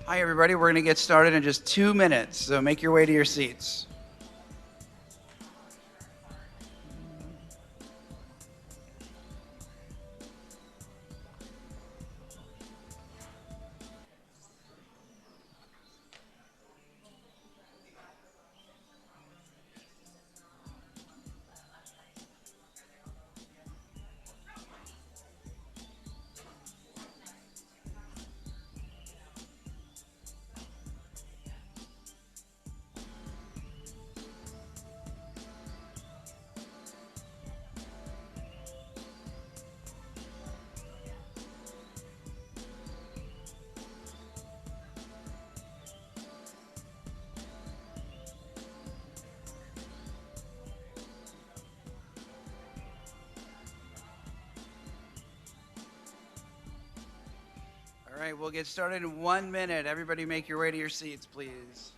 Hi, everybody. We're going to get started in just 2 minutes, so make your way to your seats. All right, we'll get started in 1 minute. Everybody make your way to your seats, please.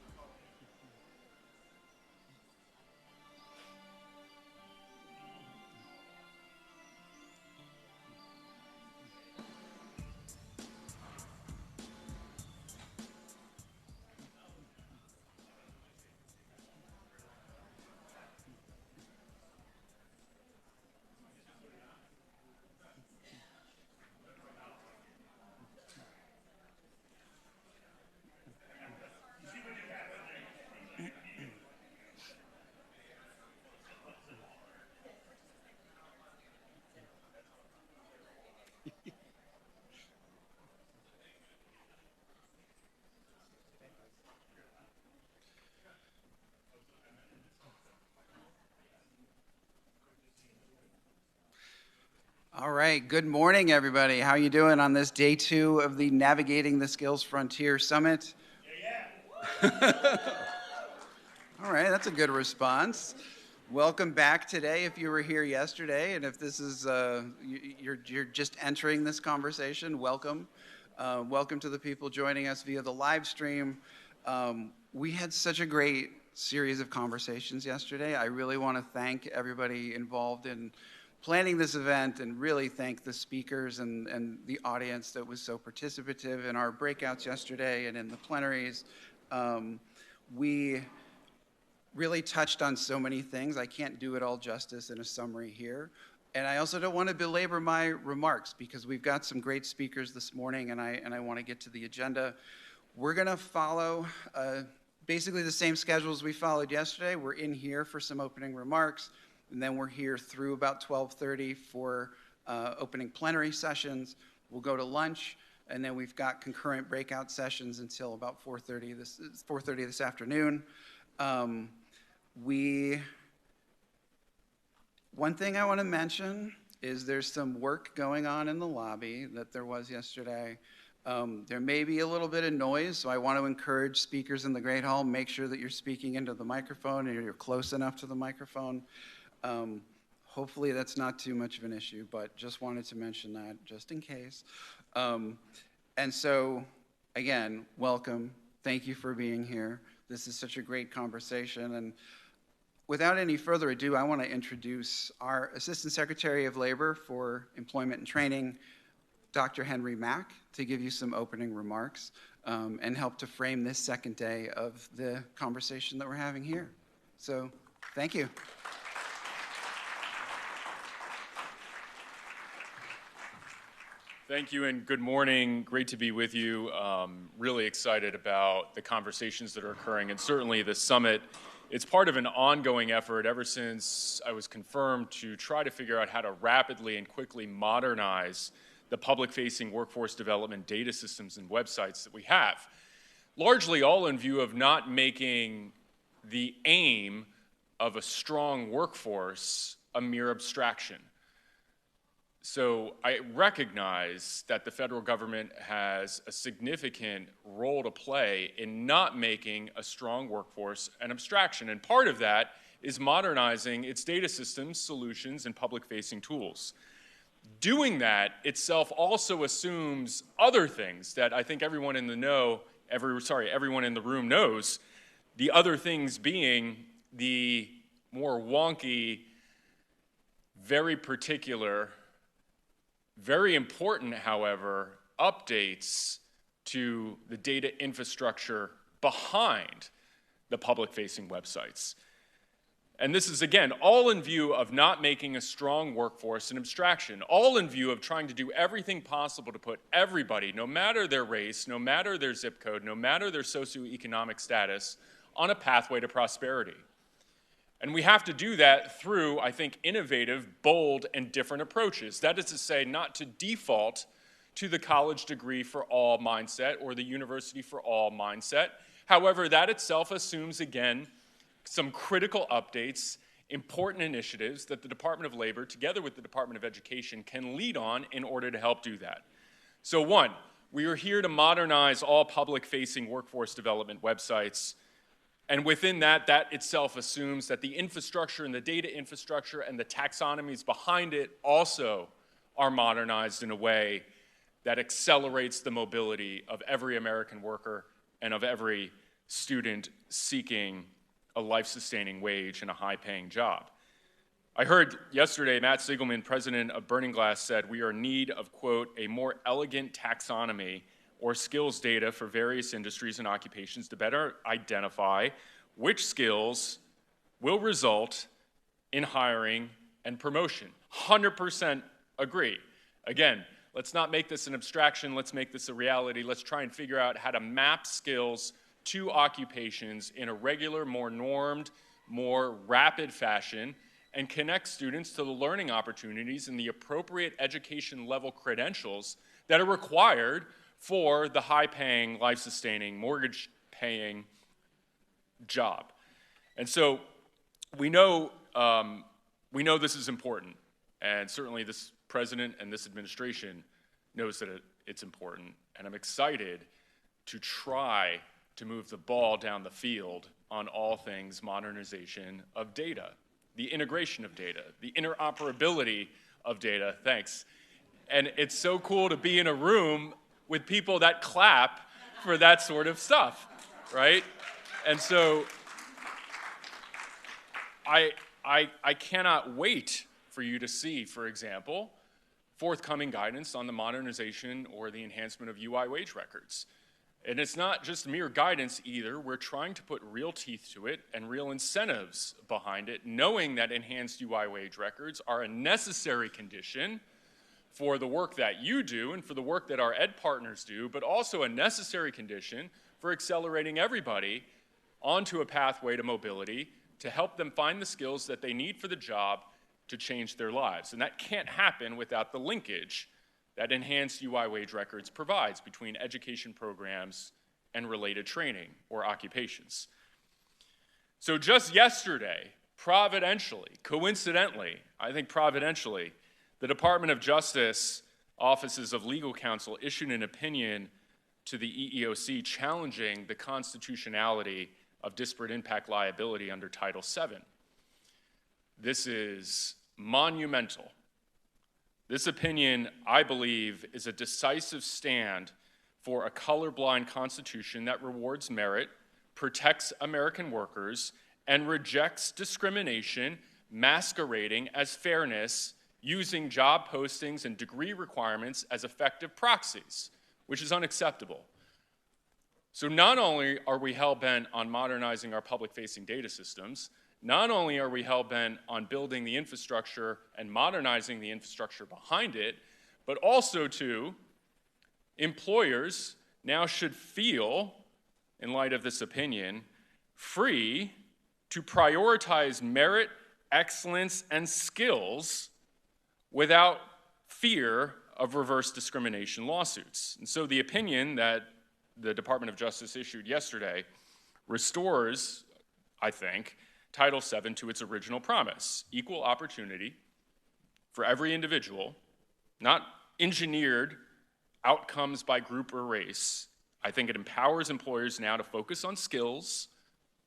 All right, good morning, everybody. How are you doing on this day 2 of the Navigating the Skills Frontier Summit? Yeah. All right, that's a good response. Welcome back today if you were here yesterday, and if this is, you're just entering this conversation, welcome. Welcome to the people joining us via the live stream. We had such a great series of conversations yesterday. I really want to thank everybody involved in planning this event and really thank the speakers and the audience that was so participative in our breakouts yesterday and in the plenaries. We really touched on so many things. I can't do it all justice in a summary here. And I also don't want to belabor my remarks because we've got some great speakers this morning and I want to get to the agenda. We're going to follow basically the same schedule as we followed yesterday. We're in here for some opening remarks, and then we're here through about 12:30 for opening plenary sessions. We'll go to lunch, and then we've got concurrent breakout sessions until about 4:30 this afternoon. One thing I want to mention is there's some work going on in the lobby that there was yesterday. There may be a little bit of noise, so I want to encourage speakers in the Great Hall, make sure that you're speaking into the microphone and you're close enough to the microphone. Hopefully that's not too much of an issue, but just wanted to mention that just in case. And so, again, welcome. Thank you for being here. This is such a great conversation. And without any further ado, I want to introduce our Assistant Secretary of Labor for Employment and Training, Dr. Henry Mack, to give you some opening remarks and help to frame this second day of the conversation that we're having here. So, thank you. Thank you and good morning. Great to be with you. Really excited about the conversations that are occurring and certainly the summit. It's part of an ongoing effort ever since I was confirmed to try to figure out how to rapidly and quickly modernize the public-facing workforce development data systems and websites that we have. Largely all in view of not making the aim of a strong workforce a mere abstraction. So I recognize that the federal government has a significant role to play in not making a strong workforce an abstraction. And part of that is modernizing its data systems, solutions, and public-facing tools. Doing that itself also assumes other things that I think everyone in the everyone in the room knows. The other things being the more wonky, very particular, very important, however, updates to the data infrastructure behind the public-facing websites. And this is, again, all in view of not making a strong workforce an abstraction, all in view of trying to do everything possible to put everybody, no matter their race, no matter their zip code, no matter their socioeconomic status, on a pathway to prosperity. And we have to do that through, I think, innovative, bold, and different approaches. That is to say, not to default to the college degree for all mindset or the university for all mindset. However, that itself assumes, again, some critical updates, important initiatives that the Department of Labor, together with the Department of Education, can lead on in order to help do that. So one, we are here to modernize all public-facing workforce development websites. And within that, that itself assumes that the infrastructure and the data infrastructure and the taxonomies behind it also are modernized in a way that accelerates the mobility of every American worker and of every student seeking a life-sustaining wage and a high-paying job. I heard yesterday Matt Sigelman, president of Burning Glass, said we are in need of, quote, a more elegant taxonomy or skills data for various industries and occupations to better identify which skills will result in hiring and promotion. 100% agree. Again, let's not make this an abstraction, let's make this a reality. Let's try and figure out how to map skills to occupations in a regular, more normed, more rapid fashion, and connect students to the learning opportunities and the appropriate education level credentials that are required for the high-paying, life-sustaining, mortgage-paying job. And so we know this is important, and certainly this president and this administration knows that it's important, and I'm excited to try to move the ball down the field on all things modernization of data, the integration of data, the interoperability of data, thanks. And it's so cool to be in a room with people that clap for that sort of stuff, right? And so I cannot wait for you to see, for example, forthcoming guidance on the modernization or the enhancement of UI wage records. And it's not just mere guidance either. We're trying to put real teeth to it and real incentives behind it, knowing that enhanced UI wage records are a necessary condition for the work that you do and for the work that our ed partners do, but also a necessary condition for accelerating everybody onto a pathway to mobility to help them find the skills that they need for the job to change their lives. And that can't happen without the linkage that enhanced UI wage records provides between education programs and related training or occupations. So just yesterday, providentially, coincidentally, I think providentially, the Department of Justice Offices of Legal Counsel issued an opinion to the EEOC challenging the constitutionality of disparate impact liability under Title VII. This is monumental. This opinion, I believe, is a decisive stand for a colorblind constitution that rewards merit, protects American workers, and rejects discrimination masquerading as fairness, using job postings and degree requirements as effective proxies, which is unacceptable. So not only are we hell-bent on modernizing our public-facing data systems, not only are we hell-bent on building the infrastructure and modernizing the infrastructure behind it, but also, too, employers now should feel, in light of this opinion, free to prioritize merit, excellence, and skills without fear of reverse discrimination lawsuits. And so the opinion that the Department of Justice issued yesterday restores, I think, Title VII to its original promise: equal opportunity for every individual, not engineered outcomes by group or race. I think it empowers employers now to focus on skills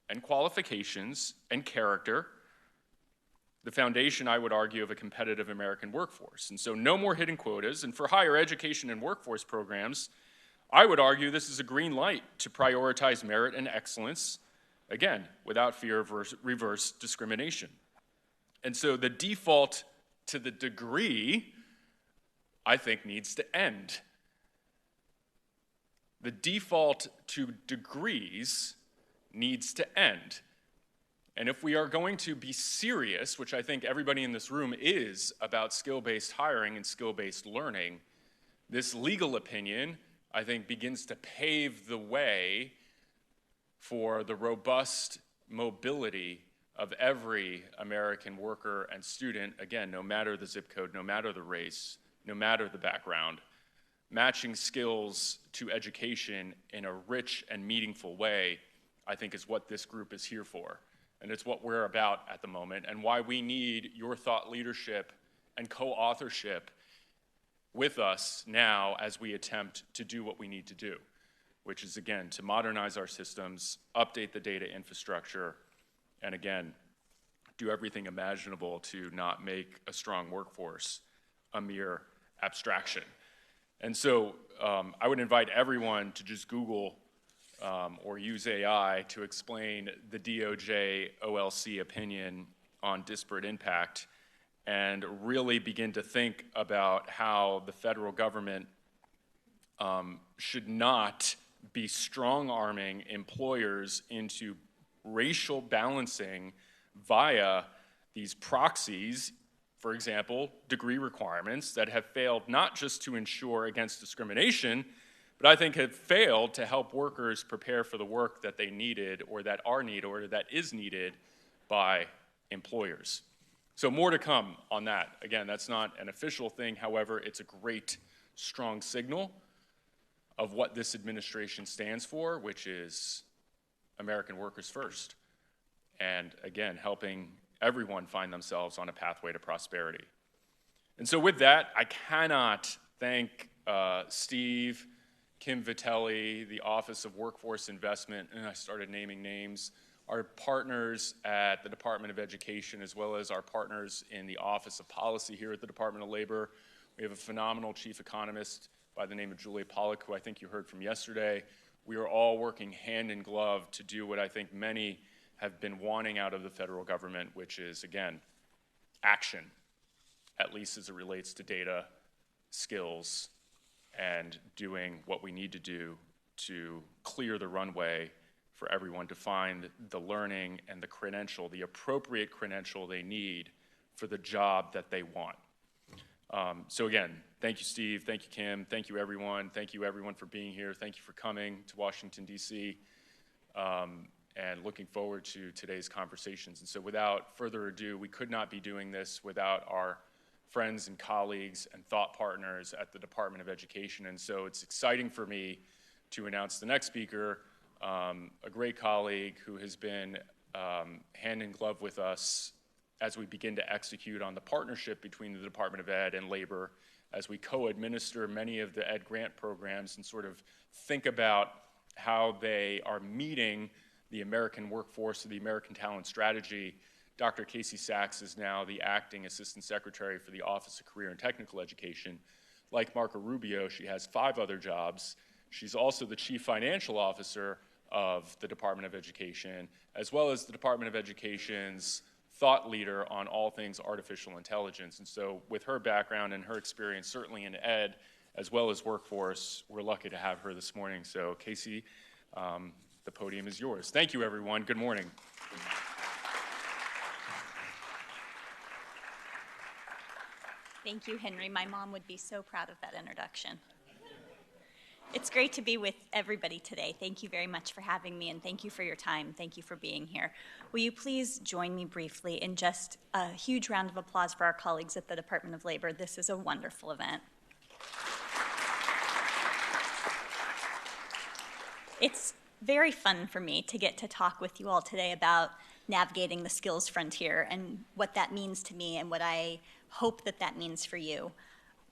and qualifications and character, the foundation, I would argue, of a competitive American workforce. And so no more hidden quotas. And for higher education and workforce programs, I would argue this is a green light to prioritize merit and excellence, again, without fear of reverse discrimination. And so the default to the degree, I think, needs to end. The default to degrees needs to end. And if we are going to be serious, which I think everybody in this room is, about skill-based hiring and skill-based learning, this legal opinion, I think, begins to pave the way for the robust mobility of every American worker and student, again, no matter the zip code, no matter the race, no matter the background. Matching skills to education in a rich and meaningful way, I think, is what this group is here for. And it's what we're about at the moment, and why we need your thought leadership and co-authorship with us now as we attempt to do what we need to do, which is, again, to modernize our systems, update the data infrastructure, and again, do everything imaginable to not make a strong workforce a mere abstraction. And so I would invite everyone to just Google or use AI to explain the DOJ OLC opinion on disparate impact and really begin to think about how the federal government should not be strong-arming employers into racial balancing via these proxies, for example, degree requirements that have failed not just to ensure against discrimination, but I think have failed to help workers prepare for the work that they needed or that are needed or that is needed by employers. So more to come on that. Again, that's not an official thing. However, it's a great, strong signal of what this administration stands for, which is American workers first. And again, helping everyone find themselves on a pathway to prosperity. And so with that, I cannot thank Steve, Kim Vitelli, the Office of Workforce Investment, and I started naming names, our partners at the Department of Education, as well as our partners in the Office of Policy here at the Department of Labor. We have a phenomenal chief economist by the name of Julia Pollack, who I think you heard from yesterday. We are all working hand in glove to do what I think many have been wanting out of the federal government, which is, again, action, at least as it relates to data, skills, and doing what we need to do to clear the runway for everyone to find the learning and the credential, the appropriate credential they need for the job that they want. So again, thank you, Steve. Thank you, Kim. Thank you, everyone. Thank you, everyone, for being here. Thank you for coming to Washington, D.C., and looking forward to today's conversations. And so without further ado, we could not be doing this without our friends and colleagues and thought partners at the Department of Education. And so it's exciting for me to announce the next speaker, a great colleague who has been hand in glove with us as we begin to execute on the partnership between the Department of Ed and Labor, as we co-administer many of the Ed grant programs and sort of think about how they are meeting the American workforce, the American talent strategy. Dr. Casey Sachs is now the acting assistant secretary for the Office of Career and Technical Education. Like Marco Rubio, she has 5 other jobs. She's also the chief financial officer of the Department of Education, as well as the Department of Education's thought leader on all things artificial intelligence. And so with her background and her experience, certainly in ed, as well as workforce, we're lucky to have her this morning. So Casey, the podium is yours. Thank you, everyone. Good morning. Thank you, Henry. My mom would be so proud of that introduction. It's great to be with everybody today. Thank you very much for having me, and thank you for your time. Thank you for being here. Will you please join me briefly in just a huge round of applause for our colleagues at the Department of Labor? This is a wonderful event. It's very fun for me to get to talk with you all today about navigating the skills frontier and what that means to me and what I hope that that means for you.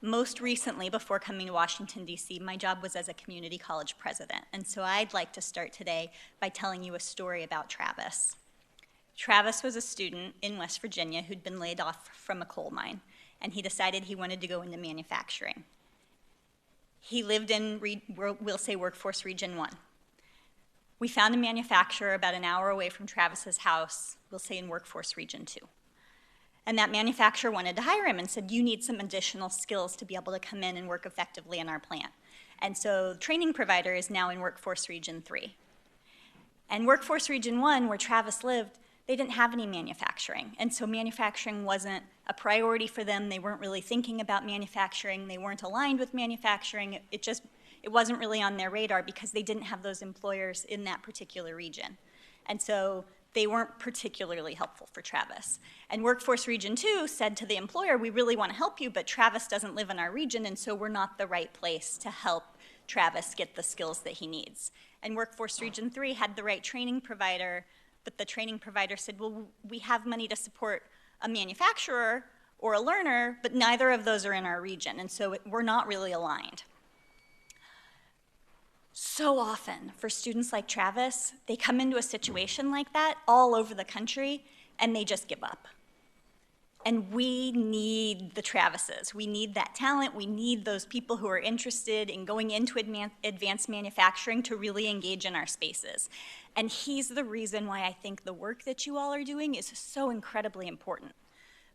Most recently, before coming to Washington, D.C., my job was as a community college president. And so I'd like to start today by telling you a story about Travis. Travis was a student in West Virginia who'd been laid off from a coal mine, and he decided he wanted to go into manufacturing. He lived in, we'll say, Workforce Region 1. We found a manufacturer about an hour away from Travis's house, we'll say in Workforce Region 2. And that manufacturer wanted to hire him and said, you need some additional skills to be able to come in and work effectively in our plant. And so training provider is now in Workforce Region 3. And Workforce Region 1, where Travis lived, they didn't have any manufacturing. And so manufacturing wasn't a priority for them. They weren't really thinking about manufacturing. They weren't aligned with manufacturing. It wasn't really on their radar because they didn't have those employers in that particular region. And so they weren't particularly helpful for Travis. And Workforce Region 2 said to the employer, we really want to help you, but Travis doesn't live in our region, and so we're not the right place to help Travis get the skills that he needs. And Workforce Region 3 had the right training provider, but the training provider said, well, we have money to support a manufacturer or a learner, but neither of those are in our region, and so we're not really aligned. So often, for students like Travis, they come into a situation like that all over the country, and they just give up. And we need the Travises. We need that talent. We need those people who are interested in going into advanced manufacturing to really engage in our spaces. And he's the reason why I think the work that you all are doing is so incredibly important.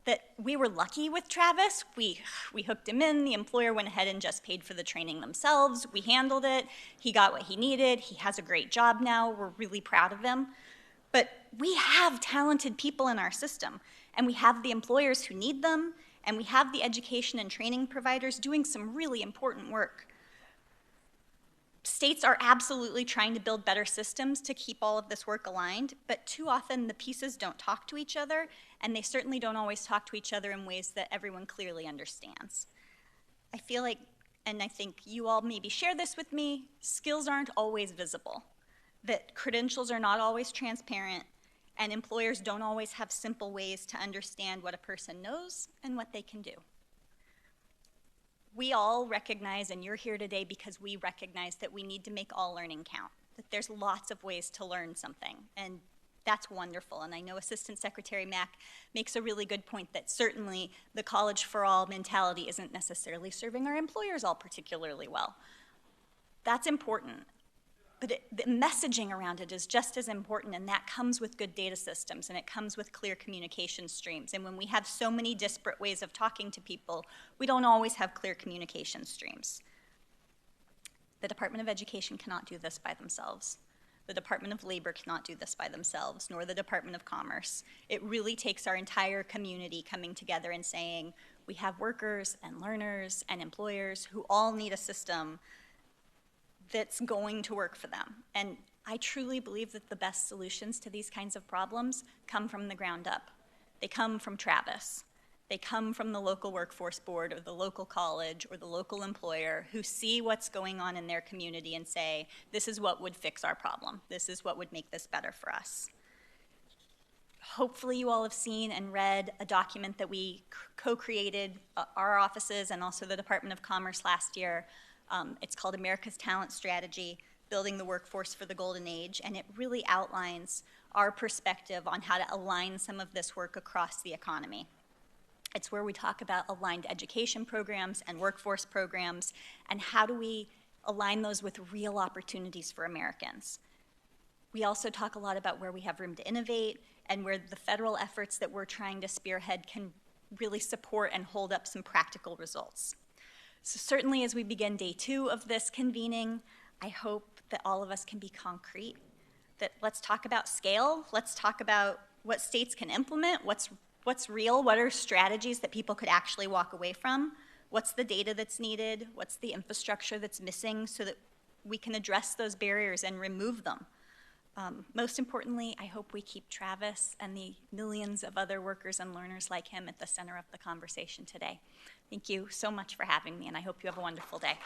That we were lucky with Travis. We hooked him in. The employer went ahead and just paid for the training themselves. We handled it. He got what he needed. He has a great job now. We're really proud of him. But we have talented people in our system, and we have the employers who need them, and we have the education and training providers doing some really important work. States are absolutely trying to build better systems to keep all of this work aligned, but too often the pieces don't talk to each other, and they certainly don't always talk to each other in ways that everyone clearly understands. I feel like, and I think you all maybe share this with me, skills aren't always visible, that credentials are not always transparent, and employers don't always have simple ways to understand what a person knows and what they can do. We all recognize, and you're here today because we recognize that we need to make all learning count, that there's lots of ways to learn something, and that's wonderful. And I know Assistant Secretary Mack makes a really good point that certainly the college for all mentality isn't necessarily serving our employers all particularly well. That's important. But the messaging around it is just as important, and that comes with good data systems, and it comes with clear communication streams. And when we have so many disparate ways of talking to people, we don't always have clear communication streams. The Department of Education cannot do this by themselves. The Department of Labor cannot do this by themselves, nor the Department of Commerce. It really takes our entire community coming together and saying, we have workers and learners and employers who all need a system that's going to work for them. And I truly believe that the best solutions to these kinds of problems come from the ground up. They come from Travis. They come from the local workforce board or the local college or the local employer who see what's going on in their community and say, this is what would fix our problem. This is what would make this better for us. Hopefully you all have seen and read a document that we co-created, our offices and also the Department of Commerce last year. It's called America's Talent Strategy, Building the Workforce for the Golden Age, and it really outlines our perspective on how to align some of this work across the economy. It's where we talk about aligned education programs and workforce programs, and how do we align those with real opportunities for Americans. We also talk a lot about where we have room to innovate and where the federal efforts that we're trying to spearhead can really support and hold up some practical results. So certainly as we begin day 2 of this convening, I hope that all of us can be concrete, that let's talk about scale, let's talk about what states can implement, what's real, what are strategies that people could actually walk away from, what's the data that's needed, what's the infrastructure that's missing so that we can address those barriers and remove them. Most importantly, I hope we keep Travis and the millions of other workers and learners like him at the center of the conversation today. Thank you so much for having me, and I hope you have a wonderful day.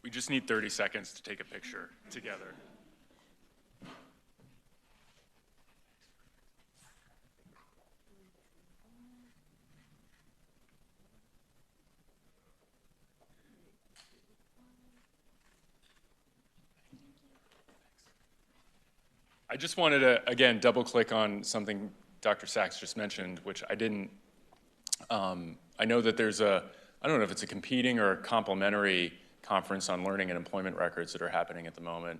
We just need 30 seconds to take a picture together. I just wanted to, again, double click on something Dr. Sachs just mentioned, which I didn't. I know that there's I don't know if it's a competing or a complementary conference on learning and employment records that are happening at the moment.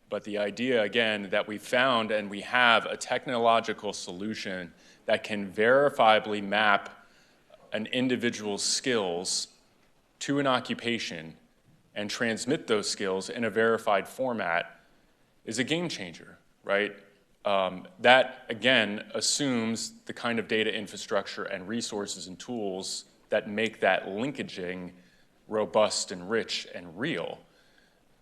But the idea, again, that we found and we have a technological solution that can verifiably map an individual's skills to an occupation and transmit those skills in a verified format is a game changer, right? That, again, assumes the kind of data infrastructure and resources and tools that make that linkaging robust and rich and real.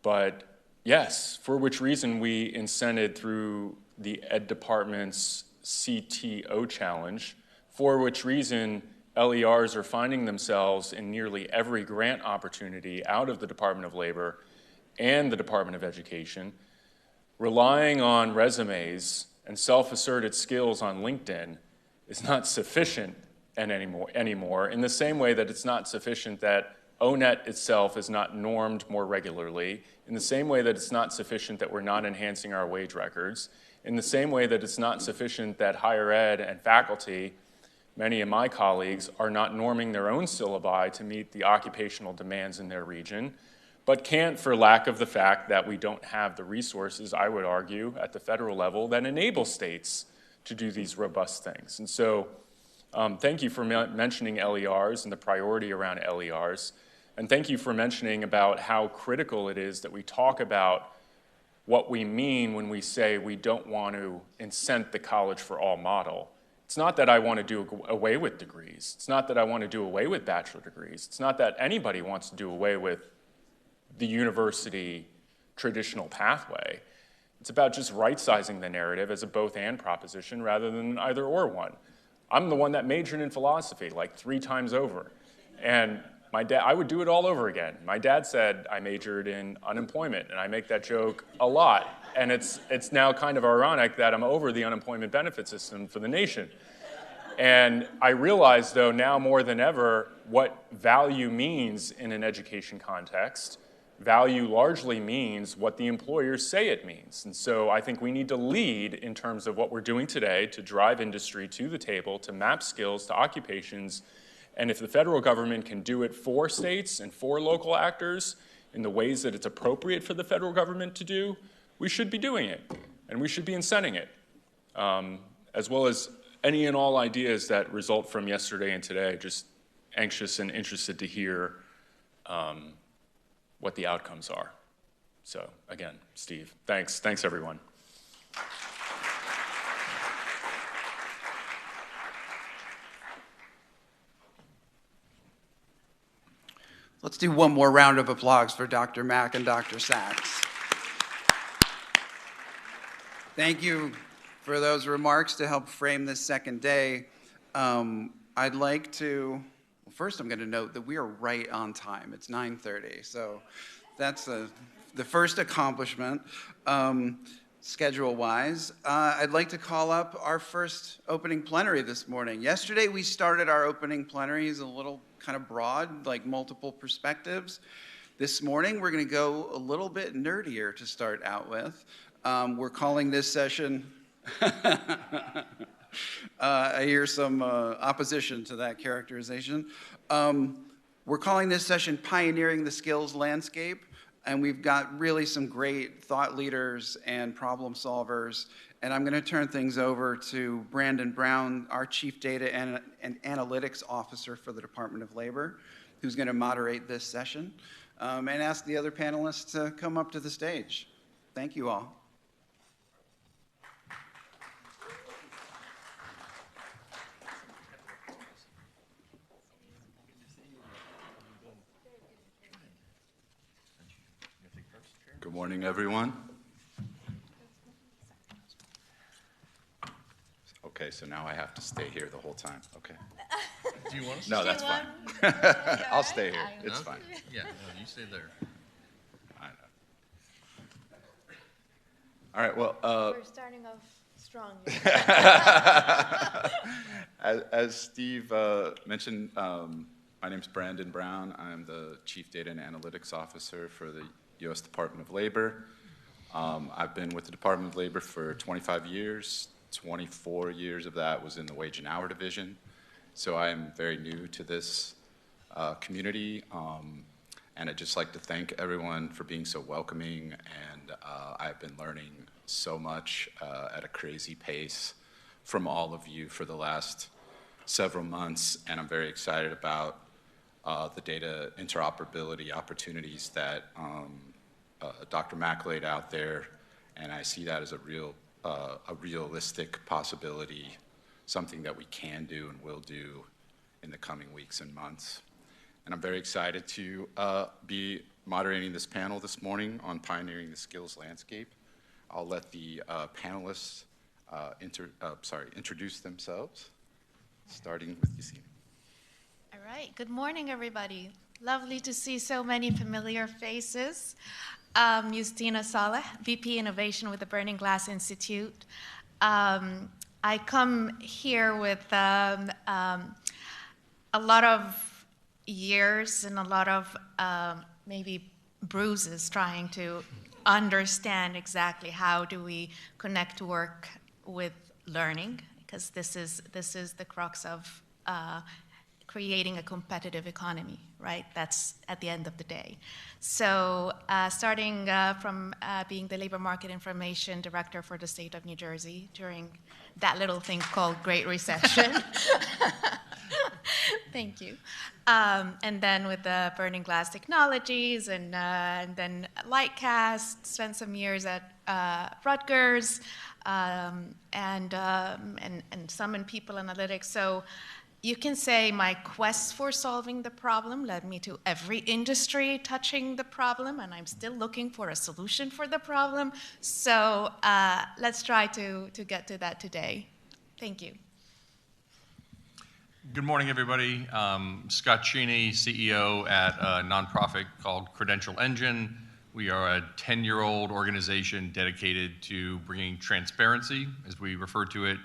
But yes, for which reason we incented through the Ed Department's CTO challenge, for which reason LERs are finding themselves in nearly every grant opportunity out of the Department of Labor and the Department of Education, relying on resumes and self-asserted skills on LinkedIn is not sufficient anymore, in the same way that it's not sufficient that ONET itself is not normed more regularly, in the same way that it's not sufficient that we're not enhancing our wage records, in the same way that it's not sufficient that higher ed and faculty, many of my colleagues, are not norming their own syllabi to meet the occupational demands in their region, but can't for lack of the fact that we don't have the resources, I would argue, at the federal level that enable states to do these robust things. And so thank you for mentioning LERs and the priority around LERs. And thank you for mentioning about how critical it is that we talk about what we mean when we say we don't want to incent the college for all model. It's not that I want to do away with degrees. It's not that I want to do away with bachelor degrees. It's not that anybody wants to do away with the university traditional pathway. It's about just right-sizing the narrative as a both-and proposition rather than either or one. I'm the one that majored in philosophy like 3 times over. And my dad, I would do it all over again. My dad said I majored in unemployment, and I make that joke a lot. And it's now kind of ironic that I'm over the unemployment benefit system for the nation. And I realize, though, now more than ever, what value means in an education context. Value largely means what the employers say it means. And so I think we need to lead in terms of what we're doing today to drive industry to the table, to map skills to occupations. And if the federal government can do it for states and for local actors in the ways that it's appropriate for the federal government to do, we should be doing it. And we should be incenting it, as well as any and all ideas that result from yesterday and today. Just anxious and interested to hear what the outcomes are. So again, Steve, thanks everyone. Let's do one more round of applause for Dr. Mack and Dr. Sachs. Thank you for those remarks to help frame this second day. I'd like to, well, first I'm going to note that we are right on time. It's 9:30, so that's the first accomplishment. Schedule-wise, I'd like to call up our first opening plenary this morning. Yesterday we started our opening plenaries a little kind of broad, like multiple perspectives. This morning we're going to go a little bit nerdier to start out with. We're calling this session, I hear some opposition to that characterization. We're calling this session Pioneering the Skills Landscape. And we've got really some great thought leaders and problem solvers. And I'm going to turn things over to Brandon Brown, our Chief Data and Analytics Officer for the Department of Labor, who's going to moderate this session, and ask the other panelists to come up to the stage. Thank you all. Good morning, everyone. Okay, so now I have to stay here the whole time. Okay. Do you want us No, to that's stay? fine. I'll stay here. It's No? fine. Yeah, no, you stay there. I know. All right, well, We're starting off strong. as Steve mentioned, my name's Brandon Brown. I'm the Chief Data and Analytics Officer for the U.S. Department of Labor. I've been with the Department of Labor for 25 years. 24 years of that was in the Wage and Hour Division. So I am very new to this community. And I'd just like to thank everyone for being so welcoming, and I've been learning so much at a crazy pace from all of you for the last several months, and I'm very excited about the data interoperability opportunities that Dr. Mack laid out there, and I see that as a realistic possibility, something that we can do and will do in the coming weeks and months. And I'm very excited to be moderating this panel this morning on pioneering the skills landscape. I'll let the panelists introduce themselves, starting with Yasina. All right. Good morning, everybody. Lovely to see so many familiar faces. Justina Saleh, VP Innovation with the Burning Glass Institute. I come here with a lot of years and a lot of maybe bruises trying to understand exactly how do we connect work with learning, because this is the crux of creating a competitive economy, right? That's at the end of the day. So starting from being the Labor Market Information Director for the state of New Jersey during that little thing called Great Recession. Thank you. And then with the Burning Glass Technologies, and then Lightcast, spent some years at Rutgers, and some in people analytics. So you can say my quest for solving the problem led me to every industry touching the problem, and I'm still looking for a solution for the problem. So let's try to get to that today. Thank you. Good morning, everybody. Scott Cheney, CEO at a nonprofit called Credential Engine. We are a 10-year-old organization dedicated to bringing transparency, as we refer to it,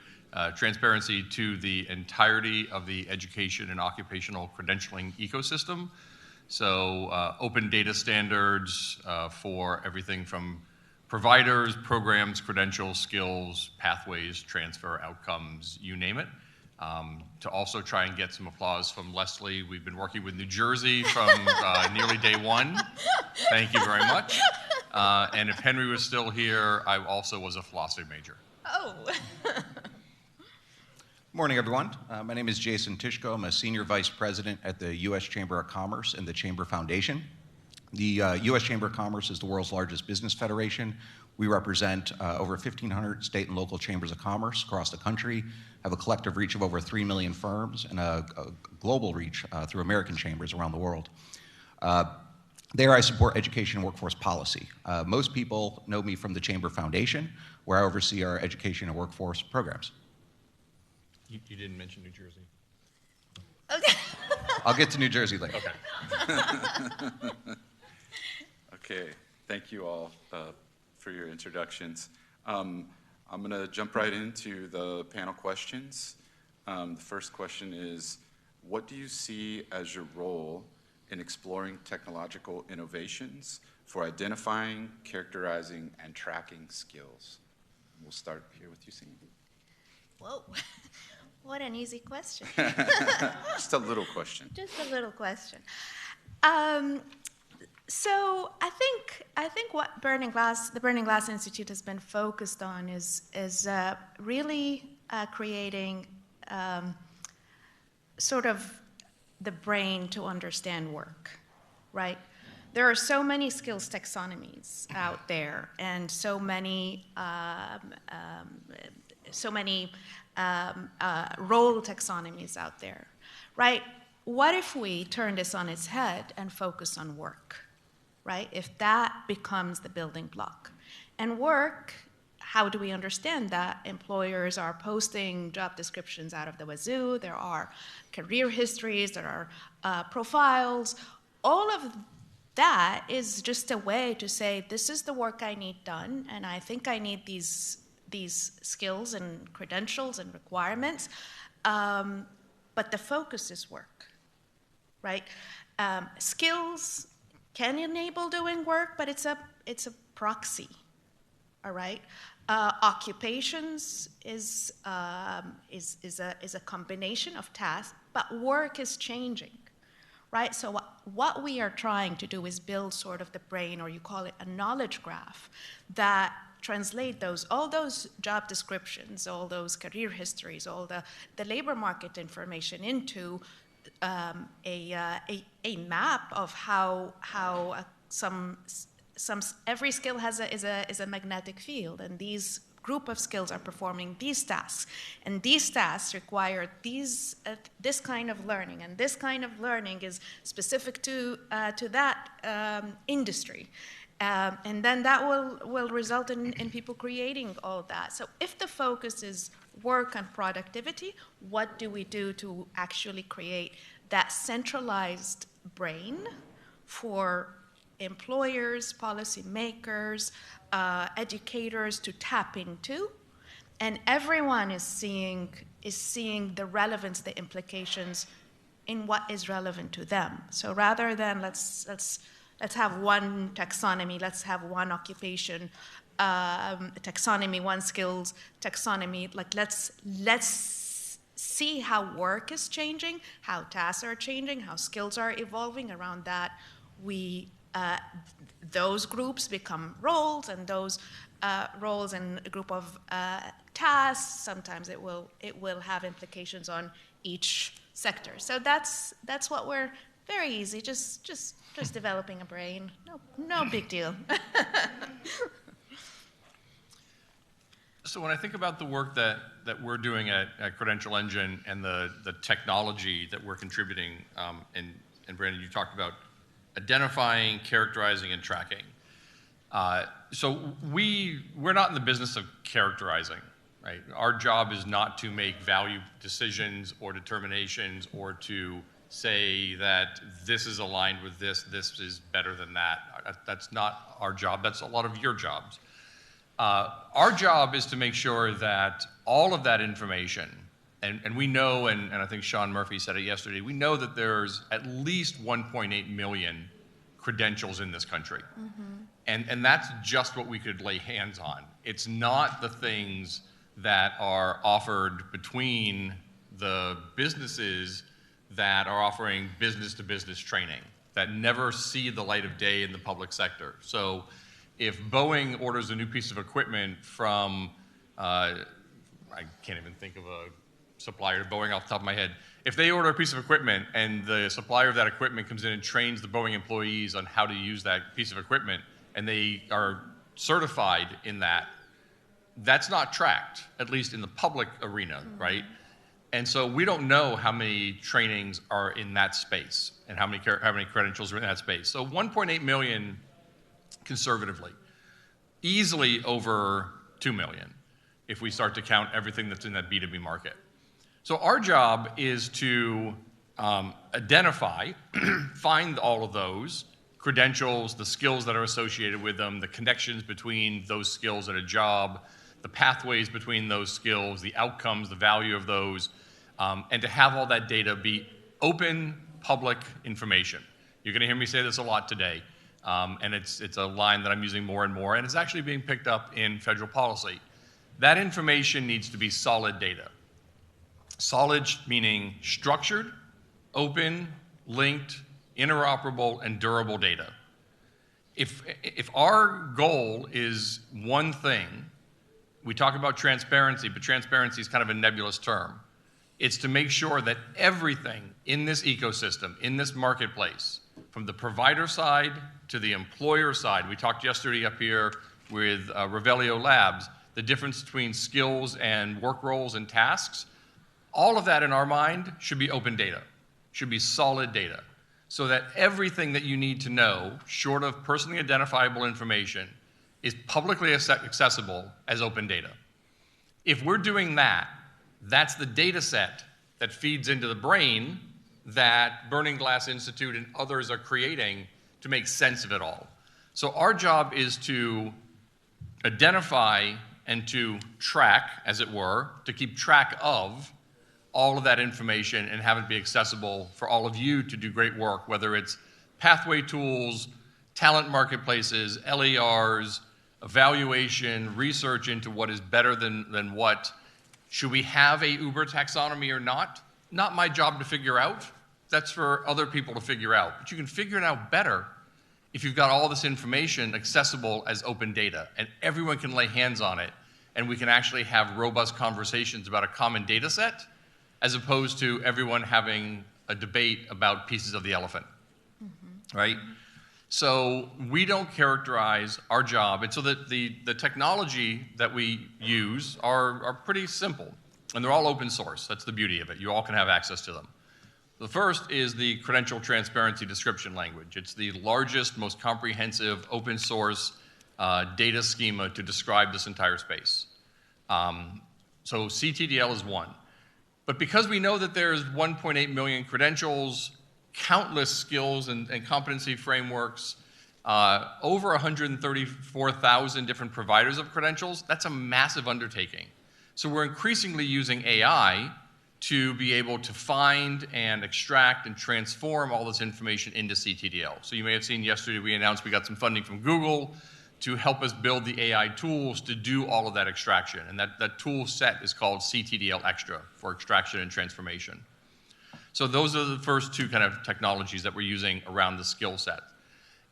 transparency to the entirety of the education and occupational credentialing ecosystem. So open data standards for everything from providers, programs, credentials, skills, pathways, transfer outcomes, you name it. To also try and get some applause from Leslie. We've been working with New Jersey from nearly day one. Thank you very much. And if Henry was still here, I also was a philosophy major. Oh. Morning, everyone. My name is Jason Tishko. I'm a Senior Vice President at the U.S. Chamber of Commerce and the Chamber Foundation. The U.S. Chamber of Commerce is the world's largest business federation. We represent over 1,500 state and local chambers of commerce across the country, have a collective reach of over 3 million firms, and a global reach through American chambers around the world. There I support education and workforce policy. Most people know me from the Chamber Foundation, where I oversee our education and workforce programs. You didn't mention New Jersey. Okay. I'll get to New Jersey later. Okay. Okay, thank you all for your introductions. I'm going to jump right into the panel questions. The first question is, what do you see as your role in exploring technological innovations for identifying, characterizing, and tracking skills? We'll start here with you, Cindy. Whoa. What an easy question. Just a little question. Just a little question. So I think what the Burning Glass Institute has been focused on is really creating sort of the brain to understand work, right? There are so many skills taxonomies out there, and so many role taxonomies out there, right? What if we turn this on its head and focus on work, right? If that becomes the building block. And work, how do we understand that? Employers are posting job descriptions out of the wazoo. There are career histories, there are profiles. All of that is just a way to say, this is the work I need done, and I think I need these skills and credentials and requirements, but the focus is work, right? Skills can enable doing work, but it's a proxy, all right? Occupations is a combination of tasks, but work is changing, right? So what we are trying to do is build sort of the brain, or you call it a knowledge graph, that translate all those job descriptions, all those career histories, all the labor market information into a map of how every skill is a magnetic field, and these group of skills are performing these tasks, and these tasks require this kind of learning, and this kind of learning is specific to that industry. And then that will result in people creating all that. So if the focus is work and productivity, what do we do to actually create that centralized brain for employers, policymakers, educators to tap into? And everyone is seeing the relevance, the implications in what is relevant to them. So rather than let's have one taxonomy, let's have one occupation taxonomy, one skills taxonomy. Like let's see how work is changing, how tasks are changing, how skills are evolving. Around that, those groups become roles, and those roles and a group of tasks. Sometimes it will have implications on each sector. So that's what we're very easy. Just developing a brain. No big deal. So when I think about the work that we're doing at Credential Engine and the technology that we're contributing, and Brandon, you talked about identifying, characterizing, and tracking. So we're not in the business of characterizing, right? Our job is not to make value decisions or determinations, or to say that this is aligned with this is better than that. That's not our job. That's a lot of your jobs. Our job is to make sure that all of that information, and we know, and I think Sean Murphy said it yesterday, we know that there's at least 1.8 million credentials in this country. Mm-hmm. And that's just what we could lay hands on. It's not the things that are offered between the businesses that are offering business-to-business training, that never see the light of day in the public sector. So if Boeing orders a new piece of equipment from, I can't even think of a supplier to Boeing off the top of my head. If they order a piece of equipment and the supplier of that equipment comes in and trains the Boeing employees on how to use that piece of equipment, and they are certified in that, that's not tracked, at least in the public arena, mm-hmm. right? And so we don't know how many trainings are in that space and how many credentials are in that space. So 1.8 million conservatively, easily over 2 million if we start to count everything that's in that B2B market. So our job is to identify, find all of those credentials, the skills that are associated with them, the connections between those skills at a job, the pathways between those skills, the outcomes, the value of those, and to have all that data be open, public information. You're going to hear me say this a lot today, and it's a line that I'm using more and more, and it's actually being picked up in federal policy. That information needs to be solid data. Solid meaning structured, open, linked, interoperable, and durable data. If our goal is one thing, we talk about transparency, but transparency is kind of a nebulous term. It's to make sure that everything in this ecosystem, in this marketplace, from the provider side to the employer side, we talked yesterday up here with Revelio Labs, the difference between skills and work roles and tasks, all of that in our mind should be open data, should be solid data, so that everything that you need to know, short of personally identifiable information, is publicly accessible as open data. If we're doing that, that's the data set that feeds into the brain that Burning Glass Institute and others are creating to make sense of it all. So our job is to identify and to track, as it were, to keep track of all of that information and have it be accessible for all of you to do great work, whether it's pathway tools, talent marketplaces, LERs, evaluation, research into what is better than what. Should we have a Uber taxonomy or not? Not my job to figure out. that's for other people to figure out. But you can figure it out better if you've got all this information accessible as open data, and everyone can lay hands on it, and we can actually have robust conversations about a common data set, as opposed to everyone having a debate about pieces of the elephant, right? So we don't characterize our job, and so the technology that we use are pretty simple, and they're all open source. That's the beauty of it. You all can have access to them. The first is the credential transparency description language. It's the largest, most comprehensive open source data schema to describe this entire space. So CTDL is one. But because we know that there's 1.8 million credentials, countless skills and competency frameworks, over 134,000 different providers of credentials, that's a massive undertaking. So we're increasingly using AI to be able to find and extract and transform all this information into CTDL. So you may have seen yesterday we announced we got some funding from Google to help us build the AI tools to do all of that extraction. And that tool set is called CTDL Extra for extraction and transformation. So those are the first two kind of technologies that we're using around the skill set.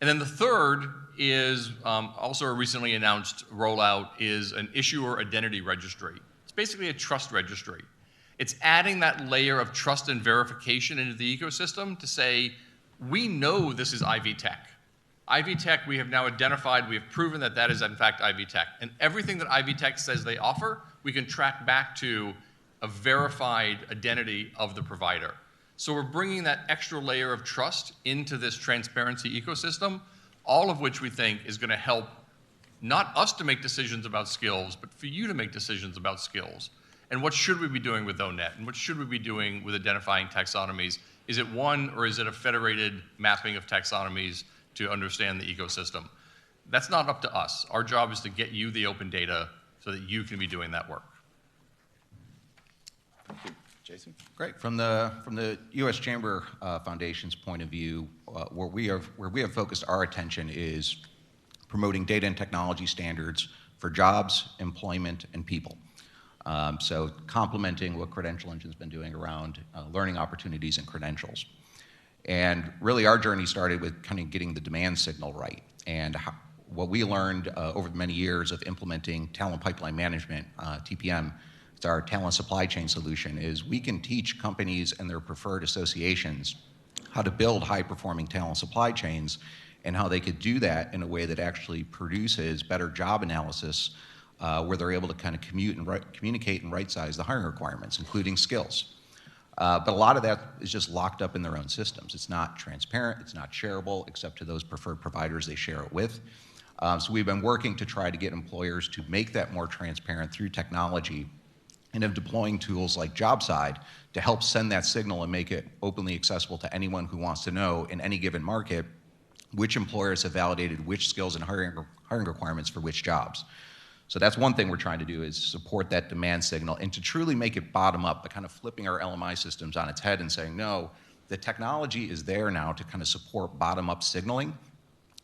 And then the third is also a recently announced rollout is an issuer identity registry. It's basically a trust registry. It's adding that layer of trust and verification into the ecosystem to say, we know this is Ivy Tech. Ivy Tech, we have now identified, we have proven that that is in fact Ivy Tech. And everything that Ivy Tech says they offer, we can track back to a verified identity of the provider. So we're bringing that extra layer of trust into this transparency ecosystem, all of which we think is going to help not us to make decisions about skills, but for you to make decisions about skills. And what should we be doing with ONET? And what should we be doing with identifying taxonomies? Is it one, or is it a federated mapping of taxonomies to understand the ecosystem? That's not up to us. Our job is to get you the open data so that you can be doing that work. Thank you. Jason? Great. From the U.S. Chamber Foundation's point of view, where we have focused our attention is promoting data and technology standards for jobs, employment, and people. So complementing what Credential Engine's been doing around learning opportunities and credentials. And really our journey started with kind of getting the demand signal right. And what we learned over the many years of implementing talent pipeline management, TPM, it's our talent supply chain solution, is we can teach companies and their preferred associations how to build high-performing talent supply chains and how they could do that in a way that actually produces better job analysis where they're able to kind of communicate and right-size the hiring requirements, including skills. But a lot of that is just locked up in their own systems. It's not transparent, it's not shareable, except to those preferred providers they share it with. So we've been working to try to get employers to make that more transparent through technology and of deploying tools like JobSide to help send that signal and make it openly accessible to anyone who wants to know in any given market which employers have validated which skills and hiring requirements for which jobs. So that's one thing we're trying to do, is support that demand signal and to truly make it bottom up, but kind of flipping our LMI systems on its head and saying, no, the technology is there now to kind of support bottom up signaling,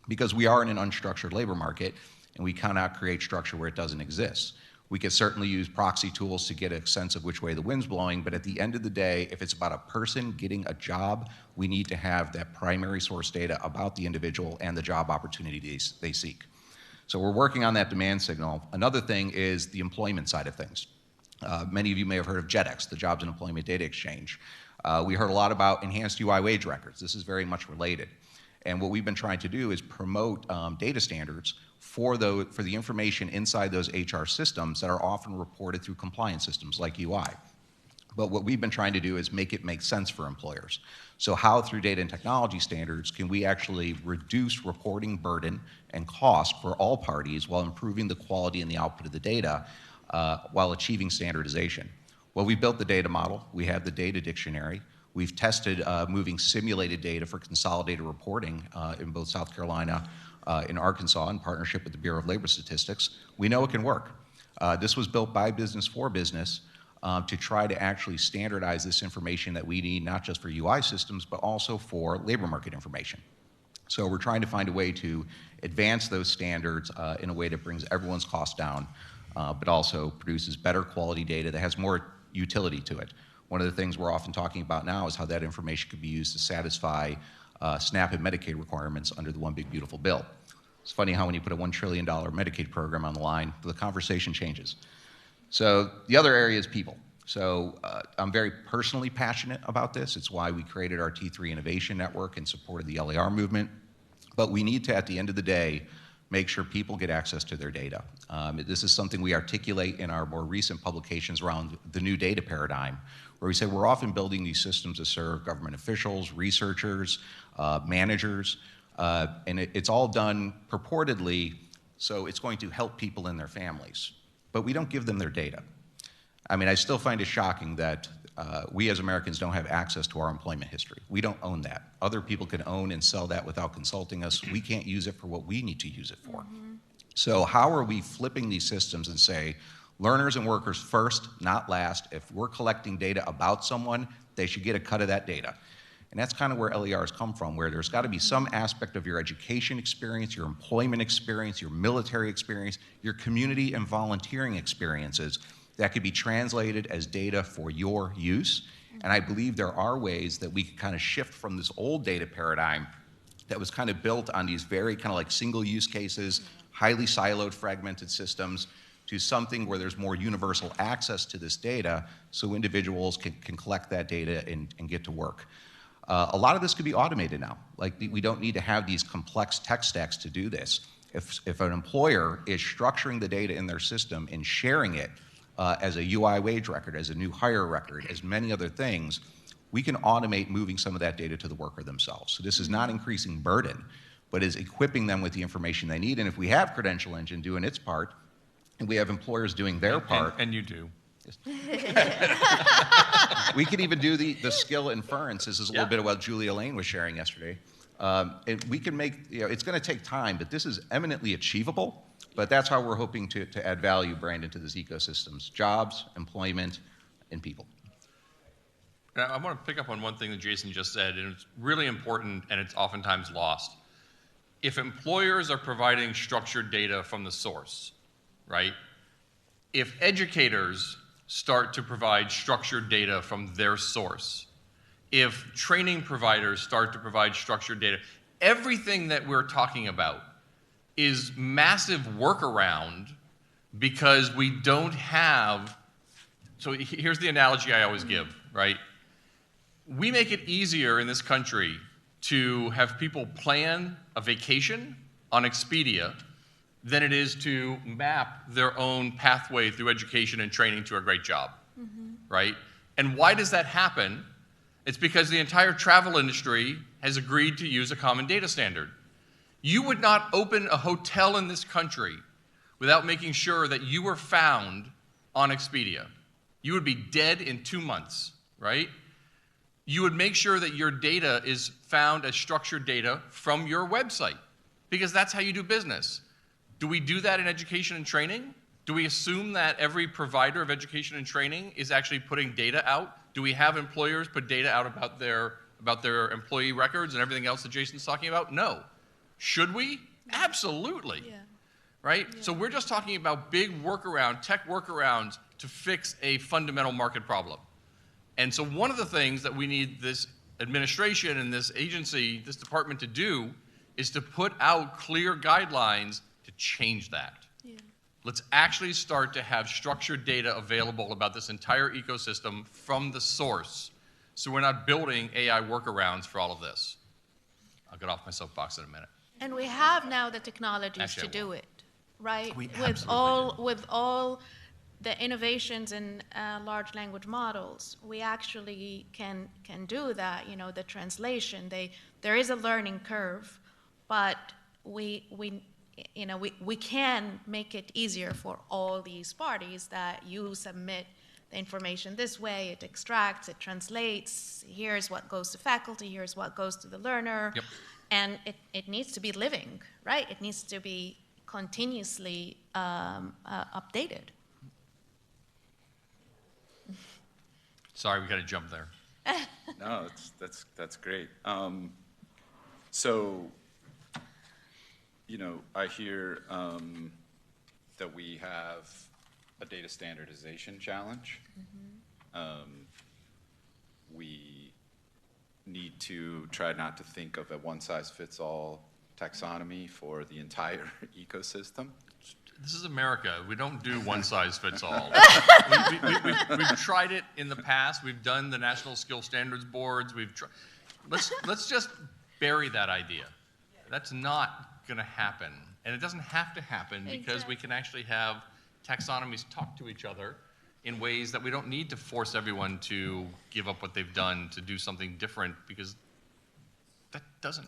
because we are in an unstructured labor market and we cannot create structure where it doesn't exist. We could certainly use proxy tools to get a sense of which way the wind's blowing, but at the end of the day, if it's about a person getting a job, we need to have that primary source data about the individual and the job opportunities they seek. So we're working on that demand signal. Another thing is the employment side of things. Many of you may have heard of JEDEX, the Jobs and Employment Data Exchange. We heard a lot about enhanced UI wage records. This is very much related. And what we've been trying to do is promote data standards for the information inside those HR systems that are often reported through compliance systems like UI. But what we've been trying to do is make it make sense for employers. So how, through data and technology standards, can we actually reduce reporting burden and cost for all parties while improving the quality and the output of the data while achieving standardization? Well, we built the data model. We have the data dictionary. We've tested moving simulated data for consolidated reporting in both South Carolina and Arkansas in partnership with the Bureau of Labor Statistics. We know it can work. This was built by business for business to try to actually standardize this information that we need, not just for UI systems, but also for labor market information. So we're trying to find a way to advance those standards in a way that brings everyone's costs down, but also produces better quality data that has more utility to it. One of the things we're often talking about now is how that information could be used to satisfy SNAP and Medicaid requirements under the One Big Beautiful Bill. It's funny how when you put a $1 trillion Medicaid program on the line, the conversation changes. So the other area is people. So I'm very personally passionate about this. It's why we created our T3 Innovation Network in support of the LAR movement. But we need to, at the end of the day, make sure people get access to their data. This is something we articulate in our more recent publications around the new data paradigm, where we say we're often building these systems to serve government officials, researchers, managers, and it's all done purportedly so it's going to help people and their families. But we don't give them their data. I mean, I still find it shocking that we as Americans don't have access to our employment history. We don't own that. Other people can own and sell that without consulting us. We can't use it for what we need to use it for. So how are we flipping these systems and say, learners and workers first, not last. If we're collecting data about someone, they should get a cut of that data. And that's kind of where LERs come from, where there's got to be some aspect of your education experience, your employment experience, your military experience, your community and volunteering experiences that could be translated as data for your use. And I believe there are ways that we can kind of shift from this old data paradigm that was kind of built on these very kind of like single use cases, highly siloed, fragmented systems, to something where there's more universal access to this data so individuals can collect that data and get to work. A lot of this could be automated now. Like, we don't need to have these complex tech stacks to do this. If an employer is structuring the data in their system and sharing it as a UI wage record, as a new hire record, as many other things, we can automate moving some of that data to the worker themselves. So this is not increasing burden, but is equipping them with the information they need. And if we have Credential Engine doing its part, and we have employers doing their part. And you do. We can even do the skill inference. This is a little bit of what Julia Lane was sharing yesterday. And we can make, it's going to take time, but this is eminently achievable. But that's how we're hoping to add value, Brandon, to this ecosystems: jobs, employment, and people. Now, I want to pick up on one thing that Jason just said, and it's really important, and it's oftentimes lost. If employers are providing structured data from the source, right? If educators start to provide structured data from their source, if training providers start to provide structured data, everything that we're talking about is massive workaround because we don't have, so here's the analogy I always give, right? We make it easier in this country to have people plan a vacation on Expedia than it is to map their own pathway through education and training to a great job, right? And why does that happen? It's because the entire travel industry has agreed to use a common data standard. You would not open a hotel in this country without making sure that you were found on Expedia. You would be dead in 2 months, right? You would make sure that your data is found as structured data from your website, because that's how you do business. Do we do that in education and training? Do we assume that every provider of education and training is actually putting data out? Do we have employers put data out about their employee records and everything else that Jason's talking about? No. Should we? Absolutely. Yeah. Right? Yeah. So we're just talking about big workaround, tech workarounds to fix a fundamental market problem. And so one of the things that we need this administration and this agency, this department to do is to put out clear guidelines to change that. Yeah. Let's actually start to have structured data available about this entire ecosystem from the source, so we're not building AI workarounds for all of this. I'll get off my soapbox in a minute. And we have now the technologies to do it, right? We with all the innovations in large language models, we actually can do that. You know, the translation. There is a learning curve, but we can make it easier for all these parties that you submit the information this way, it extracts, it translates, here's what goes to faculty, here's what goes to the learner. Yep. And it needs to be living, right? It needs to be continuously updated. Sorry, we got to jump there. No, that's great. So, you know, I hear that we have a data standardization challenge. we need to try not to think of a one-size-fits-all taxonomy for the entire ecosystem. This is America. We don't do one size fits all. We've tried it in the past. We've done the National Skill Standards Boards. Let's just bury that idea. That's not going to happen. And it doesn't have to happen because we can actually have taxonomies talk to each other in ways that we don't need to force everyone to give up what they've done to do something different, because that doesn't,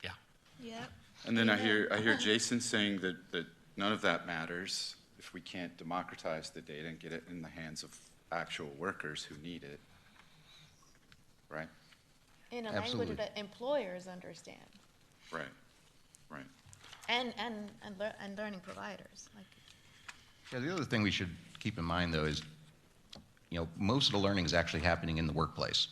yeah. Yep. And then I hear Jason saying that none of that matters if we can't democratize the data and get it in the hands of actual workers who need it, right? In a Absolutely. language that employers understand, Right, right. and learning providers. Like, Yeah, the other thing we should keep in mind, though, is most of the learning is actually happening in the workplace,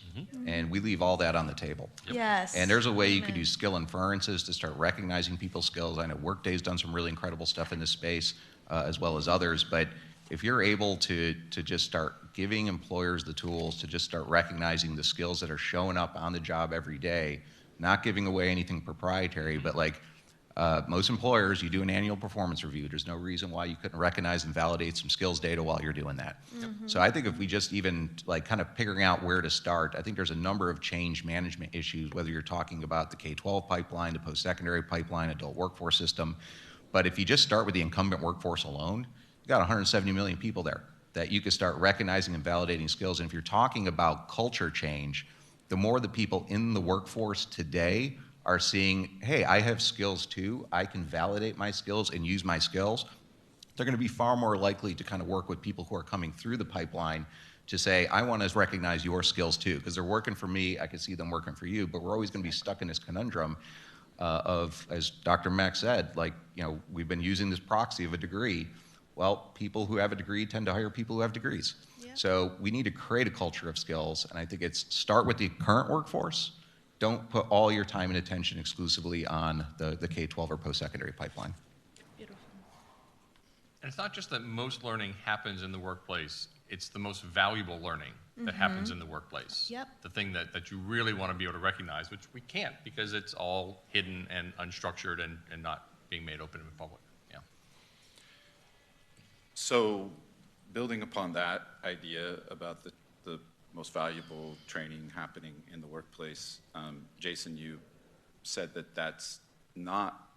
and we leave all that on the table. yes. And there's a way you could use skill inferences to start recognizing people's skills. I know Workday's done some really incredible stuff in this space, as well as others. But if you're able to just start giving employers the tools to just start recognizing the skills that are showing up on the job every day, not giving away anything proprietary, but like most employers, you do an annual performance review. There's no reason why you couldn't recognize and validate some skills data while you're doing that. So I think if we just even kind of figuring out where to start, I think there's a number of change management issues, whether you're talking about the K-12 pipeline, the post-secondary pipeline, adult workforce system. But if you just start with the incumbent workforce alone, you got 170 million people there that you could start recognizing and validating skills. And if you're talking about culture change, the more the people in the workforce today are seeing, hey, I have skills too, I can validate my skills and use my skills, they're going to be far more likely to kind of work with people who are coming through the pipeline to say, I want to recognize your skills too, because they're working for me, I can see them working for you, but we're always going to be stuck in this conundrum of, as Dr. Mack said, we've been using this proxy of a degree. Well, people who have a degree tend to hire people who have degrees. Yep. So we need to create a culture of skills, and I think it's start with the current workforce. Don't put all your time and attention exclusively on the K-12 or post-secondary pipeline. Beautiful. And it's not just that most learning happens in the workplace, it's the most valuable learning that happens in the workplace. Yep. The thing that you really want to be able to recognize, which we can't because it's all hidden and unstructured and not being made open in the public. Yeah. So building upon that idea about the most valuable training happening in the workplace, Jason, you said that that's not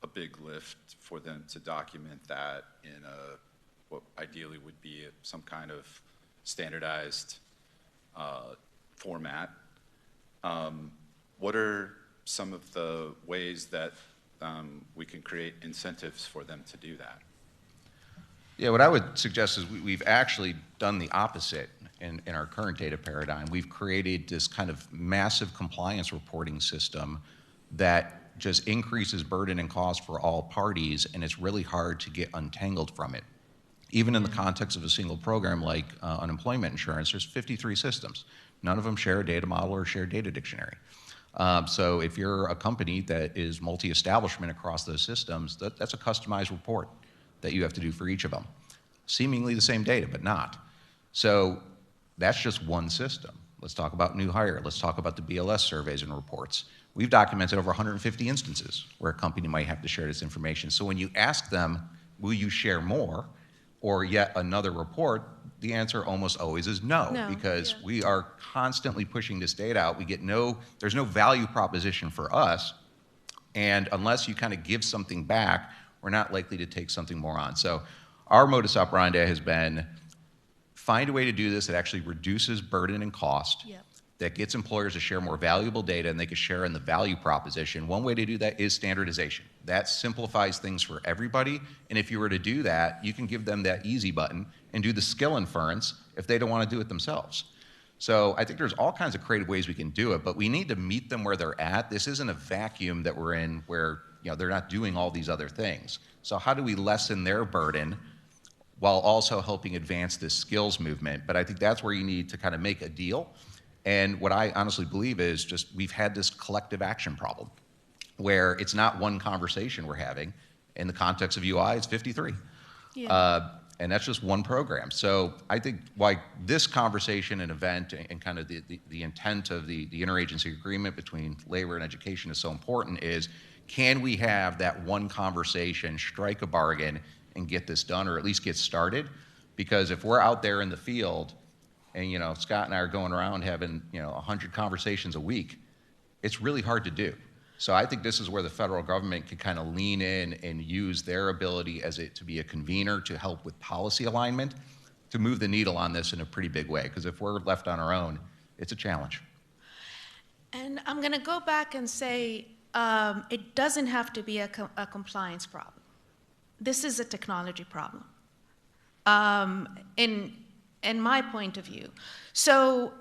a big lift for them to document that in what ideally would be some kind of standardized format. What are some of the ways that we can create incentives for them to do that? Yeah, what I would suggest is we've actually done the opposite in our current data paradigm. We've created this kind of massive compliance reporting system that just increases burden and cost for all parties, and it's really hard to get untangled from it. Even in the context of a single program like unemployment insurance, there's 53 systems. None of them share a data model or share a data dictionary. So if you're a company that is multi-establishment across those systems, that's a customized report that you have to do for each of them. Seemingly the same data, but not. So that's just one system. Let's talk about new hire. Let's talk about the BLS surveys and reports. We've documented over 150 instances where a company might have to share this information. So when you ask them, will you share more or yet another report, the answer almost always is no, because we are constantly pushing this data out. There's no value proposition for us, and unless you kind of give something back, we're not likely to take something more on. So our modus operandi has been find a way to do this that actually reduces burden and cost, that gets employers to share more valuable data and they can share in the value proposition. One way to do that is standardization. That simplifies things for everybody, and if you were to do that, you can give them that easy button and do the skill inference if they don't want to do it themselves. So I think there's all kinds of creative ways we can do it, but we need to meet them where they're at. This isn't a vacuum that we're in where they're not doing all these other things. So how do we lessen their burden while also helping advance this skills movement? But I think that's where you need to kind of make a deal. And what I honestly believe is just we've had this collective action problem where it's not one conversation we're having. In the context of UI, it's 53. And that's just one program. So I think why this conversation and event and kind of the intent of the interagency agreement between labor and education is so important is, can we have that one conversation, strike a bargain, and get this done, or at least get started? Because if we're out there in the field, and Scott and I are going around having 100 conversations a week, it's really hard to do. So I think this is where the federal government can kind of lean in and use their ability to be a convener to help with policy alignment, to move the needle on this in a pretty big way. Because if we're left on our own, it's a challenge. And I'm going to go back and say it doesn't have to be a compliance problem. This is a technology problem, in my point of view. So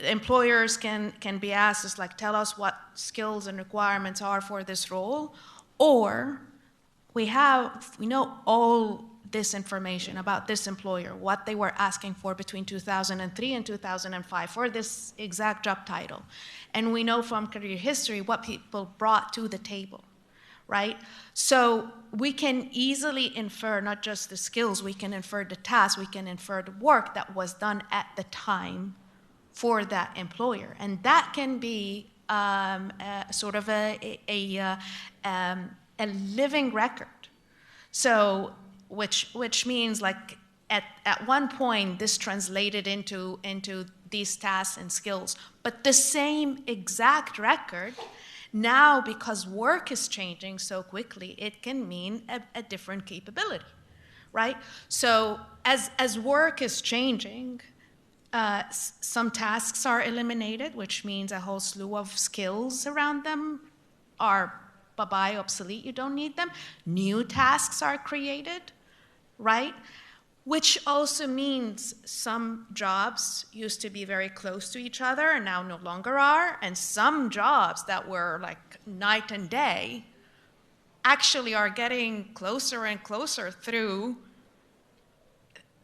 employers can be asked, just like, tell us what skills and requirements are for this role, or we know all this information about this employer, what they were asking for between 2003 and 2005 for this exact job title. And we know from career history what people brought to the table, right? So we can easily infer not just the skills, we can infer the tasks, we can infer the work that was done at the time for that employer. And that can be sort of a living record. So, which means, like, at one point this translated into these tasks and skills, but the same exact record now, because work is changing so quickly, it can mean a different capability, right? So as work is changing, some tasks are eliminated, which means a whole slew of skills around them are bye-bye, obsolete, you don't need them. New tasks are created, right? Which also means some jobs used to be very close to each other and now no longer are, and some jobs that were like night and day actually are getting closer and closer through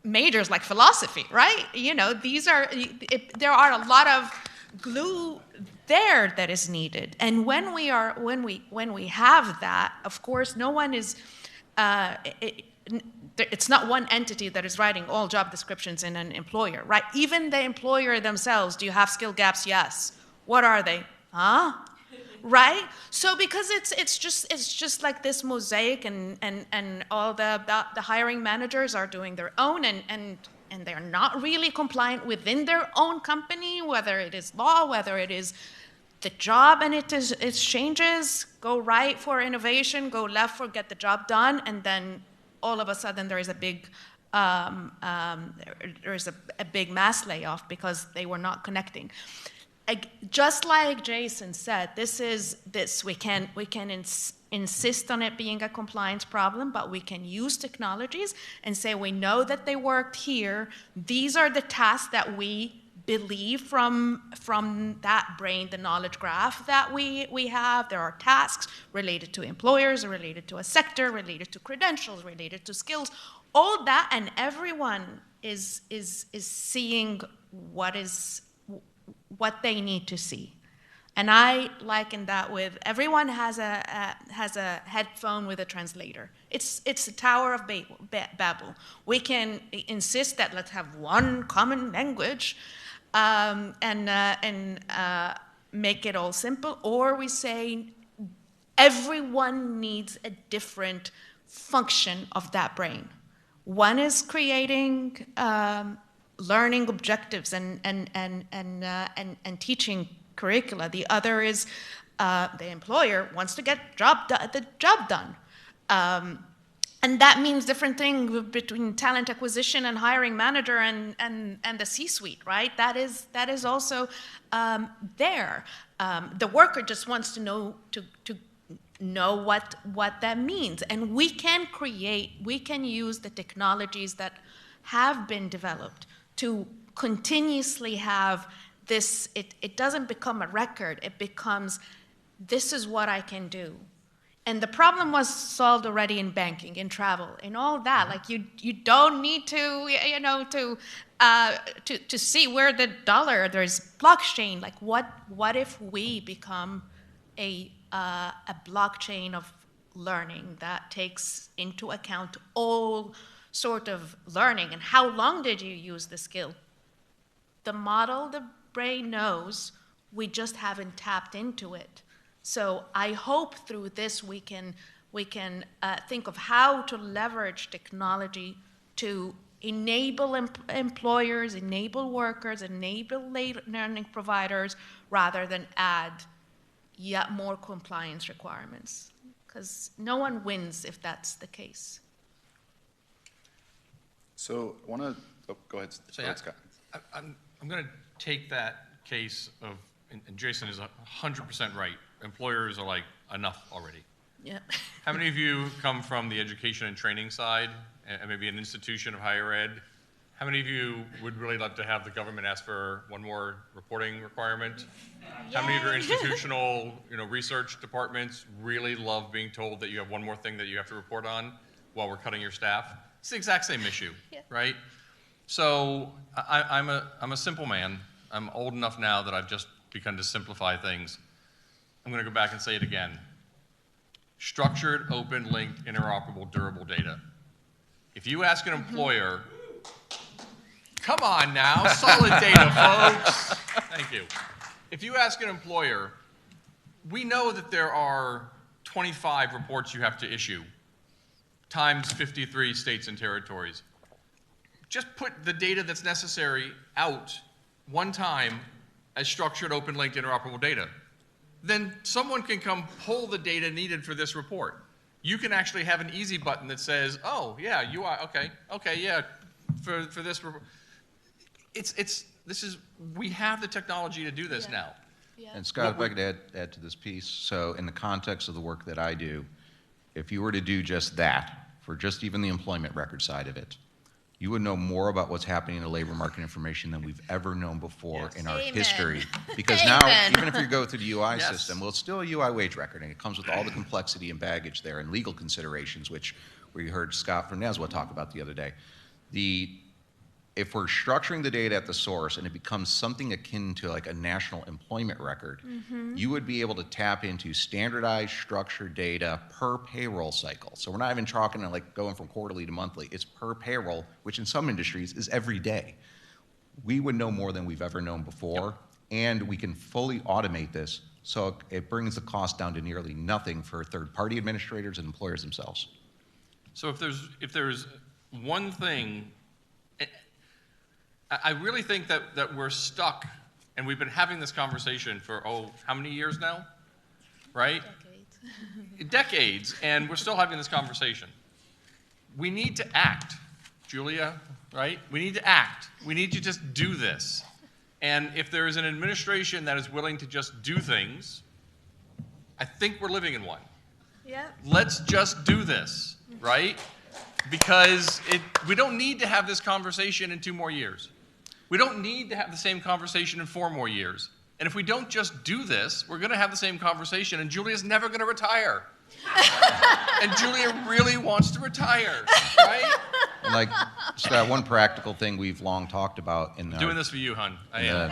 majors like philosophy, right? There are a lot of glue there that is needed. And when we have that, of course, no one is, it's not one entity that is writing all job descriptions in an employer, right? Even the employer themselves, do you have skill gaps? Yes. What are they? Huh? Right? So because it's just like this mosaic, and all the hiring managers are doing their own, and they're not really compliant within their own company, whether it is law, whether it is the job, and it changes, go right for innovation, go left for get the job done, and then all of a sudden there is a big big mass layoff because they were not connecting. Just like Jason said, we can insist on it being a compliance problem, but we can use technologies and say, we know that they worked here. These are the tasks that we believe from that brain, the knowledge graph that we have. There are tasks related to employers, related to a sector, related to credentials, related to skills, all that, and everyone is seeing what they need to see. And I liken that with everyone has a headphone with a translator. It's a Tower of Babel. We can insist that let's have one common language and make it all simple, or we say everyone needs a different function of that brain. One is creating learning objectives and teaching curricula. The other is the employer wants to get the job done. And that means different things between talent acquisition and hiring manager and the C-suite, right? That is also there. The worker just wants to know what that means. And we can use the technologies that have been developed to continuously have this. It doesn't become a record, it becomes, this is what I can do. And the problem was solved already in banking, in travel, in all that. Like you don't need to see where the dollar, there's blockchain. Like what if we become a blockchain of learning that takes into account all sort of learning, and how long did you use the skill? The model, the brain knows, we just haven't tapped into it. So I hope through this we can think of how to leverage technology to enable employers, enable workers, enable learning providers, rather than add yet more compliance requirements. Because no one wins if that's the case. So I want to, go ahead, Scott. I'm going to take that case of, and Jason is 100% right. Employers are like, enough already. Yeah. How many of you come from the education and training side, and maybe an institution of higher ed? How many of you would really love to have the government ask for one more reporting requirement? Yay. How many of your institutional research departments really love being told that you have one more thing that you have to report on while we're cutting your staff? It's the exact same issue, right? So I'm a simple man. I'm old enough now that I've just begun to simplify things. I'm going to go back and say it again. Structured, open, linked, interoperable, durable data. If you ask an employer, come on now, solid data, folks. Thank you. If you ask an employer, we know that there are 25 reports you have to issue, times 53 states and territories. Just put the data that's necessary out one time as structured, open, linked, interoperable data. Then someone can come pull the data needed for this report. You can actually have an easy button that says, oh, yeah, you are, okay, yeah, for this report. We have the technology to do this now. Yeah. And Scott, if I could add to this piece. So in the context of the work that I do, if you were to do just that, for just even the employment record side of it, you would know more about what's happening in the labor market information than we've ever known before in our history. Because now, even if you go through the UI system, well, it's still a UI wage record, and it comes with all the complexity and baggage there and legal considerations, which we heard Scott from NESWA talk about the other day. If we're structuring the data at the source and it becomes something akin to like a national employment record, you would be able to tap into standardized structured data per payroll cycle. So we're not even talking like going from quarterly to monthly. It's per payroll, which in some industries is every day. We would know more than we've ever known before, and we can fully automate this so it brings the cost down to nearly nothing for third-party administrators and employers themselves. So if there's one thing, I really think that we're stuck, and we've been having this conversation for, how many years now? Right? Decades. Decades, and we're still having this conversation. We need to act, Julia, right? We need to act. We need to just do this. And if there is an administration that is willing to just do things, I think we're living in one. Yeah. Let's just do this, right? Because we don't need to have this conversation in 2 more years. We don't need to have the same conversation in 4 more years. And if we don't just do this, we're going to have the same conversation, and Julia's never going to retire. And Julia really wants to retire, right? And like, Scott, one practical thing we've long talked about in doing this for you, hon. I am.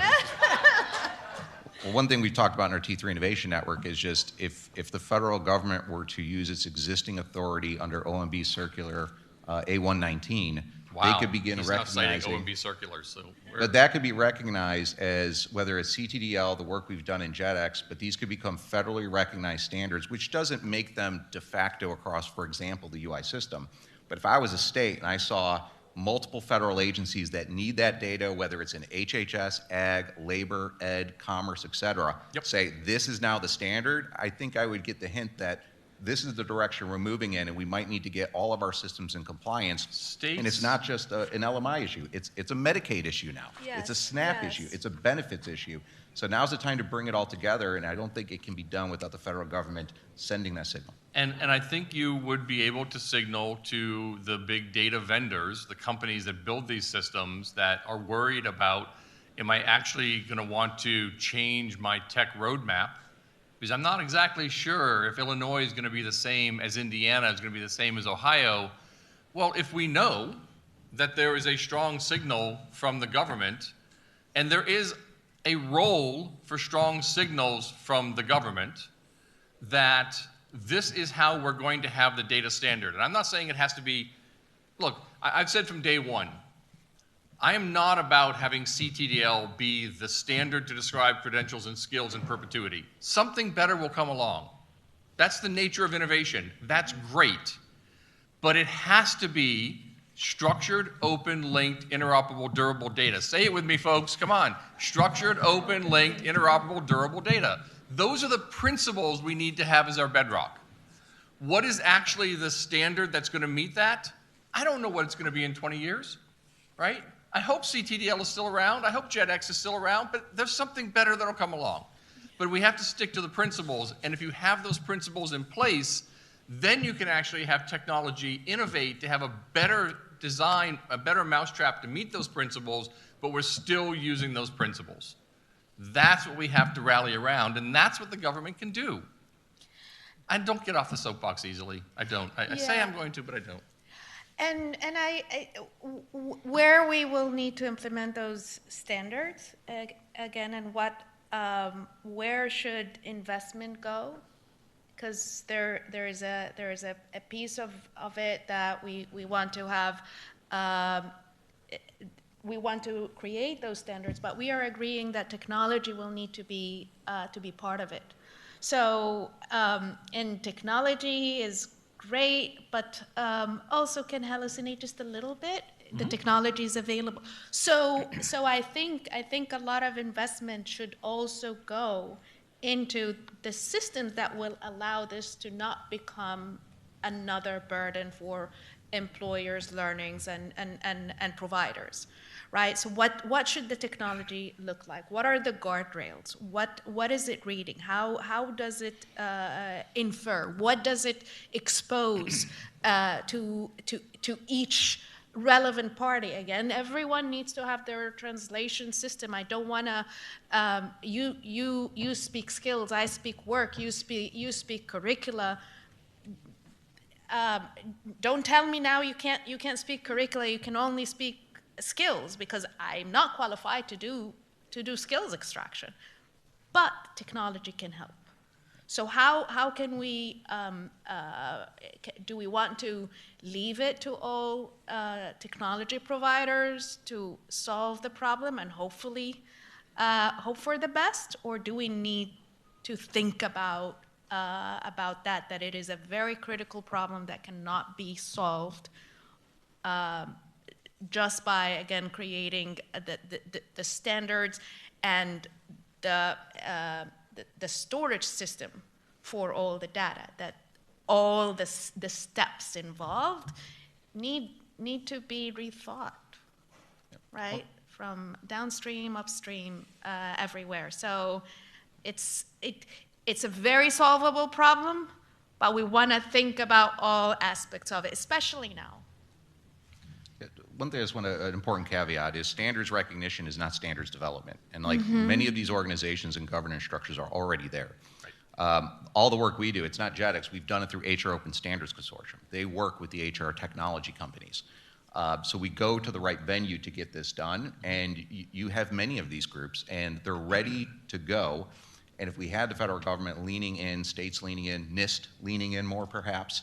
Well, one thing we've talked about in our T3 Innovation Network is just if the federal government were to use its existing authority under OMB Circular A119, they could begin recognizing OMB circulars, so but that could be recognized as whether it's CTDL, the work we've done in JetX, but these could become federally recognized standards, which doesn't make them de facto across, for example, the UI system. But if I was a state and I saw multiple federal agencies that need that data, whether it's in HHS, Ag, Labor, Ed, Commerce, et cetera, say this is now the standard, I think I would get the hint that this is the direction we're moving in, and we might need to get all of our systems in compliance. States. And it's not just an LMI issue. It's a Medicaid issue now. Yes, it's a SNAP issue. It's a benefits issue. So now's the time to bring it all together, and I don't think it can be done without the federal government sending that signal. And I think you would be able to signal to the big data vendors, the companies that build these systems that are worried about, am I actually going to want to change my tech roadmap? Because I'm not exactly sure if Illinois is going to be the same as Indiana, is going to be the same as Ohio. Well, if we know that there is a strong signal from the government, and there is a role for strong signals from the government, that this is how we're going to have the data standard. And I'm not saying it has to be look, I've said from day one, I am not about having CTDL be the standard to describe credentials and skills in perpetuity. Something better will come along. That's the nature of innovation. That's great. But it has to be structured, open, linked, interoperable, durable data. Say it with me, folks. Come on. Structured, open, linked, interoperable, durable data. Those are the principles we need to have as our bedrock. What is actually the standard that's going to meet that? I don't know what it's going to be in 20 years, right? I hope CTDL is still around. I hope JetX is still around, but there's something better that'll come along. But we have to stick to the principles, and if you have those principles in place, then you can actually have technology innovate to have a better design, a better mousetrap to meet those principles, but we're still using those principles. That's what we have to rally around, and that's what the government can do. I don't get off the soapbox easily. I don't. I say I'm going to, but I don't. And where we will need to implement those standards again, and where should investment go? Because there is a piece of it that we want to have. We want to create those standards, but we are agreeing that technology will need to be part of it. So, and technology is great, but also can hallucinate just a little bit. The technology is available. So I think a lot of investment should also go into the systems that will allow this to not become another burden for employers, learnings, and providers, right? So what should the technology look like? What are the guardrails? What is it reading? How does it infer? What does it expose to each relevant party? Again, everyone needs to have their translation system. I don't want to. You speak skills. I speak work. You speak curricula. Don't tell me now you can't speak curricula. You can only speak skills, because I'm not qualified to do skills extraction. But technology can help. So how can we, do we want to leave it to all technology providers to solve the problem and hopefully hope for the best? Or do we need to think about that it is a very critical problem that cannot be solved just by, again, creating the standards and the storage system for all the data, that all the steps involved need to be rethought, right? From downstream, upstream, everywhere. So it's a very solvable problem, but we want to think about all aspects of it, especially now. One thing I just want to, an important caveat is standards recognition is not standards development. And like many of these organizations and governance structures are already there. Right. All the work we do, it's not JetX, we've done it through HR Open Standards Consortium. They work with the HR technology companies. So we go to the right venue to get this done, and you have many of these groups, and they're ready to go. And if we had the federal government leaning in, states leaning in, NIST leaning in more perhaps,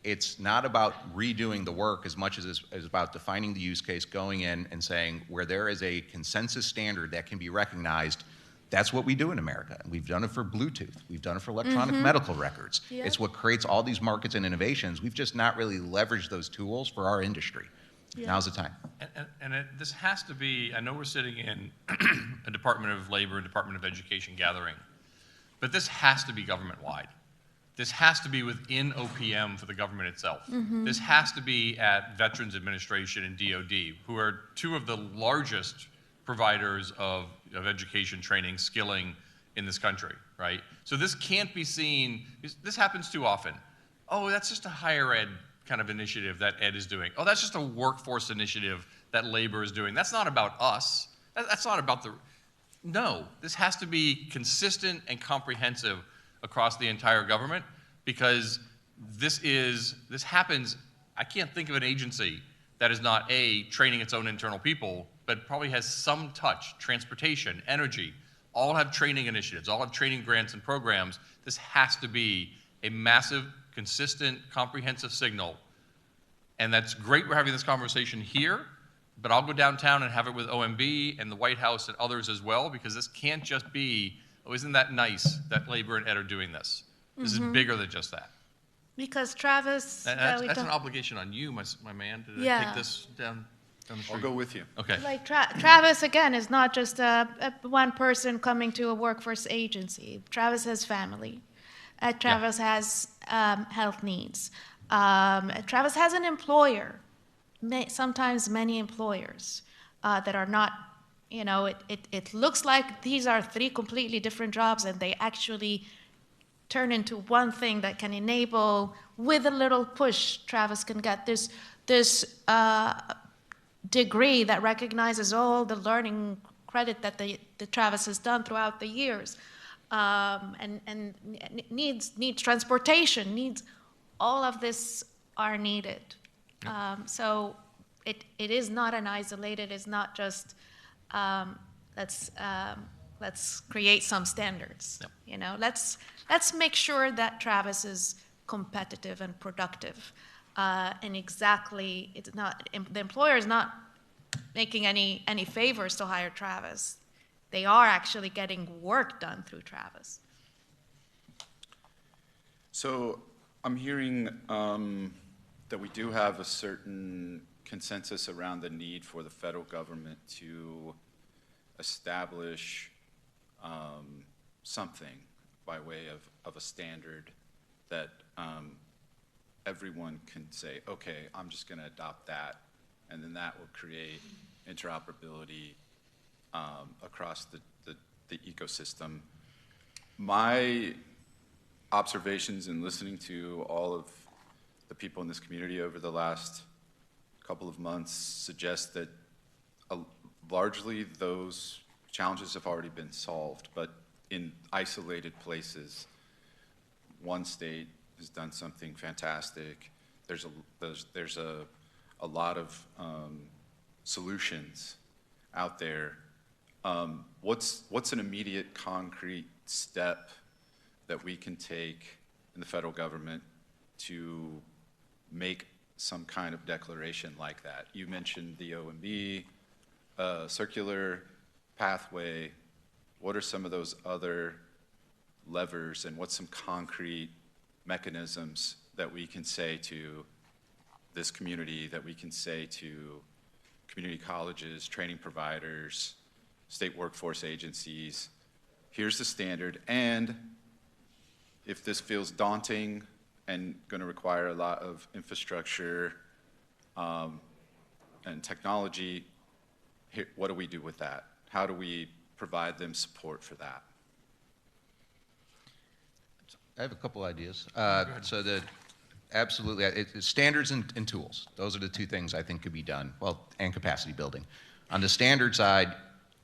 it's not about redoing the work as much as it's about defining the use case, going in and saying where there is a consensus standard that can be recognized, that's what we do in America. And we've done it for Bluetooth. We've done it for electronic medical records. Yep. It's what creates all these markets and innovations. We've just not really leveraged those tools for our industry. Yeah. Now's the time. This has to be, I know we're sitting in a Department of Labor, Department of Education gathering, but this has to be government-wide. This has to be within OPM for the government itself. This has to be at Veterans Administration and DOD, who are two of the largest providers of education, training, skilling in this country, right? So this can't be seen, this happens too often. Oh, that's just a higher ed kind of initiative that ed is doing. Oh, that's just a workforce initiative that labor is doing. That's not about us. That's not about the, no, this has to be consistent and comprehensive across the entire government, because this happens, I can't think of an agency that is not A, training its own internal people, but probably has some touch, transportation, energy, all have training initiatives, all have training grants and programs. This has to be a massive, consistent, comprehensive signal. And that's great we're having this conversation here, but I'll go downtown and have it with OMB and the White House and others as well, because this can't just be, oh, isn't that nice that labor and ed are doing this? This is bigger than just that. Because Travis, That's an obligation on you, my man, to take this down the street. I'll go with you. Okay. like Travis, again, is not just a one person coming to a workforce agency. Travis has family. Travis has health needs. Travis has an employer, sometimes many employers that are not, it looks like these are three completely different jobs, and they actually turn into one thing that can enable, with a little push, Travis can get this degree that recognizes all the learning credit that the Travis has done throughout the years, and needs transportation, needs all of this are needed. So it is not an isolated. It's not just let's create some standards. Yep. Let's make sure that Travis is competitive and productive. And exactly, it's not the employer is not making any favors to hire Travis. They are actually getting work done through Travis. So I'm hearing that we do have a certain consensus around the need for the federal government to establish something by way of a standard that everyone can say, okay, I'm just going to adopt that, and then that will create interoperability across the ecosystem. My observations in listening to all of the people in this community over the last couple of months suggest that largely those challenges have already been solved, but in isolated places, one state has done something fantastic. There's a lot of solutions out there. What's an immediate concrete step that we can take in the federal government to make some kind of declaration like that? You mentioned the OMB, circular pathway. What are some of those other levers, and what's some concrete mechanisms that we can say to this community, that we can say to community colleges, training providers, state workforce agencies? Here's the standard, and if this feels daunting and going to require a lot of infrastructure and technology, what do we do with that? How do we provide them support for that? I have a couple ideas. Absolutely, it's standards and tools. Those are the two things I think could be done, well, and capacity building. On the standard side,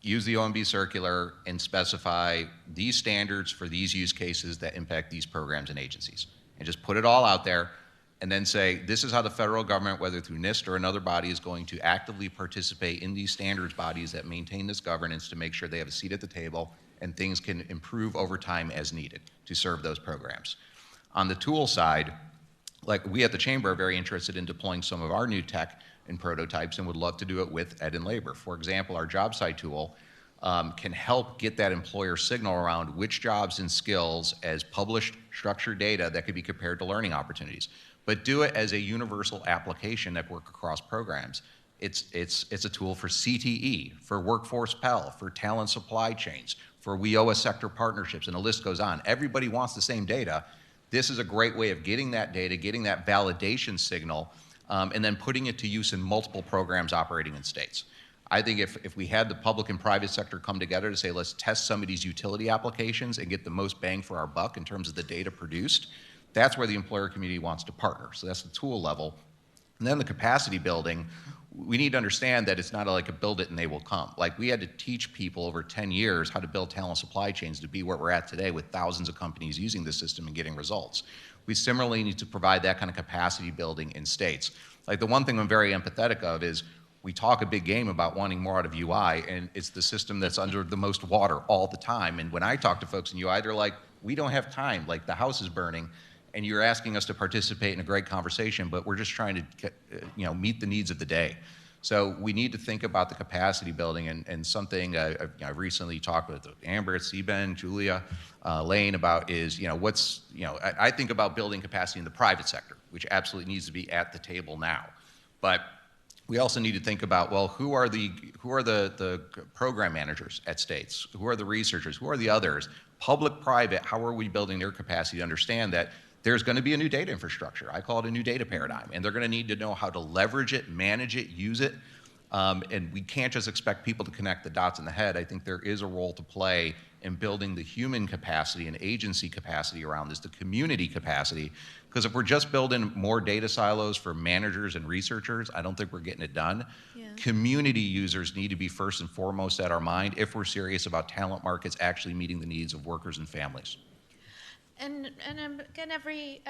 use the OMB circular and specify these standards for these use cases that impact these programs and agencies. And just put it all out there, and then say, this is how the federal government, whether through NIST or another body, is going to actively participate in these standards bodies that maintain this governance to make sure they have a seat at the table and things can improve over time as needed to serve those programs. On the tool side, like we at the Chamber are very interested in deploying some of our new tech and prototypes and would love to do it with ed and labor. For example, our job site tool can help get that employer signal around which jobs and skills as published structured data that could be compared to learning opportunities. But do it as a universal application that work across programs. It's a tool for CTE, for workforce Pell, for talent supply chains, for WIOA sector partnerships, and the list goes on. Everybody wants the same data. This is a great way of getting that data, getting that validation signal, and then putting it to use in multiple programs operating in states. I think if we had the public and private sector come together to say, let's test some of these utility applications and get the most bang for our buck in terms of the data produced, that's where the employer community wants to partner. So that's the tool level. And then the capacity building, we need to understand that it's not like a build it and they will come. Like we had to teach people over 10 years how to build talent supply chains to be where we're at today with thousands of companies using the system and getting results. We similarly need to provide that kind of capacity building in states. Like the one thing I'm very empathetic of is we talk a big game about wanting more out of UI, and it's the system that's under the most water all the time. And when I talk to folks in UI, they're like, we don't have time, like the house is burning. and you're asking us to participate in a great conversation, but we're just trying to get, meet the needs of the day. So we need to think about the capacity building, and something I've recently talked with Amber, Seben, Julia, Lane about is, I think about building capacity in the private sector, which absolutely needs to be at the table now. But we also need to think about, well, who are the program managers at states? Who are the researchers? Who are the others? Public, private, how are we building their capacity to understand that there's going to be a new data infrastructure? I call it a new data paradigm, and they're going to need to know how to leverage it, manage it, use it, and we can't just expect people to connect the dots in the head. I think there is a role to play in building the human capacity and agency capacity around this, the community capacity, because if we're just building more data silos for managers and researchers, I don't think we're getting it done. Yeah. Community users need to be first and foremost at our mind if we're serious about talent markets actually meeting the needs of workers and families. And again, every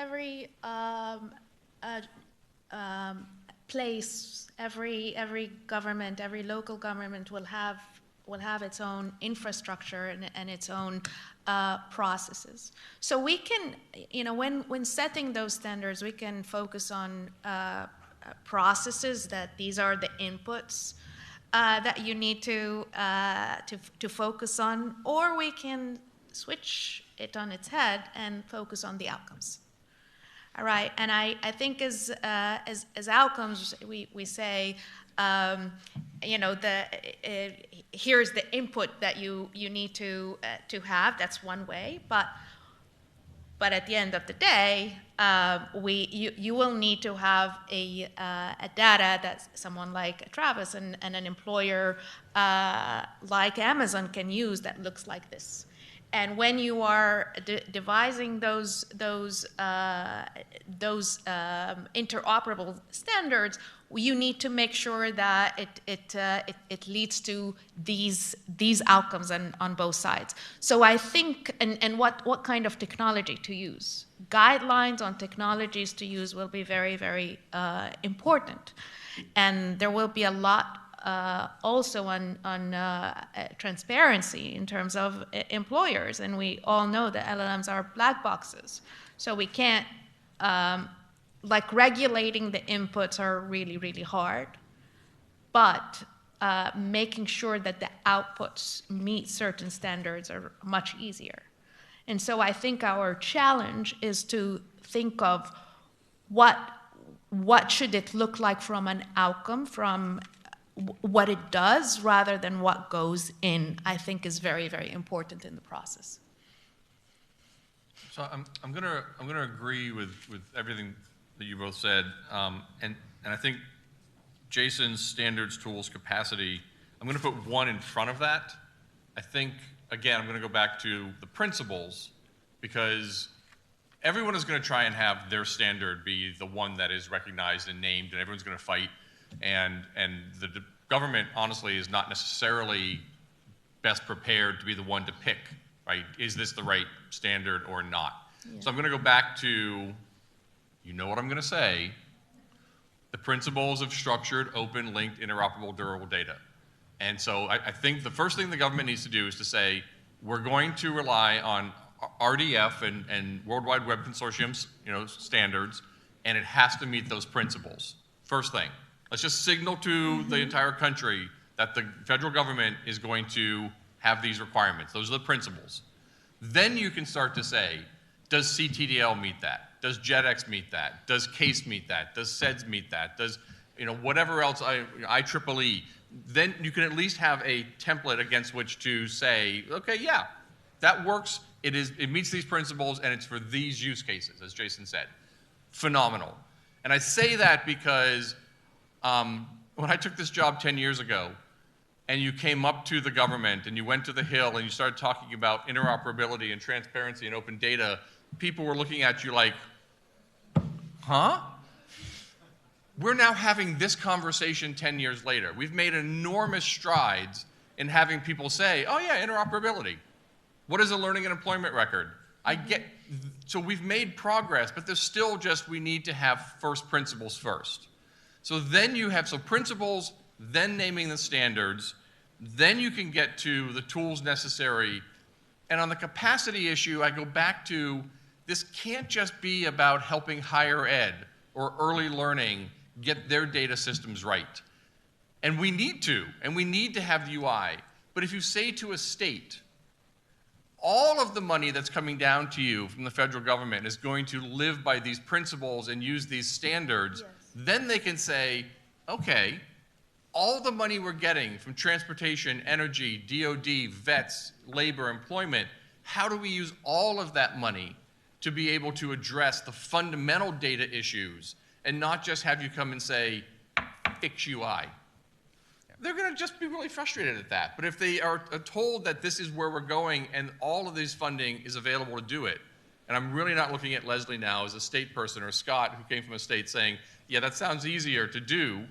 place, every government, every local government will have its own infrastructure and its own processes. So we can, when setting those standards, we can focus on processes, that these are the inputs that you need to focus on, or we can switch it on its head and focus on the outcomes. All right, and I think as outcomes, we say, here's the input that you need to have. That's one way, but at the end of the day, you will need to have a data that someone like Travis and an employer like Amazon can use that looks like this. And when you are devising those interoperable standards, you need to make sure that it leads to these outcomes on both sides. So I think, and what kind of technology to use? Guidelines on technologies to use will be very, very important. And there will be a lot also on transparency in terms of employers, and we all know that LLMs are black boxes. So we can't, regulating the inputs are really, really hard, but making sure that the outputs meet certain standards are much easier. And so I think our challenge is to think of what should it look like from an outcome, from what it does rather than what goes in, I think is very, very important in the process. So I'm gonna agree with everything that you both said, and I think Jason's standards, tools, capacity, I'm gonna put one in front of that. I think, again, I'm gonna go back to the principles, because everyone is gonna try and have their standard be the one that is recognized and named, and everyone's gonna fight. And the government, honestly, is not necessarily best prepared to be the one to pick, right? Is this the right standard or not? Yeah. So I'm going to go back to, you know what I'm going to say, the principles of structured, open, linked, interoperable, durable data. And so I think the first thing the government needs to do is to say, we're going to rely on RDF and World Wide Web Consortium's standards, and it has to meet those principles. First thing. Let's just signal to the entire country that the federal government is going to have these requirements. Those are the principles. Then you can start to say, does CTDL meet that? Does JetX meet that? Does CASE meet that? Does SEDS meet that? Does whatever else, IEEE? Then you can at least have a template against which to say, okay, yeah, that works. It meets these principles, and it's for these use cases, as Jason said. Phenomenal. And I say that because when I took this job 10 years ago, and you came up to the government and you went to the Hill and you started talking about interoperability and transparency and open data, people were looking at you like, huh? We're now having this conversation 10 years later. We've made enormous strides in having people say, oh yeah, interoperability. What is a learning and employment record? So we've made progress, but there's still just, we need to have first principles first. So then you have, principles, then naming the standards, then you can get to the tools necessary. And on the capacity issue, I go back to, this can't just be about helping higher ed or early learning get their data systems right. And we need to have the UI. But if you say to a state, all of the money that's coming down to you from the federal government is going to live by these principles and use these standards, then they can say, okay, all the money we're getting from transportation, energy, DOD, vets, labor, employment, how do we use all of that money to be able to address the fundamental data issues and not just have you come and say, fix UI? They're going to just be really frustrated at that. But if they are told that this is where we're going and all of this funding is available to do it, and I'm really not looking at Leslie now as a state person or Scott who came from a state saying, yeah, that sounds easier to do,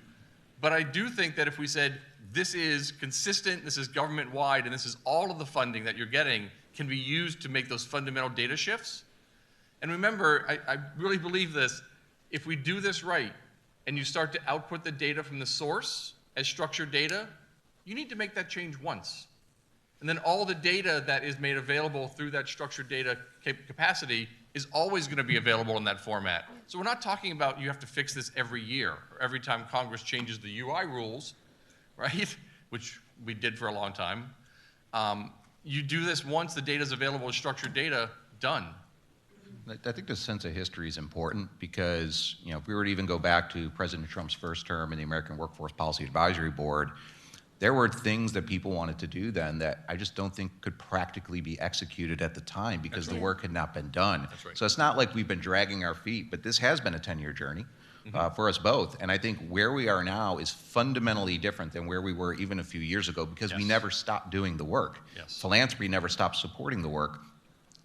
but I do think that if we said this is consistent, this is government-wide, and this is all of the funding that you're getting can be used to make those fundamental data shifts. And remember, I really believe this, if we do this right and you start to output the data from the source as structured data, you need to make that change once. And then all the data that is made available through that structured data capacity is always going to be available in that format. So we're not talking about you have to fix this every year or every time Congress changes the UI rules, right? Which we did for a long time. You do this once the data is available as structured data, done. I think the sense of history is important because, if we were to even go back to President Trump's first term in the American Workforce Policy Advisory Board, there were things that people wanted to do then that I just don't think could practically be executed at the time because the work had not been done. That's right. So it's not like we've been dragging our feet, but this has been a 10-year journey for us both. And I think where we are now is fundamentally different than where we were even a few years ago because we never stopped doing the work. Philanthropy never stopped supporting the work.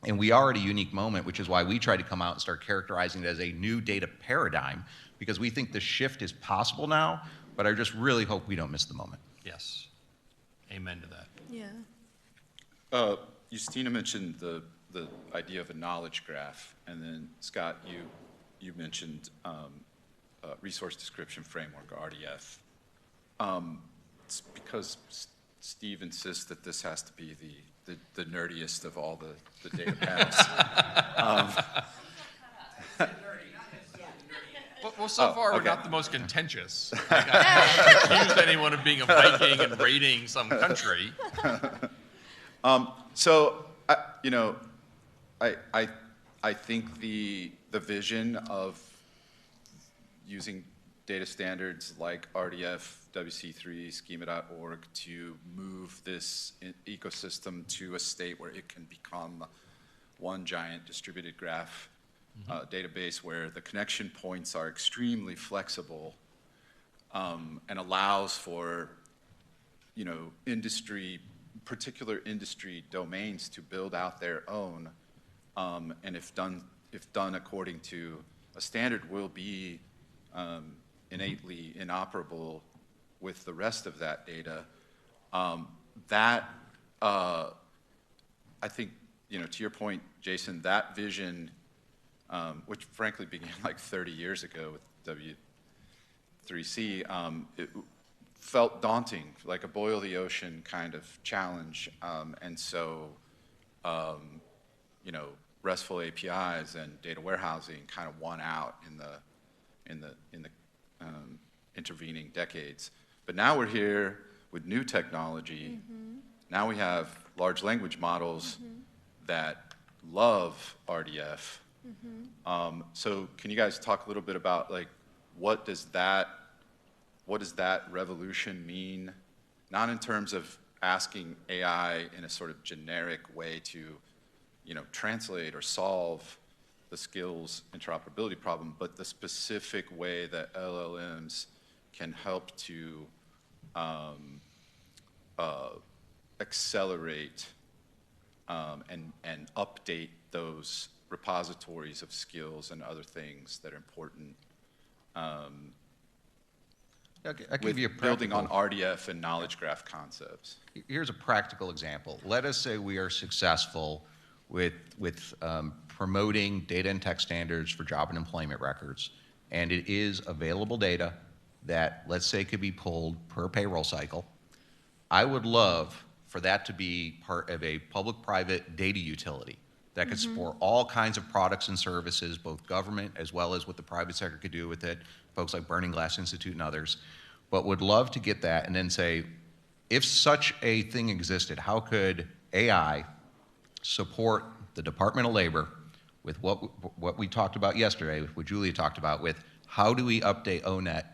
And we are at a unique moment, which is why we try to come out and start characterizing it as a new data paradigm, because we think the shift is possible now, but I just really hope we don't miss the moment. Yes. Amen to that. Yeah. Justina mentioned the idea of a knowledge graph, and then Scott, you mentioned resource description framework, RDF. It's because Steve insists that this has to be the nerdiest of all the data panels. Well, so far we're not the most contentious. I haven't accused anyone of being a Viking and raiding some country. So, I think the vision of using data standards like RDF, WC3, schema.org to move this ecosystem to a state where it can become one giant distributed graph database where the connection points are extremely flexible and allows for, particular industry domains to build out their own, and if done according to a standard, will be innately inoperable with the rest of that data. I think, to your point, Jason, that vision, which frankly began like 30 years ago with W3C, it felt daunting, like a boil the ocean kind of challenge. And so, RESTful APIs and data warehousing kind of won out in the intervening decades. But now we're here with new technology. Now we have large language models that love RDF. So can you guys talk a little bit about what does that revolution mean? Not in terms of asking AI in a sort of generic way to, translate or solve the skills interoperability problem, but the specific way that LLMs can help to accelerate and update those repositories of skills and other things that are important. I'll give you a building on practical- RDF and knowledge graph concepts. Here's a practical example. Let us say we are successful with promoting data and tech standards for job and employment records, and it is available data that, let's say, could be pulled per payroll cycle. I would love for that to be part of a public-private data utility that could support all kinds of products and services, both government as well as what the private sector could do with it, folks like Burning Glass Institute and others. But would love to get that and then say, if such a thing existed, how could AI support the Department of Labor with what we talked about yesterday, what Julia talked about, with how do we update ONET?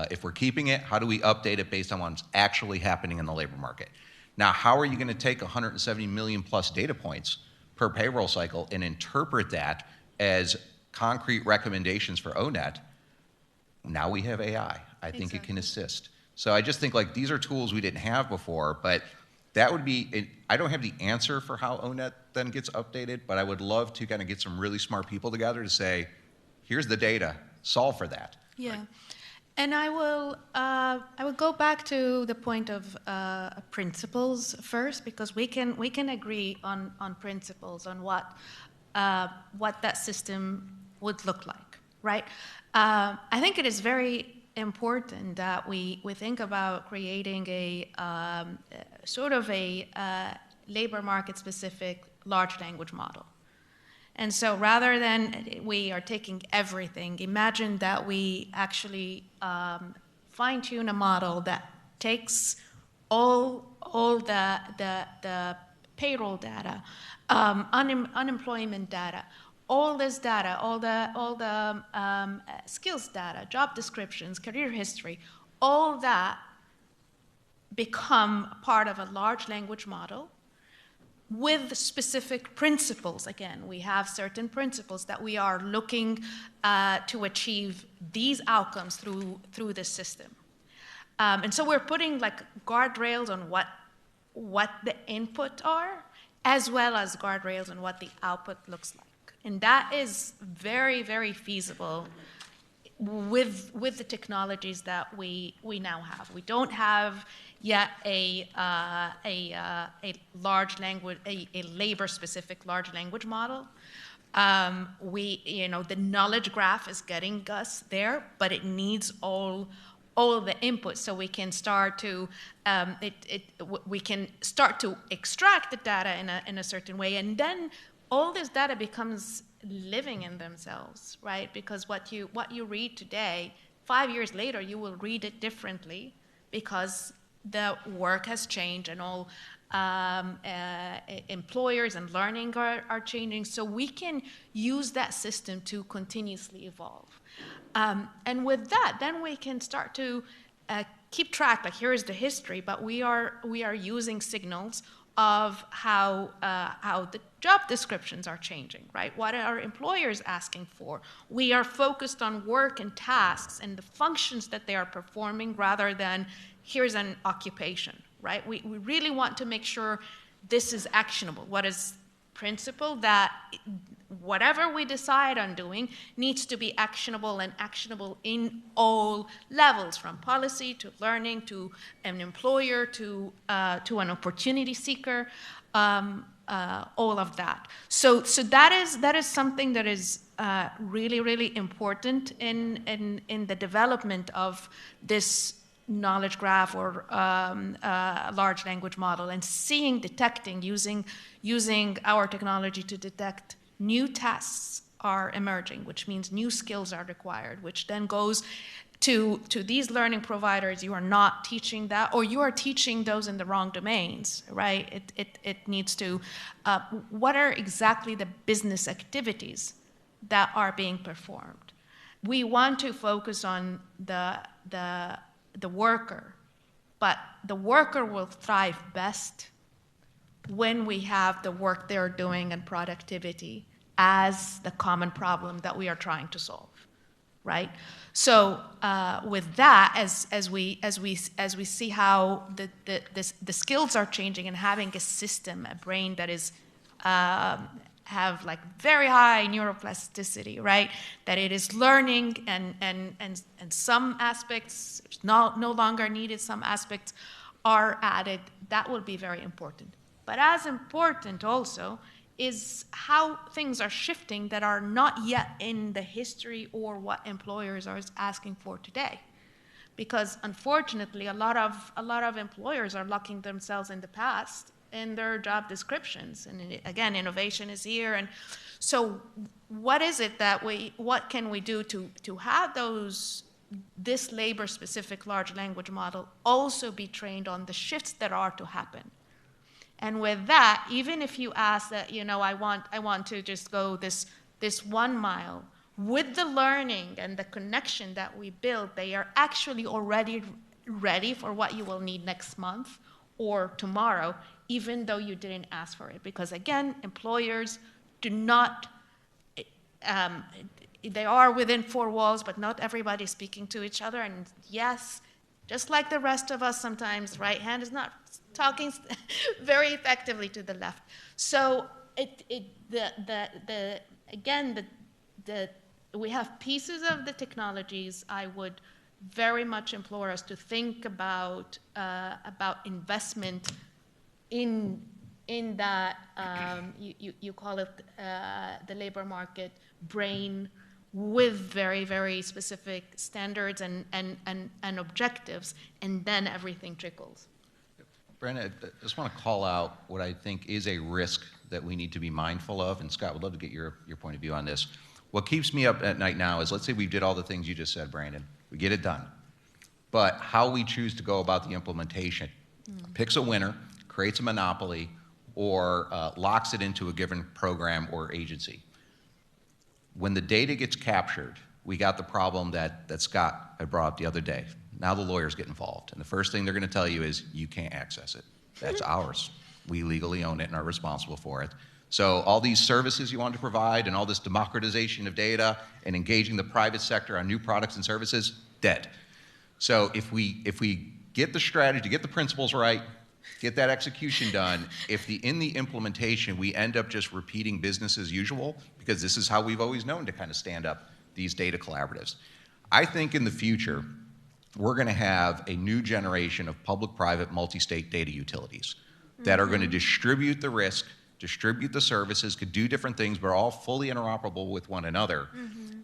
If we're keeping it, how do we update it based on what's actually happening in the labor market? Now, how are you going to take 170 million plus data points per payroll cycle and interpret that as concrete recommendations for ONET? Now we have AI. I think it can assist. So I just think like these are tools we didn't have before, but that would be, I don't have the answer for how ONET then gets updated, but I would love to kind of get some really smart people together to say, here's the data, solve for that. Yeah. And I will go back to the point of principles first, because we can agree on principles, on what that system would look like, right? I think it is very important that we think about creating a sort of a labor market specific large language model. And so rather than we are taking everything, imagine that we actually fine-tune a model that takes all the payroll data, unemployment data, all this data, all the skills data, job descriptions, career history, all that become part of a large language model with specific principles. Again, we have certain principles that we are looking to achieve these outcomes through this system. And so we're putting like guardrails on what the input are, as well as guardrails on what the output looks like. And that is very, very feasible with the technologies that we now have. We don't have yet a large language, a labor-specific large language model. The knowledge graph is getting us there, but it needs all the inputs, so we can start to extract the data in a certain way, and then all this data becomes living in themselves, right? Because what you read today, 5 years later, you will read it differently because the work has changed and all employers and learning are changing. So we can use that system to continuously evolve. And with that, then we can start to keep track, like here is the history, but we are using signals of how the job descriptions are changing, right? What are employers asking for? We are focused on work and tasks and the functions that they are performing rather than here's an occupation, right? We really want to make sure this is actionable. What is principle? That whatever we decide on doing needs to be actionable, and actionable in all levels, from policy to learning to an employer to an opportunity seeker, all of that. So that is something that is really, really important in the development of this knowledge graph or large language model, and detecting, using our technology to detect new tasks are emerging, which means new skills are required, which then goes to these learning providers. You are not teaching that, or you are teaching those in the wrong domains, right? It needs to, what are exactly the business activities that are being performed? We want to focus on the worker, but the worker will thrive best when we have the work they're doing and productivity as the common problem that we are trying to solve, right? So with that, as we see how the skills are changing, and having a system, a brain that is have like very high neuroplasticity, right? That it is learning, and some aspects no longer needed, some aspects are added. That will be very important. But as important also is how things are shifting that are not yet in the history or what employers are asking for today. Because unfortunately, a lot of employers are locking themselves in the past in their job descriptions. And again, innovation is here. And so what is it that what can we do to have this labor-specific large language model also be trained on the shifts that are to happen? And with that, even if you ask that, I want to just go this 1 mile, with the learning and the connection that we build, they are actually already ready for what you will need next month or tomorrow, even though you didn't ask for it. Because again, employers do not, they are within 4 walls, but not everybody is speaking to each other. And yes, just like the rest of us, sometimes right hand is not talking very effectively to the left. So we have pieces of the technologies. I would very much implore us to think about investment in that, you call it the labor market brain, with very, very specific standards and objectives, and then everything trickles. Brandon, I just want to call out what I think is a risk that we need to be mindful of, and Scott, would love to get your point of view on this. What keeps me up at night now is, let's say we did all the things you just said, Brandon. We get it done. But how we choose to go about the implementation picks a winner, creates a monopoly, or locks it into a given program or agency. When the data gets captured, we got the problem that Scott had brought up the other day. Now the lawyers get involved, and the first thing they're going to tell you is, you can't access it. That's ours. We legally own it and are responsible for it. So all these services you want to provide and all this democratization of data and engaging the private sector on new products and services, dead. So if we get the strategy, get the principles right, get that execution done, if in the implementation we end up just repeating business as usual, because this is how we've always known to kind of stand up these data collaboratives. I think in the future, we're going to have a new generation of public-private multi-state data utilities that are going to distribute the risk, distribute the services, could do different things, but are all fully interoperable with one another.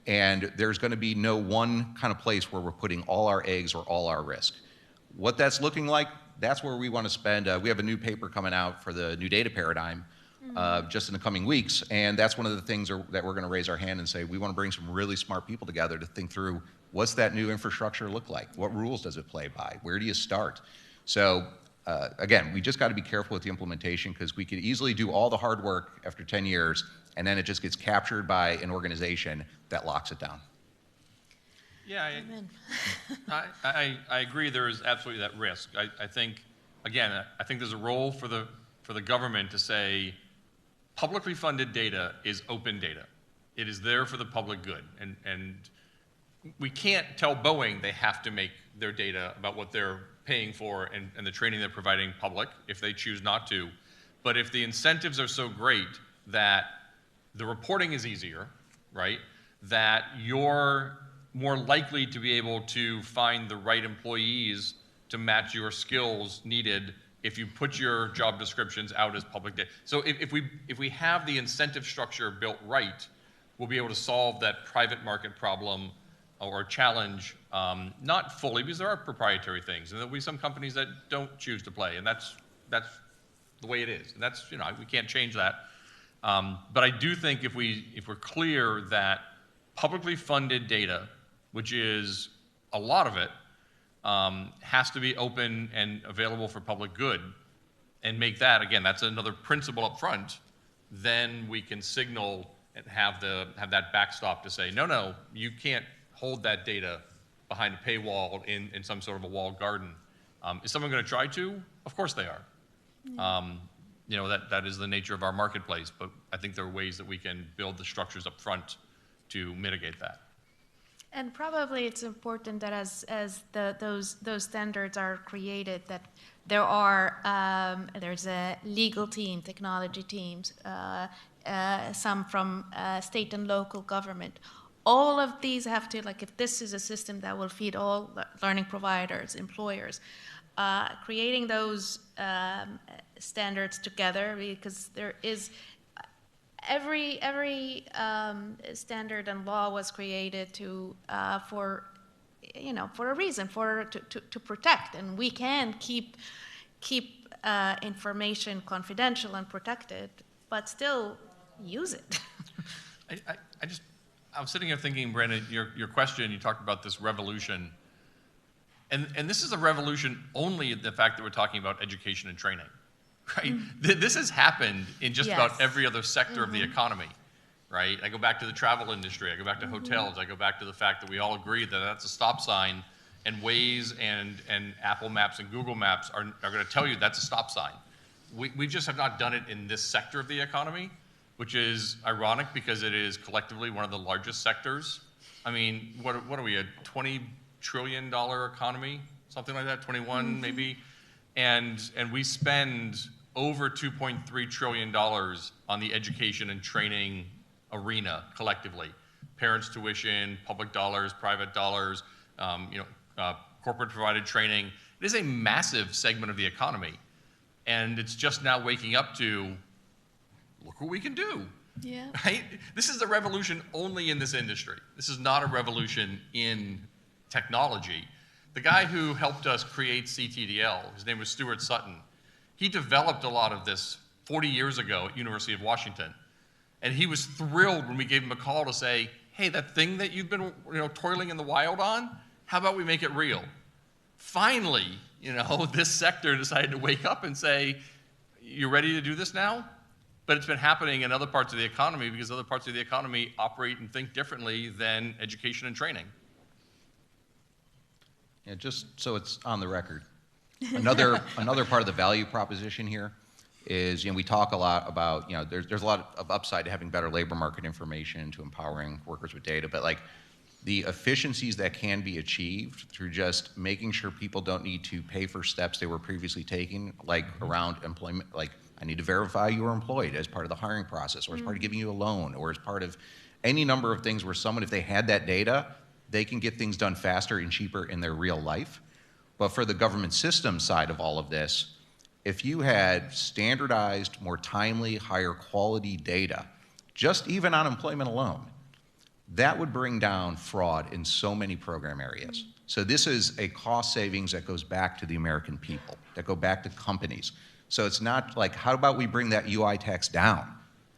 And there's going to be no one kind of place where we're putting all our eggs or all our risk. What that's looking like, that's where we want to spend. We have a new paper coming out for the new data paradigm just in the coming weeks, and that's one of the things that we're going to raise our hand and say, we want to bring some really smart people together to think through, what's that new infrastructure look like? What rules does it play by? Where do you start? So again, we just got to be careful with the implementation, because we could easily do all the hard work after 10 years, and then it just gets captured by an organization that locks it down. Yeah, I agree. There is absolutely that risk. I think, again, I think there's a role for the government to say, publicly funded data is open data. It is there for the public good, and we can't tell Boeing they have to make their data about what they're paying for and the training they're providing public if they choose not to. But if the incentives are so great that the reporting is easier, right, that you're more likely to be able to find the right employees to match your skills needed if you put your job descriptions out as public data. So if we have the incentive structure built right, we'll be able to solve that private market problem or challenge, not fully, because there are proprietary things, and there'll be some companies that don't choose to play, and that's the way it is, and that's, we can't change that. But I do think if we're clear that publicly funded data, which is a lot of it, has to be open and available for public good, and make that, again, that's another principle up front, then we can signal and have that backstop to say, no, you can't hold that data behind a paywall in some sort of a walled garden. Is someone going to try to? Of course they are. That is the nature of our marketplace, but I think there are ways that we can build the structures up front to mitigate that. And probably it's important that as those standards are created, that there's a legal team, technology teams, some from state and local government. All of these have to, like, if this is a system that will feed all learning providers, employers, creating those standards together, because there is every standard and law was created for a reason, to protect, and we can keep information confidential and protected, but still use it. I was sitting here thinking, Brandon, your question, you talked about this revolution. And this is a revolution only in the fact that we're talking about education and training, right? This has happened in just about every other sector of the economy, right? I go back to the travel industry, I go back to hotels, I go back to the fact that we all agree that that's a stop sign, and Waze and Apple Maps and Google Maps are going to tell you that's a stop sign. We just have not done it in this sector of the economy, which is ironic because it is collectively one of the largest sectors. I mean, what are we, a $20 trillion economy? Something like that, 21 maybe? And we spend over $2.3 trillion on the education and training arena collectively. Parents' tuition, public dollars, private dollars, corporate provided training. It is a massive segment of the economy. And it's just now waking up to, look what we can do. Yeah. Right? This is a revolution only in this industry. This is not a revolution in technology. The guy who helped us create CTDL, his name was Stuart Sutton, he developed a lot of this 40 years ago at University of Washington. And he was thrilled when we gave him a call to say, hey, that thing that you've been toiling in the wild on, how about we make it real? Finally, this sector decided to wake up and say, you're ready to do this now? But it's been happening in other parts of the economy because other parts of the economy operate and think differently than education and training. Yeah, just so it's on the record. Another part of the value proposition here is, we talk a lot about, there's a lot of upside to having better labor market information, to empowering workers with data, but the efficiencies that can be achieved through just making sure people don't need to pay for steps they were previously taking, like around employment, like I need to verify you were employed as part of the hiring process, or as part of giving you a loan, or as part of any number of things where someone, if they had that data, they can get things done faster and cheaper in their real life. But for the government system side of all of this, if you had standardized, more timely, higher quality data, just even on employment alone, that would bring down fraud in so many program areas. So this is a cost savings that goes back to the American people, that go back to companies. So it's not like, how about we bring that UI tax down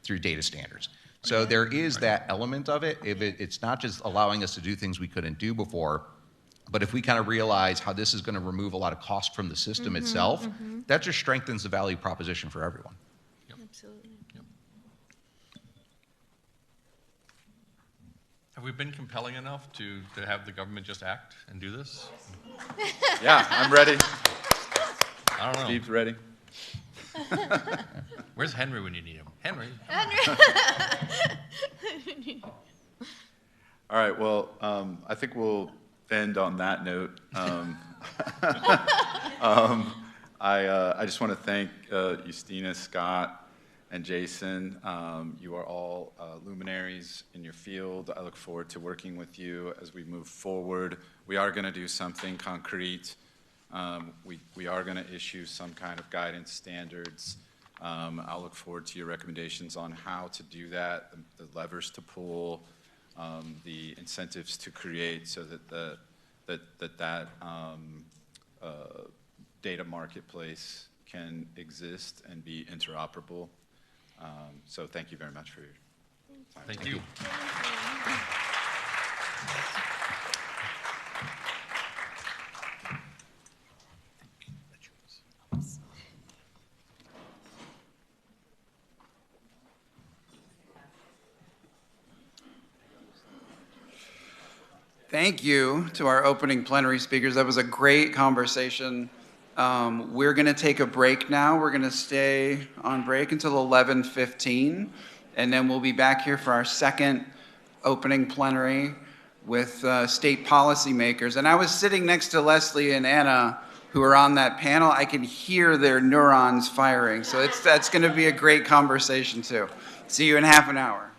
through data standards? So there is that element of it. It's not just allowing us to do things we couldn't do before, but if we kind of realize how this is going to remove a lot of cost from the system itself, that just strengthens the value proposition for everyone. Absolutely. Have we been compelling enough to have the government just act and do this? Yeah, I'm ready. I don't know. Steve's ready. Where's Henry when you need him? Henry. All right, well, I think we'll end on that note. I just want to thank Justina, Scott, and Jason. You are all luminaries in your field. I look forward to working with you as we move forward. We are going to do something concrete. We are going to issue some kind of guidance standards. I'll look forward to your recommendations on how to do that, the levers to pull, the incentives to create, so that that data marketplace can exist and be interoperable. So thank you very much for your time. Thank you. Thank you to our opening plenary speakers. That was a great conversation. We're going to take a break now. We're going to stay on break until 11:15, and then we'll be back here for our second opening plenary with state policymakers. And I was sitting next to Leslie and Anna, who are on that panel. I can hear their neurons firing. So that's going to be a great conversation, too. See you in half an hour.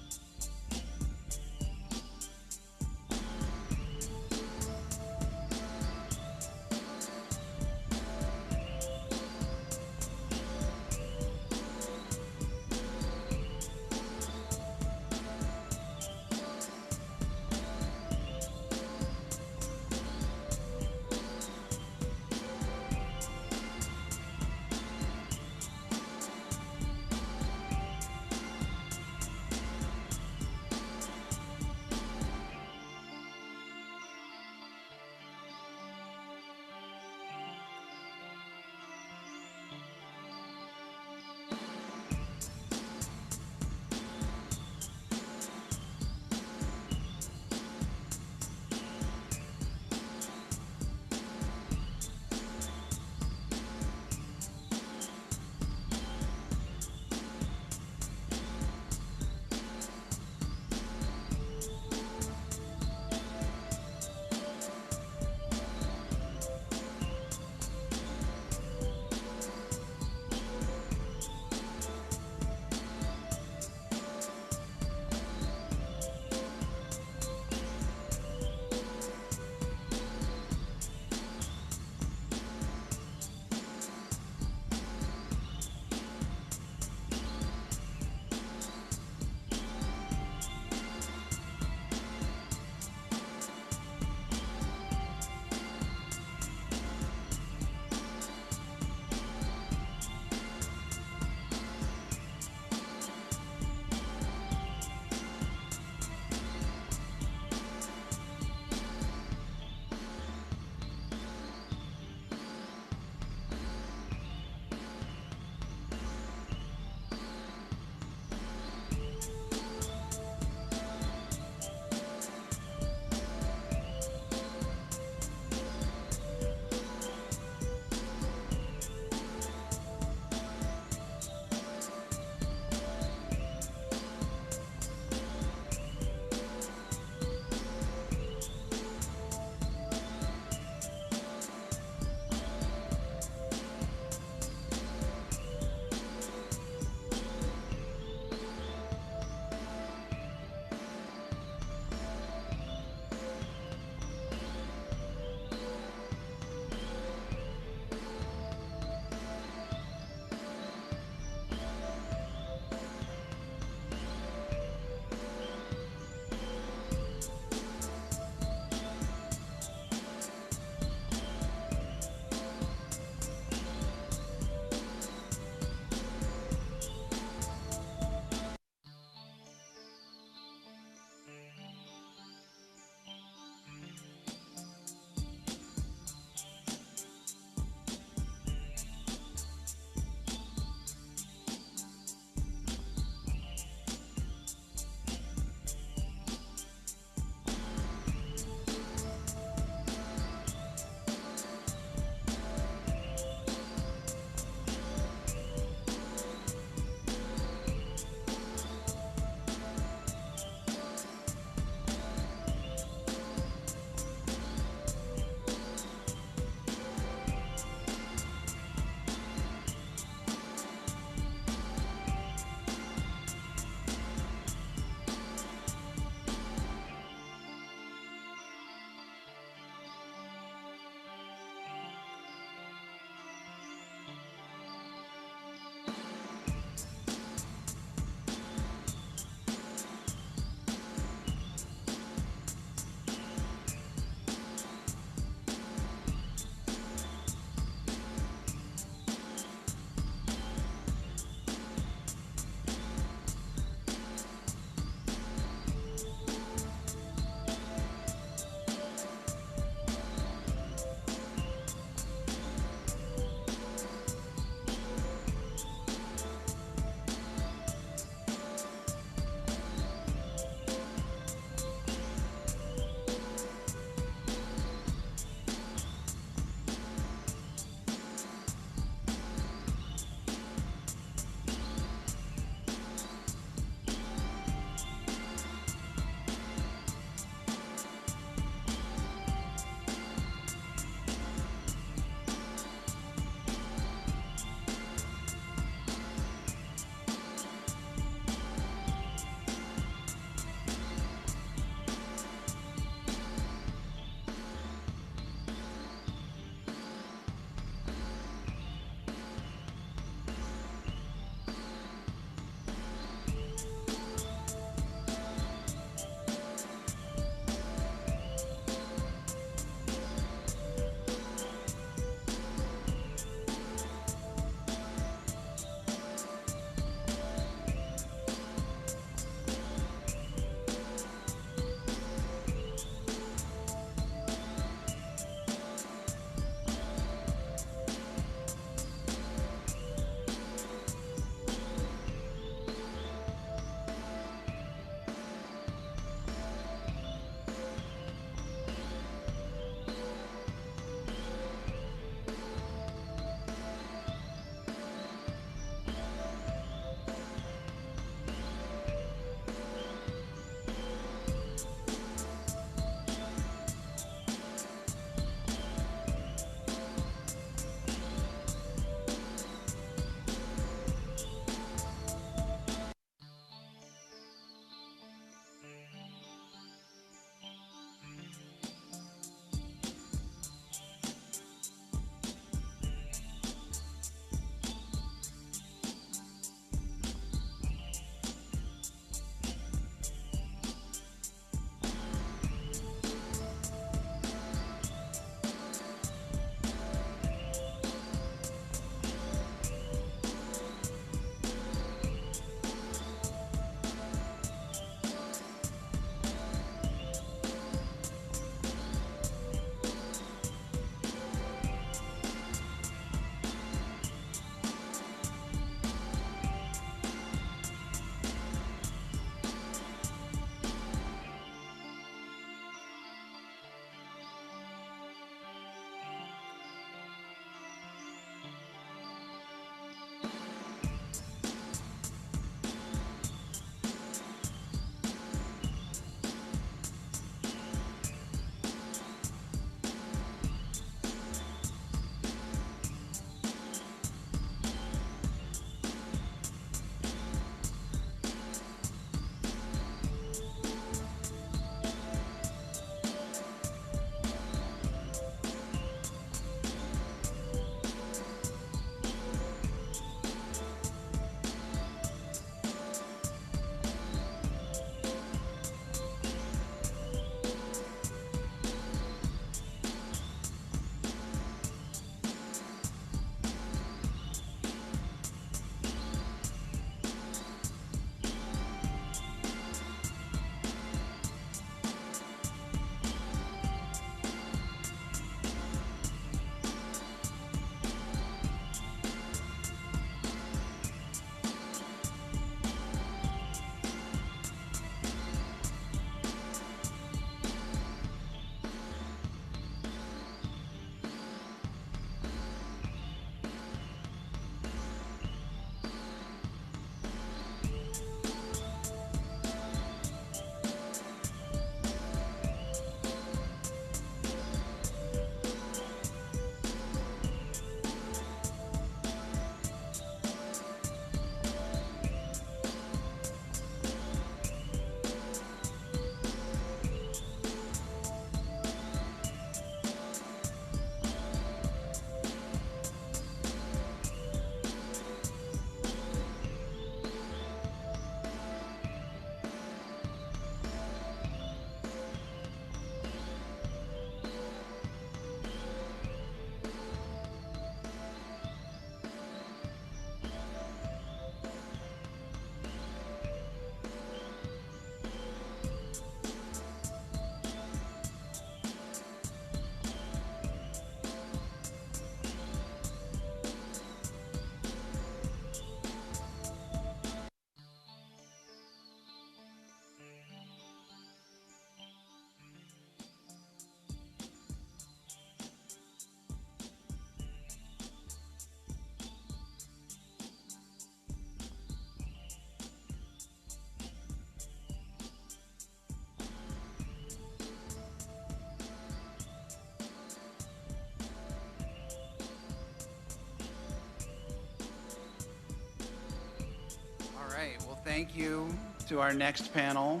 thank you to our next panel.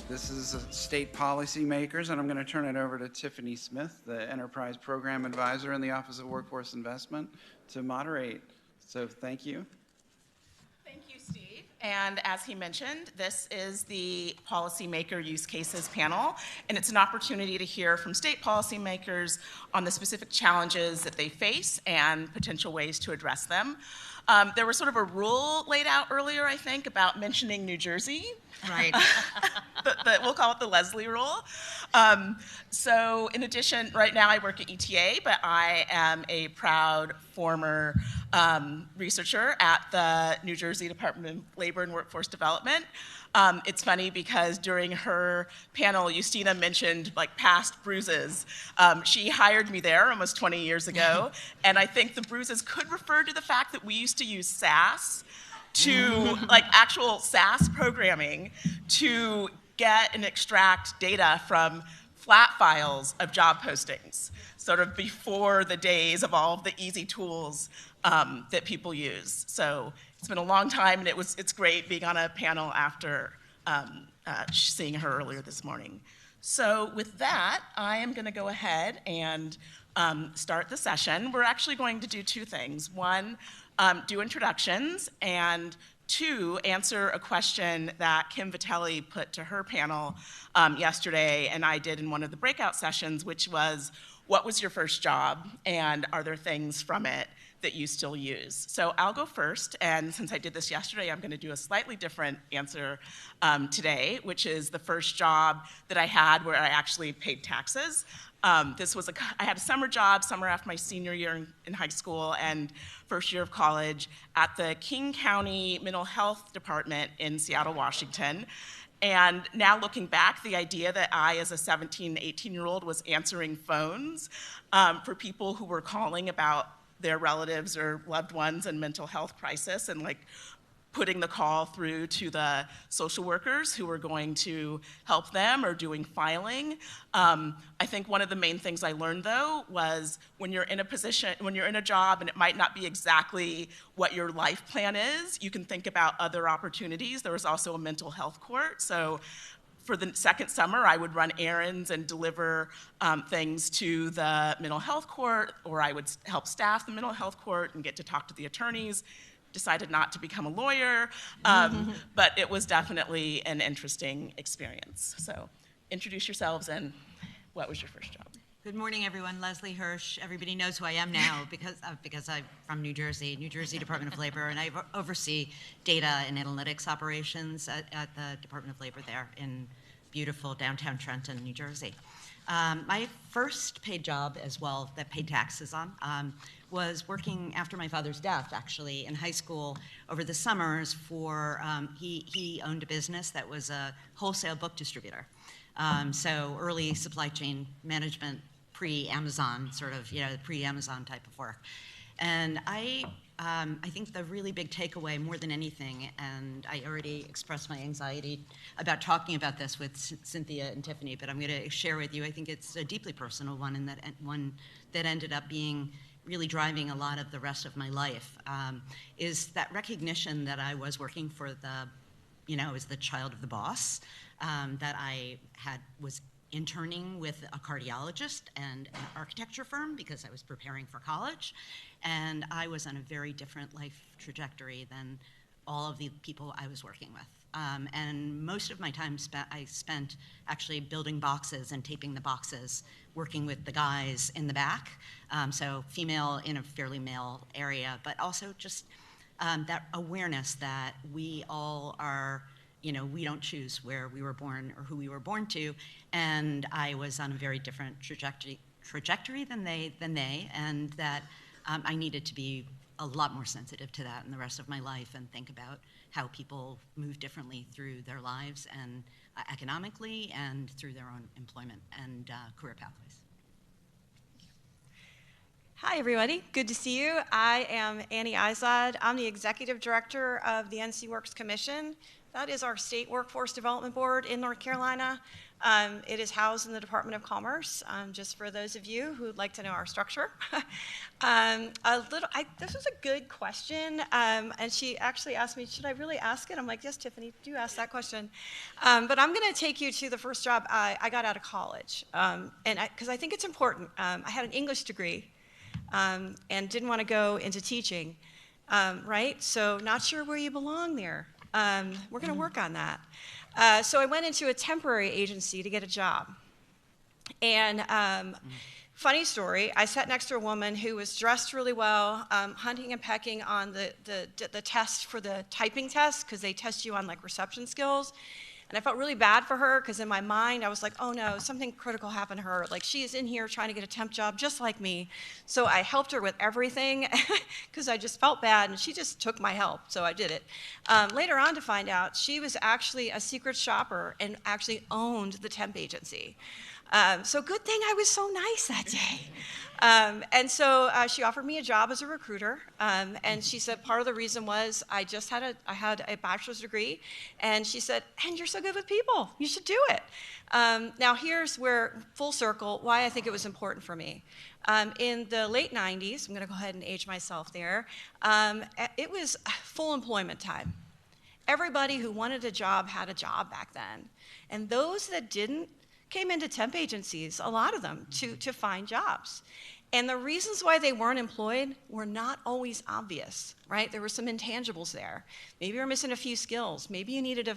This is state policymakers, and I'm going to turn it over to Tiffany Smith, the Enterprise Program Advisor in the Office of Workforce Investment, to moderate. So thank you. Thank you, Steve. And as he mentioned, this is the Policymaker Use Cases panel, and it's an opportunity to hear from state policymakers on the specific challenges that they face and potential ways to address them. There was sort of a rule laid out earlier, I think, about mentioning New Jersey. Right. We'll call it the Leslie rule. So in addition, right now I work at ETA, but I am a proud former researcher at the New Jersey Department of Labor and Workforce Development. It's funny because during her panel, Justina mentioned like past bruises. She hired me there almost 20 years ago, and I think the bruises could refer to the fact that we used to use SAS to like actual SAS programming to get and extract data from flat files of job postings, sort of before the days of all of the easy tools that people use. So it's been a long time, and it's great being on a panel after seeing her earlier this morning. So with that, I am going to go ahead and start the session. We're actually going to do two things. One, do introductions, and two, answer a question that Kim Vitelli put to her panel yesterday, and I did in one of the breakout sessions, which was, what was your first job, and are there things from it that you still use? So I'll go first, and since I did this yesterday, I'm going to do a slightly different answer today, which is the first job that I had where I actually paid taxes. I had a summer job, summer after my senior year in high school and first year of college at the King County Mental Health Department in Seattle, Washington. And now looking back, the idea that I, as a 17, 18-year-old, was answering phones for people who were calling about their relatives or loved ones in mental health crisis, and like putting the call through to the social workers who were going to help them or doing filing. I think one of the main things I learned, though, was when you're in a job and it might not be exactly what your life plan is, you can think about other opportunities. There was also a mental health court. So for the second summer, I would run errands and deliver things to the mental health court, or I would help staff the mental health court and get to talk to the attorneys. Decided not to become a lawyer, but it was definitely an interesting experience. So introduce yourselves, and what was your first job? Good morning, everyone. Leslie Hirsch. Everybody knows who I am now because I'm from New Jersey Department of Labor, and I oversee data and analytics operations at the Department of Labor there in beautiful downtown Trenton, New Jersey. My first paid job as well that paid taxes on was working after my father's death, actually, in high school over the summers for, he owned a business that was a wholesale book distributor. So early supply chain management, pre-Amazon, sort of, pre-Amazon type of work. And I think the really big takeaway, more than anything, and I already expressed my anxiety about talking about this with Cynthia and Tiffany, but I'm going to share with you, I think it's a deeply personal one, and one that ended up being really driving a lot of the rest of my life, is that recognition that I was working for as the child of the boss, that I was interning with a cardiologist and an architecture firm because I was preparing for college, and I was on a very different life trajectory than all of the people I was working with. And most of my time I spent actually building boxes and taping the boxes, working with the guys in the back, so female in a fairly male area, but also just that awareness that we all are, we don't choose where we were born or who we were born to, and I was on a very different trajectory than they, and that I needed to be a lot more sensitive to that in the rest of my life and think about how people move differently through their lives and economically and through their own employment and career pathways. Hi, everybody. Good to see you. I am Annie Izod. I'm the Executive Director of the NC Works Commission. That is our state workforce development board in North Carolina. It is housed in the Department of Commerce, just for those of you who'd like to know our structure. This was a good question, and she actually asked me, should I really ask it? I'm like, yes, Tiffany, do ask that question. But I'm going to take you to the first job I got out of college, because I think it's important. I had an English degree and didn't want to go into teaching, right? So not sure where you belong there. We're going to work on that. So I went into a temporary agency to get a job. And funny story, I sat next to a woman who was dressed really well, hunting and pecking on the test for the typing test, because they test you on like reception skills. And I felt really bad for her, because in my mind I was like, oh no, something critical happened to her. Like, she is in here trying to get a temp job just like me. So I helped her with everything because I just felt bad, and she just took my help, so I did it. Later on to find out, she was actually a secret shopper and actually owned the temp agency. So good thing I was so nice that day. And so she offered me a job as a recruiter, and she said part of the reason was I had a bachelor's degree, and she said, and you're so good with people, you should do it. Now here's where, full circle, why I think it was important for me. In the late 90s, I'm going to go ahead and age myself there, it was full employment time. Everybody who wanted a job had a job back then, and those that didn't came into temp agencies, a lot of them, to find jobs. And the reasons why they weren't employed were not always obvious, right? There were some intangibles there. Maybe you're missing a few skills. Maybe you needed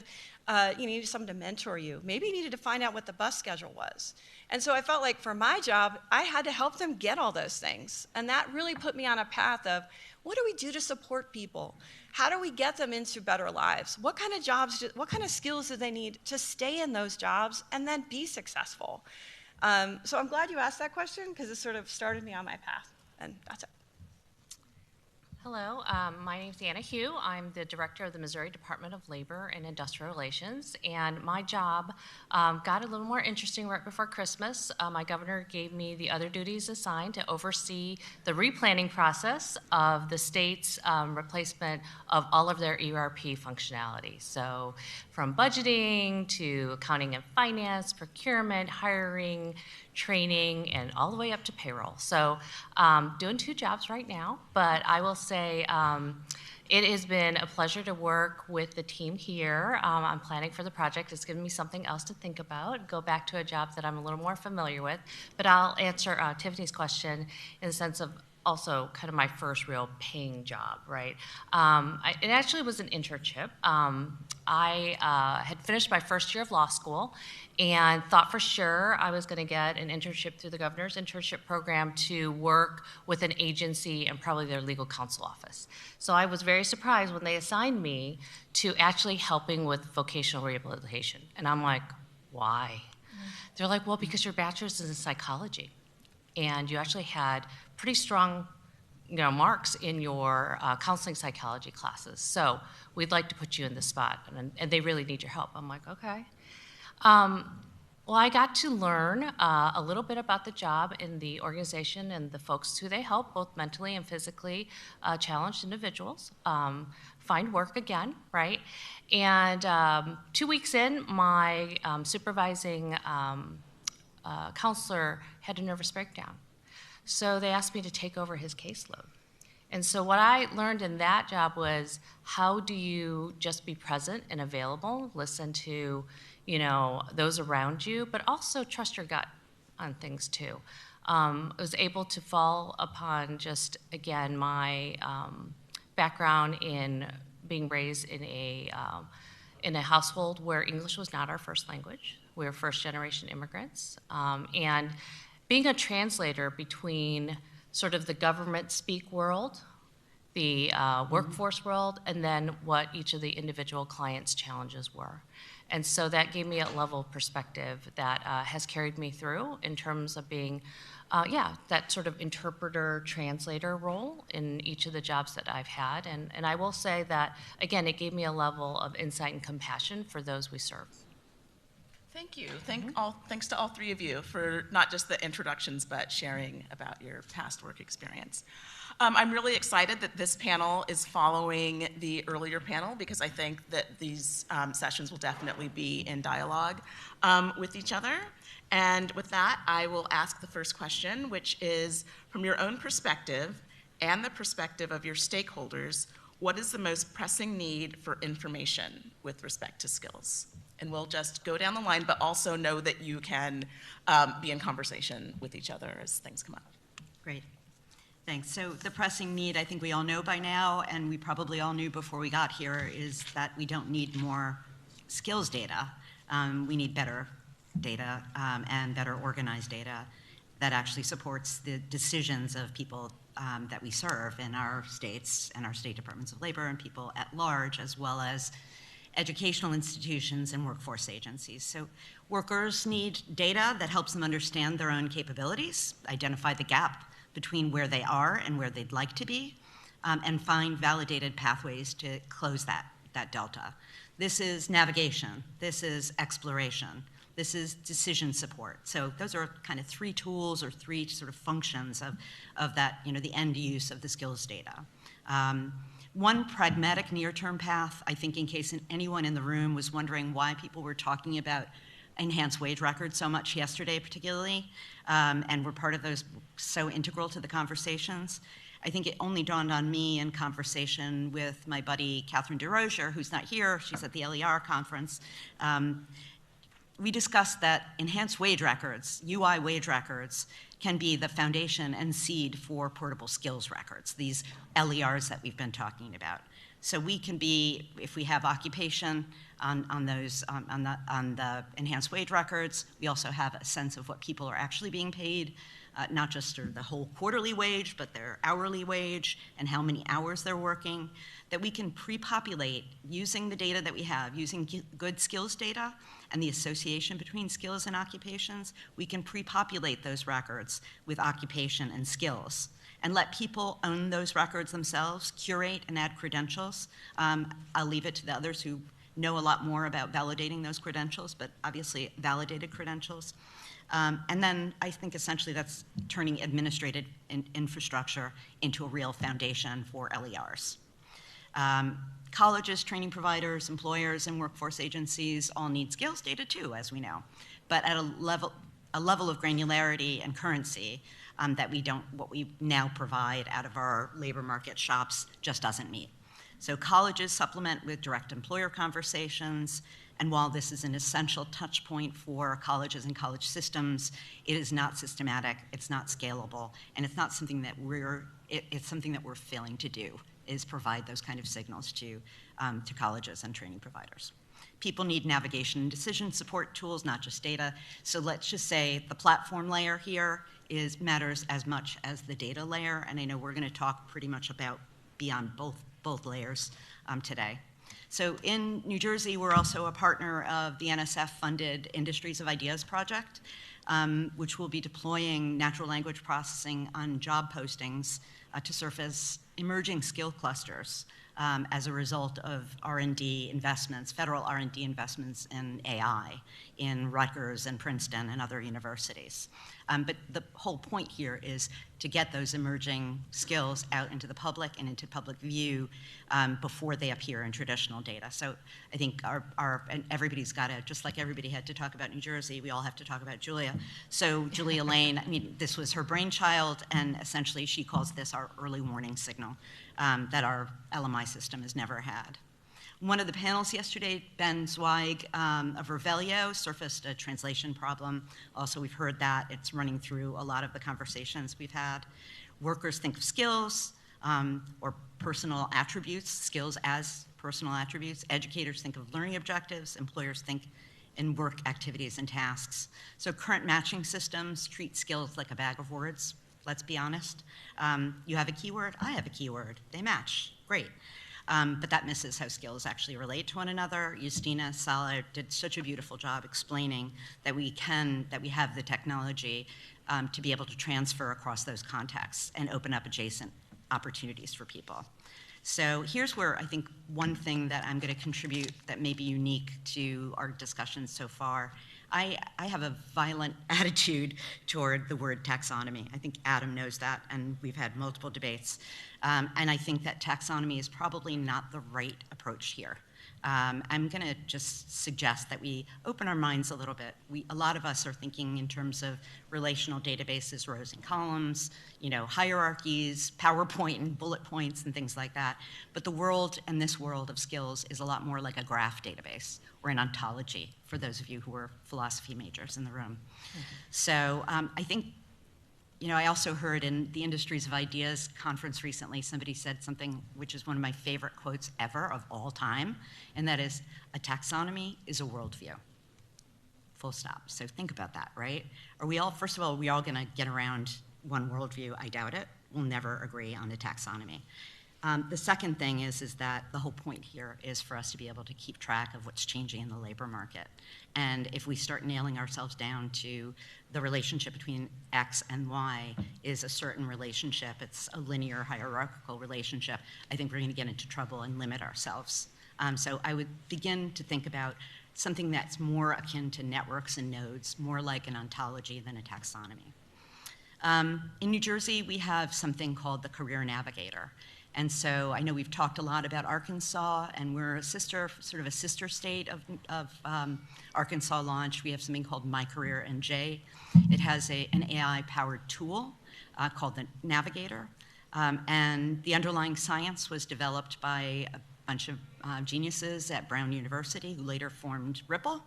someone to mentor you. Maybe you needed to find out what the bus schedule was. And so I felt like for my job, I had to help them get all those things. And that really put me on a path of, what do we do to support people? How do we get them into better lives? What kind of jobs, what kind of skills do they need to stay in those jobs and then be successful? So I'm glad you asked that question, because it sort of started me on my path, and that's it. Hello, my name is Anna Hugh. I'm the director of the Missouri Department of Labor and Industrial Relations, and my job got a little more interesting right before Christmas. My governor gave me the other duties assigned to oversee the replanning process of the state's replacement of all of their ERP functionality. So from budgeting to accounting and finance, procurement, hiring, training, and all the way up to payroll. So doing 2 jobs right now, but I will say it has been a pleasure to work with the team here. I'm planning for the project. It's given me something else to think about, go back to a job that I'm a little more familiar with, but I'll answer Tiffany's question in the sense of also kind of my first real paying job, right? It actually was an internship. I had finished my first year of law school and thought for sure I was going to get an internship through the governor's internship program to work with an agency and probably their legal counsel office. So I was very surprised when they assigned me to actually helping with vocational rehabilitation. And I'm like, why? They're like, well, because your bachelor's is in psychology and you actually had pretty strong marks in your counseling psychology classes. So we'd like to put you in this spot, and they really need your help. I'm like, okay. Well, I got to learn a little bit about the job in the organization and the folks who they help, both mentally and physically challenged individuals, find work again, right? And 2 weeks in, my supervising counselor had a nervous breakdown. So they asked me to take over his caseload. And so what I learned in that job was, how do you just be present and available, listen to, those around you, but also trust your gut on things too. I was able to fall upon just, again, my background in being raised in a household where English was not our first language. We were first-generation immigrants. And being a translator between sort of the government speak world, the workforce world, and then what each of the individual clients' challenges were. And so that gave me a level of perspective that has carried me through in terms of being, that sort of interpreter, translator role in each of the jobs that I've had. And I will say that, again, it gave me a level of insight and compassion for those we serve. Thank you. Thanks to all three of you for not just the introductions, but sharing about your past work experience. I'm really excited that this panel is following the earlier panel because I think that these sessions will definitely be in dialogue with each other. And with that, I will ask the first question, which is, from your own perspective and the perspective of your stakeholders, what is the most pressing need for information with respect to skills? And we'll just go down the line, but also know that you can be in conversation with each other as things come up. Great. Thanks. So the pressing need, I think we all know by now, and we probably all knew before we got here, is that we don't need more skills data. We need better data and better organized data that actually supports the decisions of people that we serve in our states and our state departments of labor and people at large, as well as educational institutions and workforce agencies. So workers need data that helps them understand their own capabilities, identify the gap between where they are and where they'd like to be, and find validated pathways to close that delta. This is navigation, this is exploration, this is decision support. So those are kind of three tools or three sort of functions of that, the end use of the skills data. One pragmatic near-term path, I think in case anyone in the room was wondering why people were talking about enhanced wage records so much yesterday particularly, and were part of those so integral to the conversations, I think it only dawned on me in conversation with my buddy Catherine DeRozier, who's not here, she's at the LER conference. We discussed that enhanced wage records, UI wage records, can be the foundation and seed for portable skills records, these LERs that we've been talking about. So we can be, if we have occupation on the enhanced wage records, we also have a sense of what people are actually being paid, not just sort of the whole quarterly wage, but their hourly wage and how many hours they're working, that we can pre-populate using the data that we have, using good skills data and the association between skills and occupations, we can pre-populate those records with occupation and skills and let people own those records themselves, curate and add credentials. I'll leave it to the others who know a lot more about validating those credentials, but obviously validated credentials. And then I think essentially that's turning administrative infrastructure into a real foundation for LERs. Colleges, training providers, employers, and workforce agencies all need skills data too, as we know, but at a level of granularity and currency that what we now provide out of our labor market shops just doesn't meet. So colleges supplement with direct employer conversations, and while this is an essential touch point for colleges and college systems, it is not systematic, it's not scalable, and it's not something that it's something that we're failing to do, is provide those kind of signals to colleges and training providers. People need navigation and decision support tools, not just data. So let's just say the platform layer here matters as much as the data layer, and I know we're gonna talk pretty much about beyond both layers today. So in New Jersey, we're also a partner of the NSF-funded Industries of Ideas project, which will be deploying natural language processing on job postings to surface emerging skill clusters as a result of R&D investments, federal R&D investments in AI in Rutgers and Princeton and other universities. But the whole point here is to get those emerging skills out into the public and into public view before they appear in traditional data. So I think and everybody's got to, just like everybody had to talk about New Jersey, we all have to talk about Julia. So Julia Lane, I mean, this was her brainchild, and essentially she calls this our early warning signal that our LMI system has never had. One of the panels yesterday, Ben Zweig of Revelio, surfaced a translation problem. Also, we've heard that. It's running through a lot of the conversations we've had. Workers think of skills or personal attributes, skills as personal attributes. Educators think of learning objectives. Employers think in work activities and tasks. So current matching systems treat skills like a bag of words, let's be honest. You have a keyword, I have a keyword. They match, great. But that misses how skills actually relate to one another. Justina Sala did such a beautiful job explaining that we have the technology to be able to transfer across those contexts and open up adjacent opportunities for people. So here's where I think one thing that I'm going to contribute that may be unique to our discussions so far. I have a violent attitude toward the word taxonomy. I think Adam knows that, and we've had multiple debates. And I think that taxonomy is probably not the right approach here. I'm going to just suggest that we open our minds a little bit. A lot of us are thinking in terms of relational databases, rows and columns, hierarchies, PowerPoint and bullet points and things like that. But the world and this world of skills is a lot more like a graph database or an ontology, for those of you who are philosophy majors in the room. Mm-hmm. So I think, I also heard in the Industries of Ideas conference recently, somebody said something which is one of my favorite quotes ever of all time, and that is, a taxonomy is a worldview. Full stop. So think about that, right? First of all, are we all going to get around one worldview? I doubt it. We'll never agree on a taxonomy. The second thing is that the whole point here is for us to be able to keep track of what's changing in the labor market. And if we start nailing ourselves down to the relationship between X and Y is a certain relationship, it's a linear hierarchical relationship, I think we're going to get into trouble and limit ourselves. So I would begin to think about something that's more akin to networks and nodes, more like an ontology than a taxonomy. In New Jersey, we have something called the Career Navigator. And so I know we've talked a lot about Arkansas, and we're sort of a sister state of Arkansas launch. We have something called My Career NJ. It has an AI-powered tool called the Navigator. And the underlying science was developed by a bunch of geniuses at Brown University who later formed Ripple.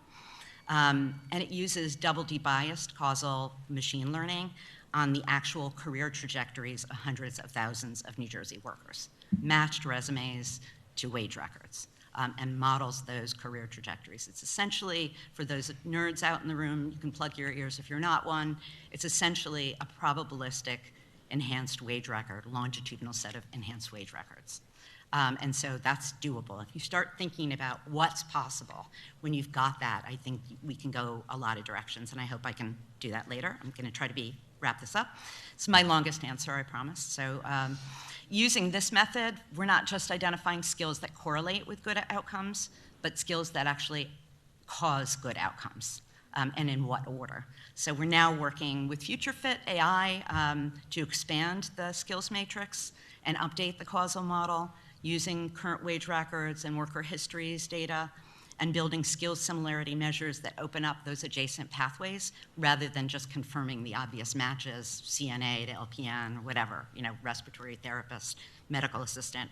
And it uses double debiased causal machine learning on the actual career trajectories of hundreds of thousands of New Jersey workers, matched resumes to wage records, and models those career trajectories. It's essentially, for those nerds out in the room, you can plug your ears if you're not one, it's essentially a probabilistic enhanced wage record, longitudinal set of enhanced wage records. And so that's doable. If you start thinking about what's possible, when you've got that, I think we can go a lot of directions, and I hope I can do that later. I'm going to try to wrap this up. It's my longest answer, I promise. So using this method, we're not just identifying skills that correlate with good outcomes, but skills that actually cause good outcomes, and in what order. So we're now working with FutureFit AI to expand the skills matrix and update the causal model using current wage records and worker histories data, and building skills similarity measures that open up those adjacent pathways rather than just confirming the obvious matches, CNA to LPN, or whatever, respiratory therapist, medical assistant.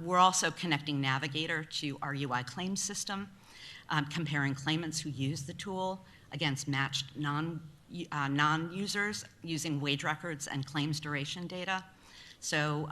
We're also connecting Navigator to our UI claims system, comparing claimants who use the tool against matched non-users using wage records and claims duration data. So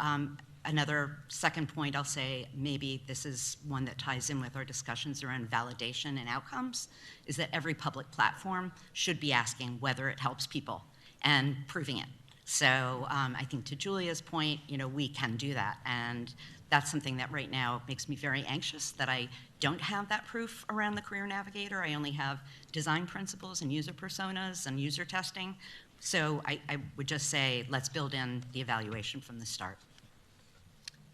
another second point I'll say, maybe this is one that ties in with our discussions around validation and outcomes, is that every public platform should be asking whether it helps people and proving it. So I think to Julia's point, we can do that. And that's something that right now makes me very anxious that I don't have that proof around the Career Navigator. I only have design principles and user personas and user testing. So I would just say, let's build in the evaluation from the start.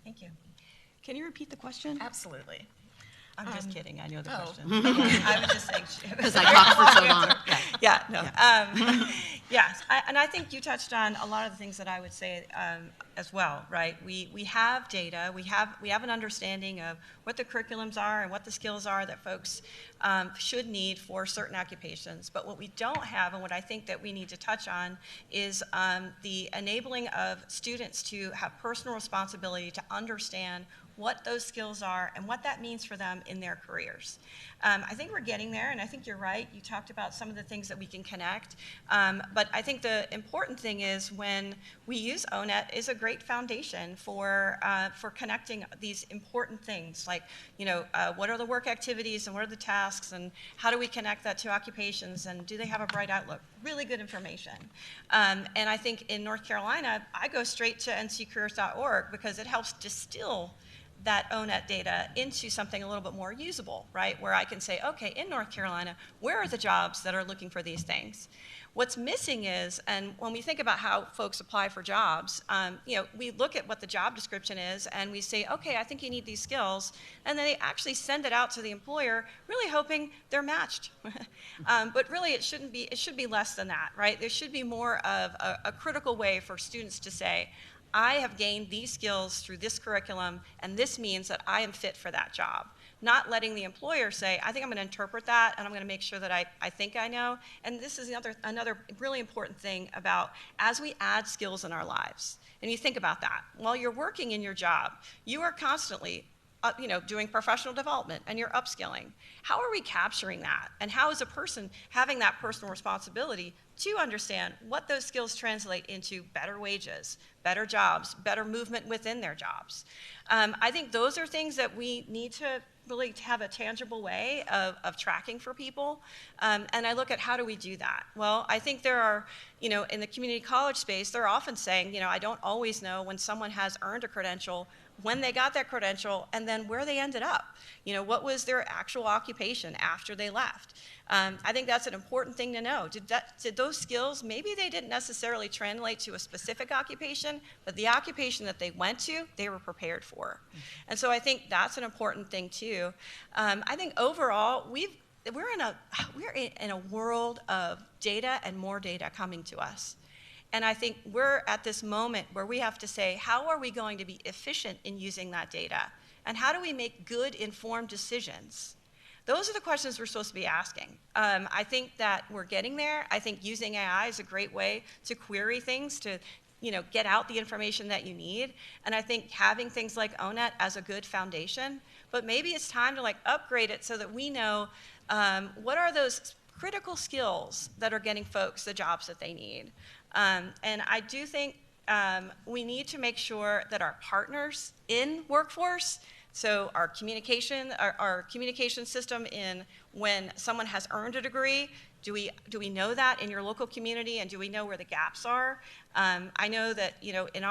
Thank you. Can you repeat the question? Absolutely. I'm just kidding. I know the question. I was just saying. Because I talked for so long. Yeah, no. Yes, and I think you touched on a lot of the things that I would say as well, right? We have data. We have an understanding of what the curriculums are and what the skills are that folks should need for certain occupations. But what we don't have, and what I think that we need to touch on, is the enabling of students to have personal responsibility to understand what those skills are and what that means for them in their careers. I think we're getting there, and I think you're right. You talked about some of the things that we can connect. But I think the important thing is when we use ONET is a great foundation for connecting these important things, like, what are the work activities and what are the tasks, and how do we connect that to occupations, and do they have a bright outlook? Really good information. And I think in North Carolina, I go straight to nccareers.org because it helps distill that ONET data into something a little bit more usable, right? Where I can say, okay, in North Carolina, where are the jobs that are looking for these things? What's missing is, and when we think about how folks apply for jobs, we look at what the job description is and we say, okay, I think you need these skills, and then they actually send it out to the employer, really hoping they're matched. But really, it should be less than that, right? There should be more of a critical way for students to say, I have gained these skills through this curriculum, and this means that I am fit for that job. Not letting the employer say, I think I'm going to interpret that, and I'm going to make sure that I think I know. And this is another really important thing about as we add skills in our lives. And you think about that. While you're working in your job, you are constantly doing professional development and you're upskilling. How are we capturing that? And how is a person having that personal responsibility to understand what those skills translate into better wages, better jobs, better movement within their jobs? I think those are things that we need to really have a tangible way of tracking for people. And I look at how do we do that? Well, I think there are, in the community college space, they're often saying, I don't always know when someone has earned a credential, when they got that credential, and then where they ended up. What was their actual occupation after they left? I think that's an important thing to know. Did those skills, maybe they didn't necessarily translate to a specific occupation, but the occupation that they went to, they were prepared for. And so I think that's an important thing too. I think overall, we're in a world of data and more data coming to us. And I think we're at this moment where we have to say, how are we going to be efficient in using that data? And how do we make good, informed decisions? Those are the questions we're supposed to be asking. I think that we're getting there. I think using AI is a great way to query things, to get out the information that you need. And I think having things like ONET as a good foundation, but maybe it's time to upgrade it so that we know what are those critical skills that are getting folks the jobs that they need. And I do think we need to make sure that our partners in workforce, so our communication system in when someone has earned a degree, do we know that in your local community, and do we know where the gaps are? I know that in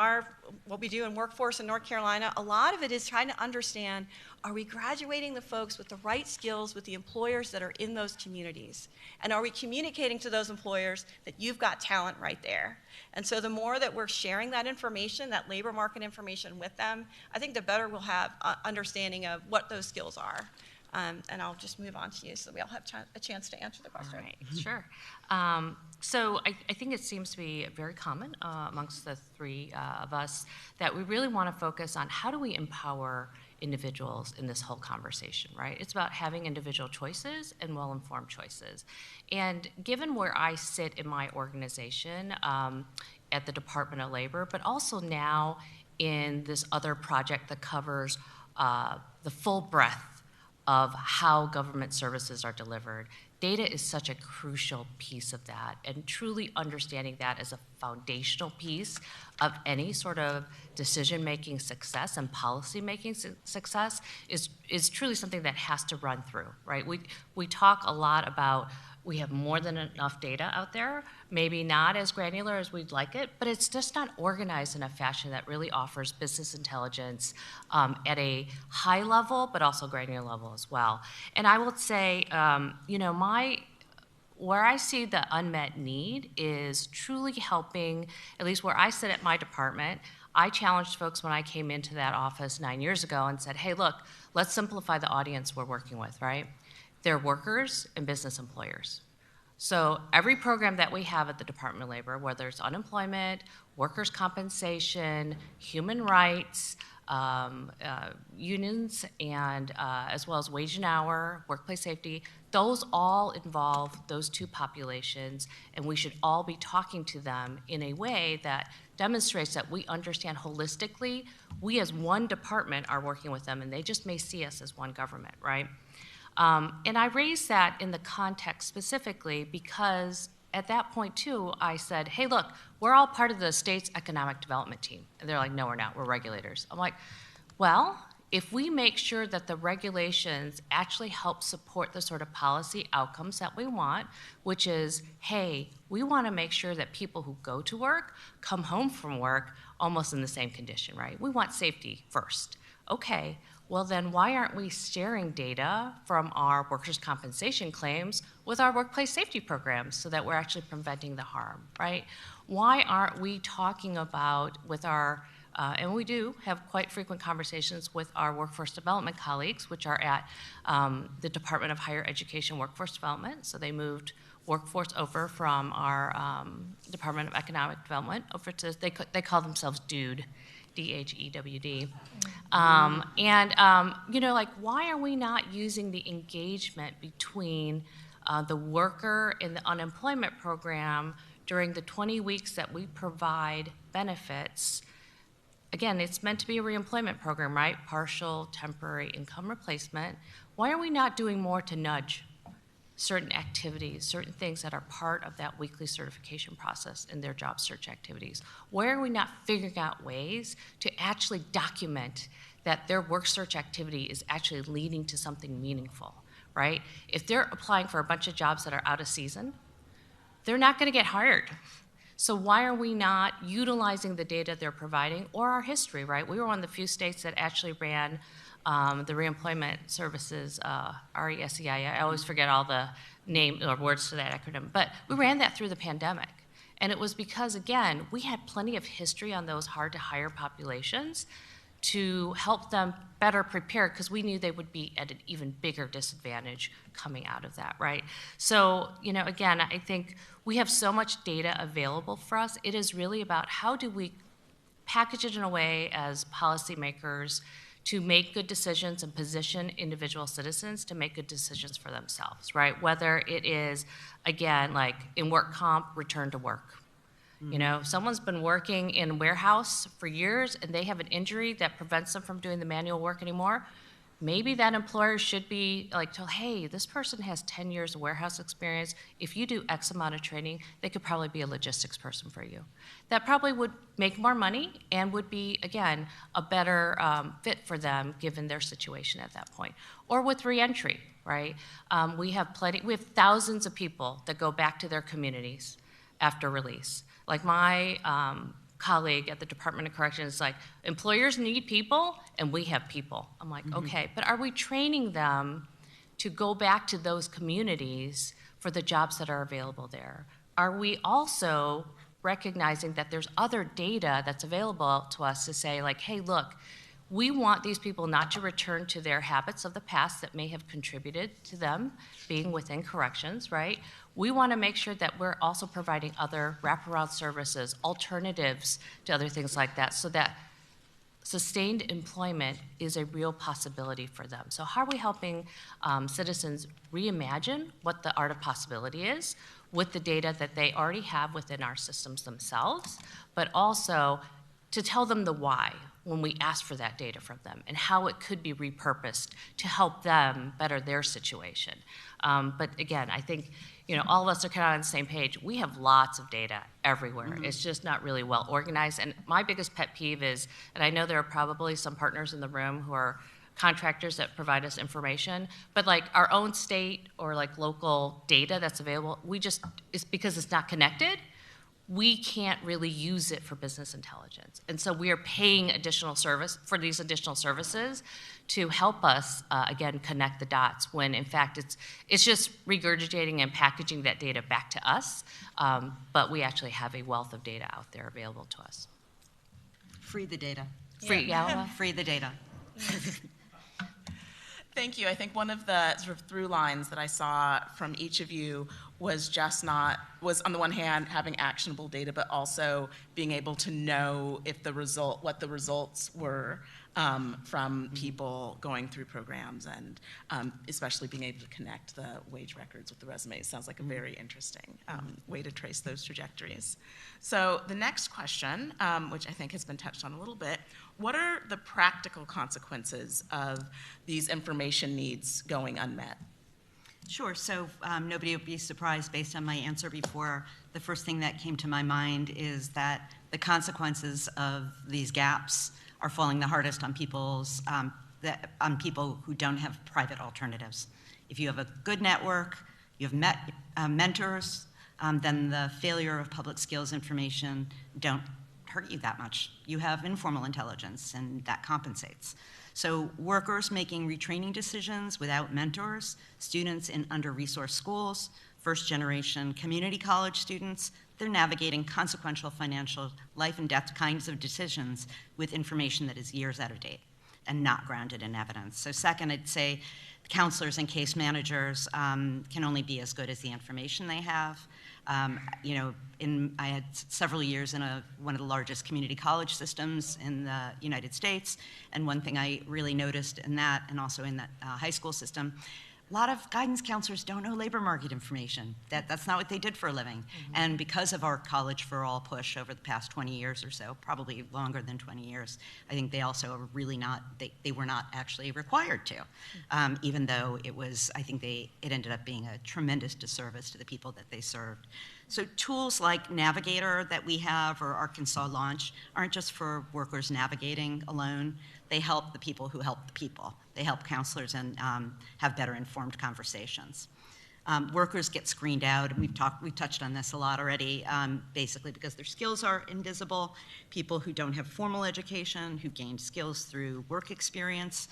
what we do in workforce in North Carolina, a lot of it is trying to understand, are we graduating the folks with the right skills with the employers that are in those communities? And are we communicating to those employers that you've got talent right there? And so the more that we're sharing that information, that labor market information with them, I think the better we'll have understanding of what those skills are. And I'll just move on to you so we all have a chance to answer the question. All right, sure. So I think it seems to be very common amongst the three of us that we really want to focus on how do we empower individuals in this whole conversation, right? It's about having individual choices and well-informed choices. And given where I sit in my organization at the Department of Labor, but also now in this other project that covers the full breadth of how government services are delivered. Data is such a crucial piece of that, and truly understanding that as a foundational piece of any sort of decision-making success and policy-making success is truly something that has to run through, right? We talk a lot about we have more than enough data out there, maybe not as granular as we'd like it, but it's just not organized in a fashion that really offers business intelligence at a high level, but also granular level as well. And I would say, where I see the unmet need is truly helping, at least where I sit at my department. I challenged folks when I came into that office 9 years ago and said, hey, look, let's simplify the audience we're working with, right? They're workers and business employers. So every program that we have at the Department of Labor, whether it's unemployment, workers' compensation, human rights, unions, and as well as wage and hour, workplace safety, those all involve those two populations, and we should all be talking to them in a way that demonstrates that we understand holistically, we as one department are working with them, and they just may see us as one government, right? And I raised that in the context specifically because at that point too, I said, hey, look, we're all part of the state's economic development team. And they're like, no, we're not, we're regulators. I'm like, well, if we make sure that the regulations actually help support the sort of policy outcomes that we want, which is, hey, we want to make sure that people who go to work come home from work almost in the same condition, right? We want safety first. okay, well then why aren't we sharing data from our workers' compensation claims with our workplace safety programs so that we're actually preventing the harm, right? Why aren't we talking about with our, and we do have quite frequent conversations with our workforce development colleagues, which are at the Department of Higher Education Workforce Development. So they moved workforce over from our Department of Economic Development over to, they call themselves DOWD, DHEWD. You know, like, why are we not using the engagement between the worker in the unemployment program during the 20 weeks that we provide benefits? Again, it's meant to be a reemployment program, right? Partial, temporary income replacement. Why are we not doing more to nudge certain activities, certain things that are part of that weekly certification process in their job search activities? Why are we not figuring out ways to actually document that their work search activity is actually leading to something meaningful, right? If they're applying for a bunch of jobs that are out of season, they're not gonna get hired. So why are we not utilizing the data they're providing or our history, right? We were one of the few states that actually ran the reemployment services, RESEI. I always forget all the name or words to that acronym, but we ran that through the pandemic. And it was because, again, we had plenty of history on those hard to hire populations to help them better prepare, because we knew they would be at an even bigger disadvantage coming out of that, right? So, you know, again, I think we have so much data available for us. It is really about how do we package it in a way as policymakers to make good decisions and position individual citizens to make good decisions for themselves, right? Whether it is, again, like in work comp, return to work. You know, if someone's been working in a warehouse for years and they have an injury that prevents them from doing the manual work anymore, maybe that employer should be like, told, hey, this person has 10 years of warehouse experience. If you do X amount of training, they could probably be a logistics person for you. That probably would make more money and would be, again, a better fit for them given their situation at that point. Or with reentry, right? We have thousands of people that go back to their communities after release. Like my colleague at the Department of Corrections is like, employers need people and we have people. I'm like, okay, but are we training them to go back to those communities for the jobs that are available there? Are we also recognizing that there's other data that's available to us to say like, hey, look, we want these people not to return to their habits of the past that may have contributed to them being within corrections, right? We want to make sure that we're also providing other wraparound services, alternatives to other things like that, so that sustained employment is a real possibility for them. So how are we helping citizens reimagine what the art of possibility is with the data that they already have within our systems themselves, but also to tell them the why when we ask for that data from them and how it could be repurposed to help them better their situation. But again, I think, you know, all of us are kind of on the same page. We have lots of data everywhere. It's just not really well organized. And my biggest pet peeve is, and I know there are probably some partners in the room who are contractors that provide us information, but like our own state or like local data that's available, it's because it's not connected, we can't really use it for business intelligence. And so we are paying additional service for these additional services to help us, again, connect the dots when in fact it's just regurgitating and packaging that data back to us, but we actually have a wealth of data out there available to us. Free the data. Free the data. Thank you. I think one of the sort of through lines that I saw from each of you was was on the one hand having actionable data, but also being able to know if what the results were from people going through programs, and especially being able to connect the wage records with the resumes. Sounds like a very interesting way to trace those trajectories. So the next question, which I think has been touched on a little bit, what are the practical consequences of these information needs going unmet? Sure. So nobody would be surprised based on my answer before. The first thing that came to my mind is that the consequences of these gaps are falling the hardest on people who don't have private alternatives. If you have a good network, you have mentors, then the failure of public skills information don't hurt you that much. You have informal intelligence, and that compensates. So workers making retraining decisions without mentors, students in under-resourced schools, first-generation community college students, they're navigating consequential financial life and death kinds of decisions with information that is years out of date and not grounded in evidence. So second, I'd say counselors and case managers can only be as good as the information they have. You know, I had several years in one of the largest community college systems in the United States, and one thing I really noticed in that, and also in that high school system, a lot of guidance counselors don't know labor market information. That's not what they did for a living. Mm-hmm. And because of our College for All push over the past 20 years or so, probably longer than 20 years, I think they also are really not, they were not actually required to, even though it was, I think it ended up being a tremendous disservice to the people that they served. So tools like Navigator that we have, or Arkansas Launch, aren't just for workers navigating alone. They help the people who help the people. They help counselors and have better informed conversations. Workers get screened out, and we've touched on this a lot already, basically because their skills are invisible. People who don't have formal education, who gained skills through work experience,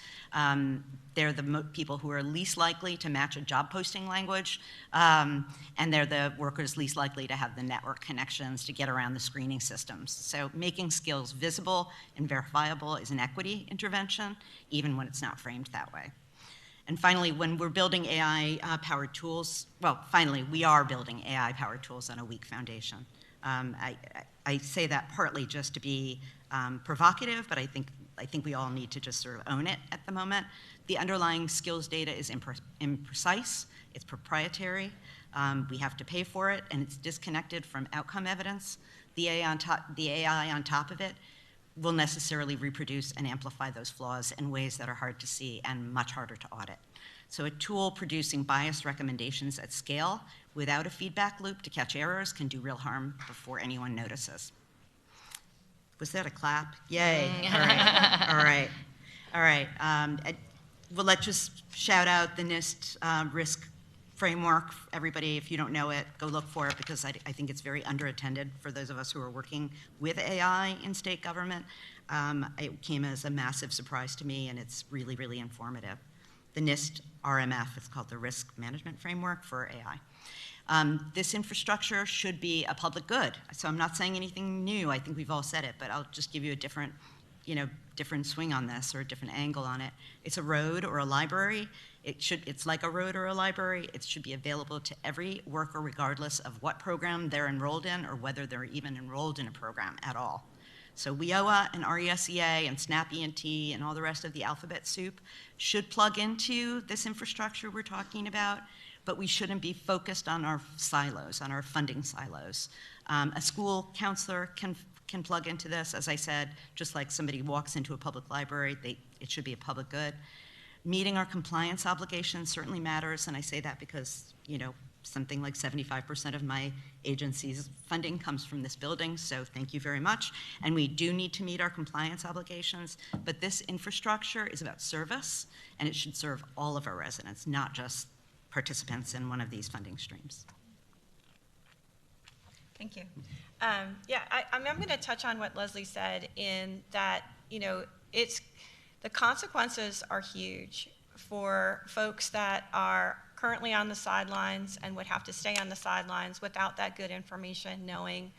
they're the people who are least likely to match a job posting language, and they're the workers least likely to have the network connections to get around the screening systems. So making skills visible and verifiable is an equity intervention, even when it's not framed that way. And finally, when we're building AI-powered tools, well, finally, we are building AI-powered tools on a weak foundation. I say that partly just to be provocative, but I think we all need to just sort of own it at the moment. The underlying skills data is imprecise, it's proprietary, we have to pay for it, and it's disconnected from outcome evidence. The AI on top of it will necessarily reproduce and amplify those flaws in ways that are hard to see and much harder to audit. So a tool producing biased recommendations at scale without a feedback loop to catch errors can do real harm before anyone notices. Was that a clap? Yay, all right, all right, all right. Well, let's just shout out the NIST risk framework. Everybody, if you don't know it, go look for it, because I think it's very underattended for those of us who are working with AI in state government. It came as a massive surprise to me, and it's really, really informative. The NIST RMF is called the Risk Management Framework for AI. This infrastructure should be a public good. So I'm not saying anything new. I think we've all said it, but I'll just give you a different swing on this, or a different angle on it. It's a road or a library. It's like a road or a library. It should be available to every worker regardless of what program they're enrolled in or whether they're even enrolled in a program at all. So WIOA and RESEA and SNAP ENT and all the rest of the alphabet soup should plug into this infrastructure we're talking about, but we shouldn't be focused on our silos, on our funding silos. A school counselor can plug into this, as I said, just like somebody walks into a public library, it should be a public good. Meeting our compliance obligations certainly matters, and I say that because, something like 75% of my agency's funding comes from this building, so thank you very much. And we do need to meet our compliance obligations, but this infrastructure is about service, and it should serve all of our residents, not just participants in one of these funding streams. Thank you. I'm going to touch on what Leslie said in that, the consequences are huge for folks that are currently on the sidelines and would have to stay on the sidelines without that good information, knowing,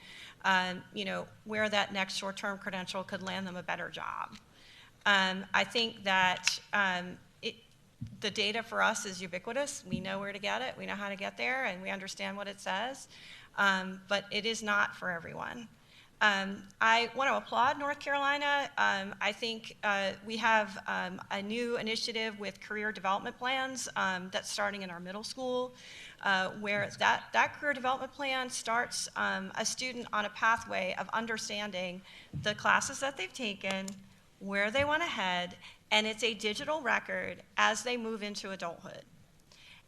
where that next short-term credential could land them a better job. I think that the data for us is ubiquitous. We know where to get it, we know how to get there, and we understand what it says, but it is not for everyone. I want to applaud North Carolina. I think we have a new initiative with career development plans that's starting in our middle school, where that career development plan starts a student on a pathway of understanding the classes that they've taken, where they want to head, and it's a digital record as they move into adulthood.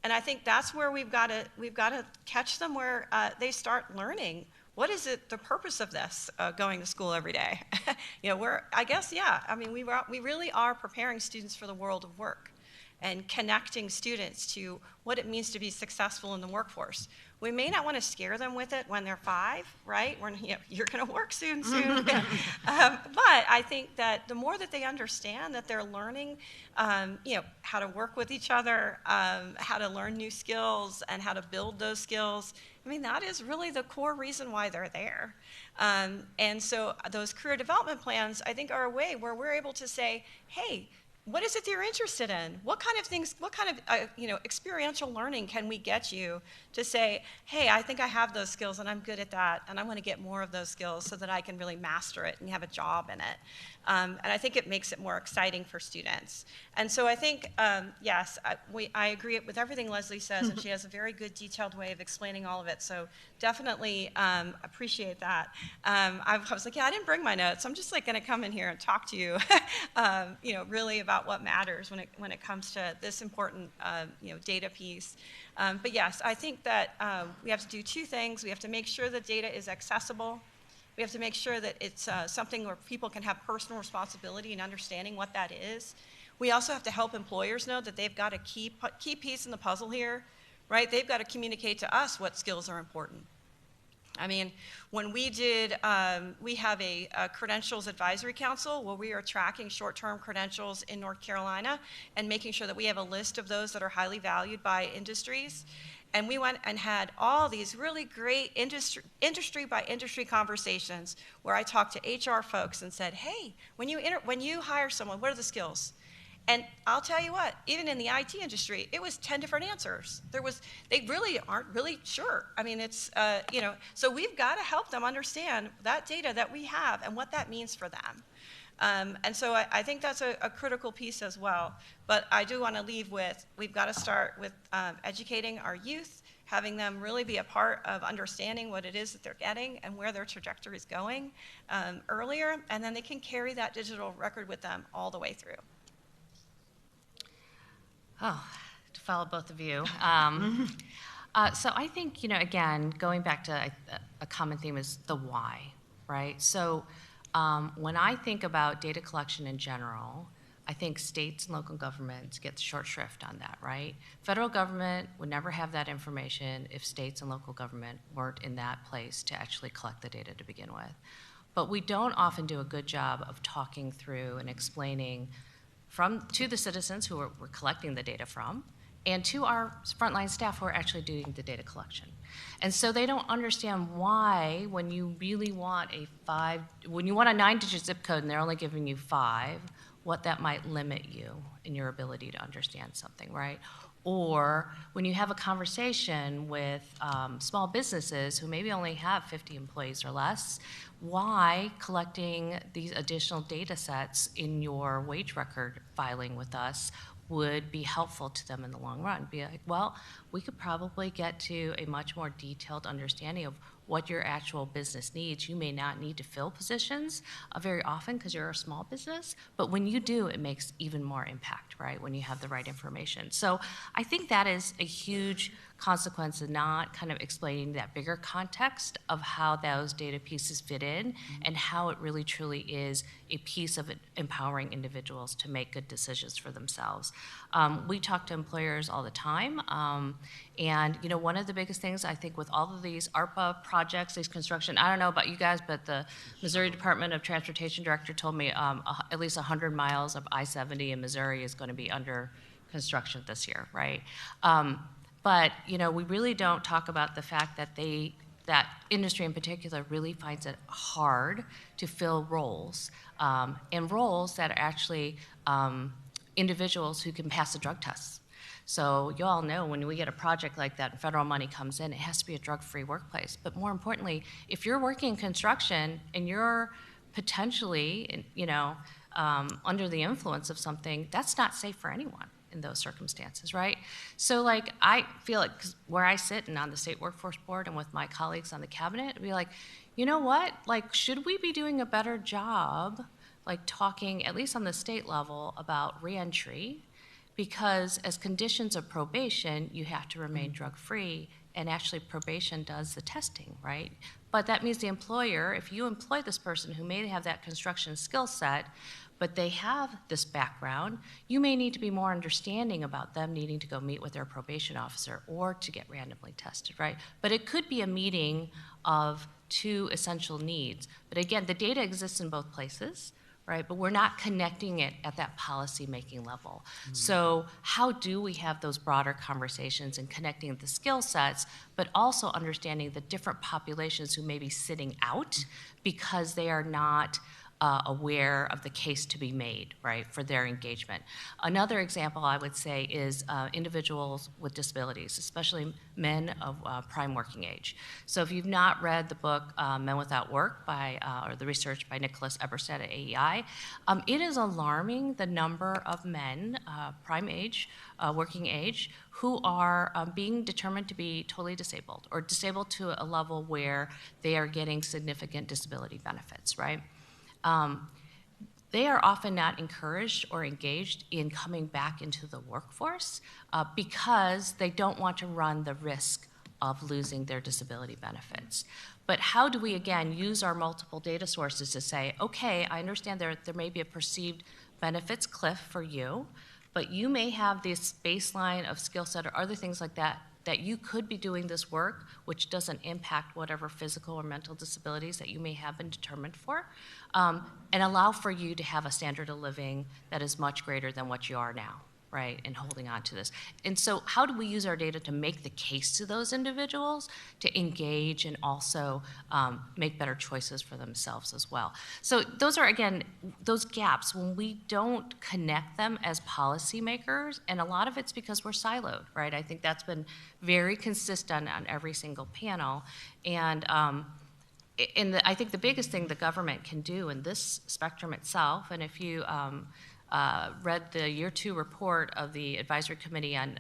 And I think that's where we've got to catch them where they start learning. What is it, the purpose of this, going to school every day? We really are preparing students for the world of work and connecting students to what it means to be successful in the workforce. We may not want to scare them with it when they're 5, right? You're going to work soon. But I think that the more that they understand that they're learning, how to work with each other, how to learn new skills, and how to build those skills, I mean, that is really the core reason why they're there. And so those career development plans, I think, are a way where we're able to say, hey, what is it that you're interested in? What kind of things, what kind of experiential learning can we get you to say, hey, I think I have those skills and I'm good at that, and I want to get more of those skills so that I can really master it and have a job in it. And I think it makes it more exciting for students. And so I think, yes, I agree with everything Leslie says, and she has a very good detailed way of explaining all of it. So definitely appreciate that. I was like, yeah, I didn't bring my notes. I'm just like going to come in here and talk to you, really about what matters when it comes to this important, data piece. But yes, I think that we have to do 2 things. We have to make sure that data is accessible. We have to make sure that it's something where people can have personal responsibility in understanding what that is. We also have to help employers know that they've got a key piece in the puzzle here, right? They've got to communicate to us what skills are important. I mean, when we did, we have a credentials advisory council where we are tracking short-term credentials in North Carolina and making sure that we have a list of those that are highly valued by industries. And we went and had all these really great industry by industry conversations where I talked to HR folks and said, hey, when you hire someone, what are the skills? And I'll tell you what, even in the IT industry, it was 10 different answers. They really aren't really sure. I mean, it's, so we've got to help them understand that data that we have and what that means for them. And so I think that's a critical piece as well. But I do want to leave with, we've got to start with educating our youth, having them really be a part of understanding what it is that they're getting and where their trajectory is going earlier, and then they can carry that digital record with them all the way through. Oh, to follow both of you. So I think, again, going back to a common theme is the why, right? So when I think about data collection in general, I think states and local governments get the short shrift on that, right? Federal government would never have that information if states and local government weren't in that place to actually collect the data to begin with. But we don't often do a good job of talking through and explaining to the citizens who we're collecting the data from, and to our frontline staff who are actually doing the data collection. And so they don't understand why, when you really want when you want a 9-digit zip code and they're only giving you 5, what that might limit you in your ability to understand something, right? Or when you have a conversation with small businesses who maybe only have 50 employees or less, why collecting these additional data sets in your wage record filing with us would be helpful to them in the long run. Be like, well, we could probably get to a much more detailed understanding of what your actual business needs. You may not need to fill positions very often because you're a small business, but when you do, it makes even more impact, right, when you have the right information. So I think that is a huge consequence of not kind of explaining that bigger context of how those data pieces fit in and how it really truly is a piece of empowering individuals to make good decisions for themselves. We talk to employers all the time, and one of the biggest things I think with all of these ARPA projects, these construction, I don't know about you guys, but the Missouri Department of Transportation director told me at least 100 miles of I-70 in Missouri is going to be under construction this year, right? But we really don't talk about the fact that that industry in particular really finds it hard to fill roles, and roles that are actually individuals who can pass the drug tests. So you all know when we get a project like that and federal money comes in, it has to be a drug-free workplace. But more importantly, if you're working in construction and you're potentially, under the influence of something, that's not safe for anyone in those circumstances, right? So I feel like where I sit and on the state workforce board and with my colleagues on the cabinet, I'd be like, you know what? Should we be doing a better job, talking, at least on the state level, about reentry? Because as conditions of probation, you have to remain drug-free, and actually probation does the testing, right? But that means the employer, if you employ this person who may have that construction skill set, but they have this background, you may need to be more understanding about them needing to go meet with their probation officer or to get randomly tested, right? But it could be a meeting of two essential needs. But again, the data exists in both places, right? But we're not connecting it at that policy-making level. So how do we have those broader conversations and connecting the skill sets, but also understanding the different populations who may be sitting out because they are not aware of the case to be made, right, for their engagement. Another example I would say is individuals with disabilities, especially men of prime working age. So if you've not read the book Men Without Work or the research by Nicholas Eberstadt at AEI, it is alarming the number of men, prime age, working age, who are being determined to be totally disabled or disabled to a level where they are getting significant disability benefits, right? They are often not encouraged or engaged in coming back into the workforce because they don't want to run the risk of losing their disability benefits. But how do we, again, use our multiple data sources to say, okay, I understand there may be a perceived benefits cliff for you, but you may have this baseline of skill set or other things like that that you could be doing this work, which doesn't impact whatever physical or mental disabilities that you may have been determined for, and allow for you to have a standard of living that is much greater than what you are now, right, and holding on to this. And so how do we use our data to make the case to those individuals to engage and also make better choices for themselves as well? So those are, again, those gaps when we don't connect them as policymakers, and a lot of it's because we're siloed, right? I think that's been very consistent on every single panel. And I think the biggest thing the government can do in this spectrum itself, and if you read the year 2 report of the Advisory Committee on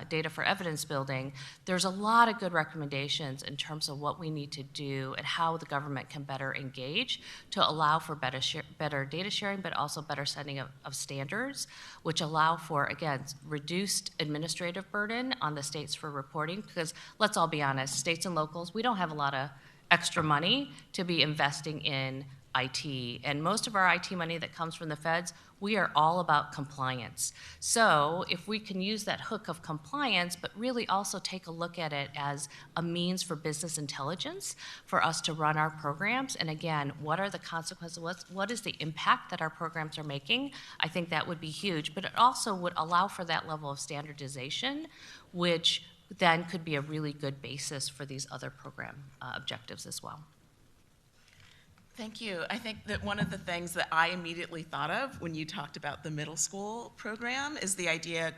Data for Evidence Building, there's a lot of good recommendations in terms of what we need to do and how the government can better engage to allow for better data sharing, but also better setting of standards, which allow for, again, reduced administrative burden on the states for reporting, because let's all be honest, states and locals, we don't have a lot of extra money to be investing in IT. And most of our IT money that comes from the feds, we are all about compliance. So if we can use that hook of compliance, but really also take a look at it as a means for business intelligence for us to run our programs, and again, what are the consequences, what is the impact that our programs are making, I think that would be huge. But it also would allow for that level of standardization, which then could be a really good basis for these other program objectives as well. Thank you. I think that one of the things that I immediately thought of when you talked about the middle school program is the idea,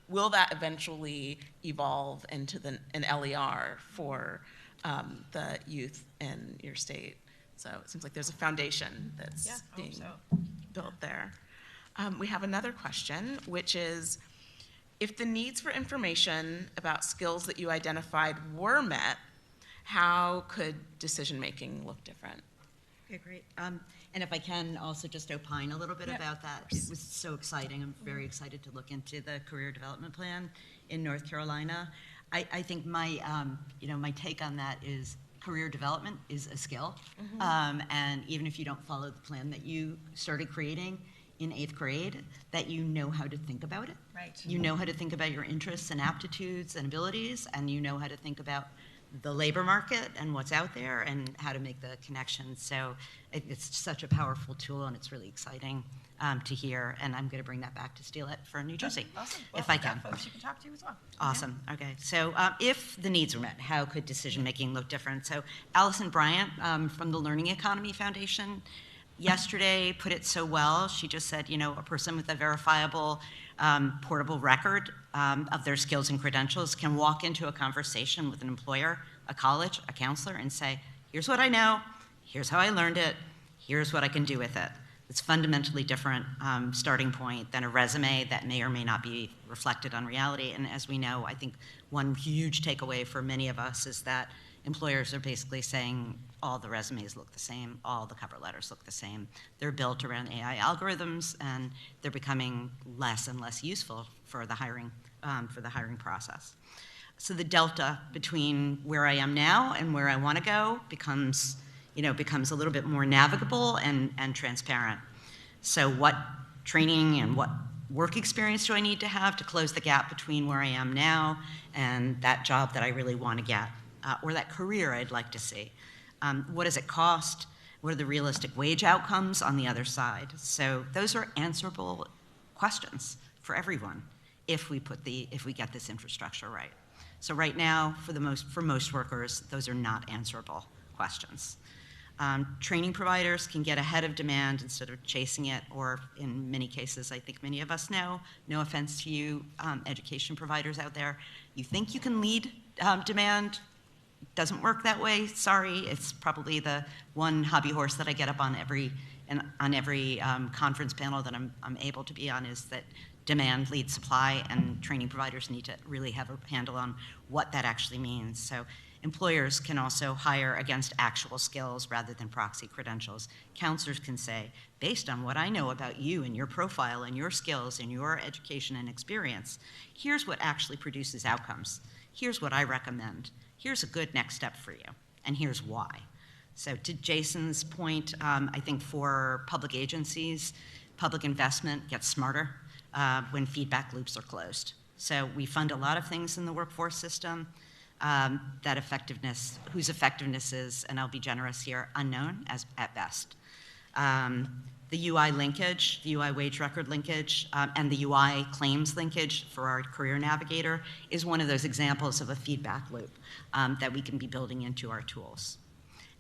will that eventually evolve into an LER for the youth in your state? So it seems like there's a foundation that's being built there. We have another question, which is, if the needs for information about skills that you identified were met, how could decision-making look different? Okay, great. And if I can also just opine a little bit about that. It was so exciting. I'm very excited to look into the career development plan in North Carolina. I think my take on that is career development is a skill. And even if you don't follow the plan that you started creating in 8th grade, that you know how to think about it. Right. You know how to think about your interests and aptitudes and abilities, and you know how to think about the labor market and what's out there and how to make the connections. So it's such a powerful tool, and it's really exciting to hear. And I'm going to bring that back to steal it for New Jersey, Awesome. if I can. Folks you can talk to as well. Awesome. Okay. So if the needs were met, how could decision-making look different? So Allison Bryant from the Learning Economy Foundation yesterday put it so well. She just said, a person with a verifiable portable record of their skills and credentials can walk into a conversation with an employer, a college, a counselor, and say, here's what I know, here's how I learned it, here's what I can do with it. It's fundamentally different starting point than a resume that may or may not be reflected on reality. And as we know, I think one huge takeaway for many of us is that employers are basically saying all the resumes look the same, all the cover letters look the same. They're built around AI algorithms, and they're becoming less and less useful for the hiring process. So the delta between where I am now and where I want to go becomes a little bit more navigable and transparent. So what training and what work experience do I need to have to close the gap between where I am now and that job that I really want to get, or that career I'd like to see? What does it cost? What are the realistic wage outcomes on the other side? So those are answerable questions for everyone if we get this infrastructure right. So right now, for most workers, those are not answerable questions. Training providers can get ahead of demand instead of chasing it, or in many cases, I think many of us know, no offense to you education providers out there, you think you can lead demand. Doesn't work that way, sorry. It's probably the one hobby horse that I get up on every conference panel that I'm able to be on, is that demand leads supply, and training providers need to really have a handle on what that actually means. So employers can also hire against actual skills rather than proxy credentials. Counselors can say, based on what I know about you and your profile and your skills and your education and experience, here's what actually produces outcomes. Here's what I recommend. Here's a good next step for you, and here's why. So to Jason's point, I think for public agencies, public investment gets smarter when feedback loops are closed. So we fund a lot of things in the workforce system whose effectiveness is, and I'll be generous here, unknown at best. The UI linkage, the UI wage record linkage, and the UI claims linkage for our career navigator is one of those examples of a feedback loop that we can be building into our tools.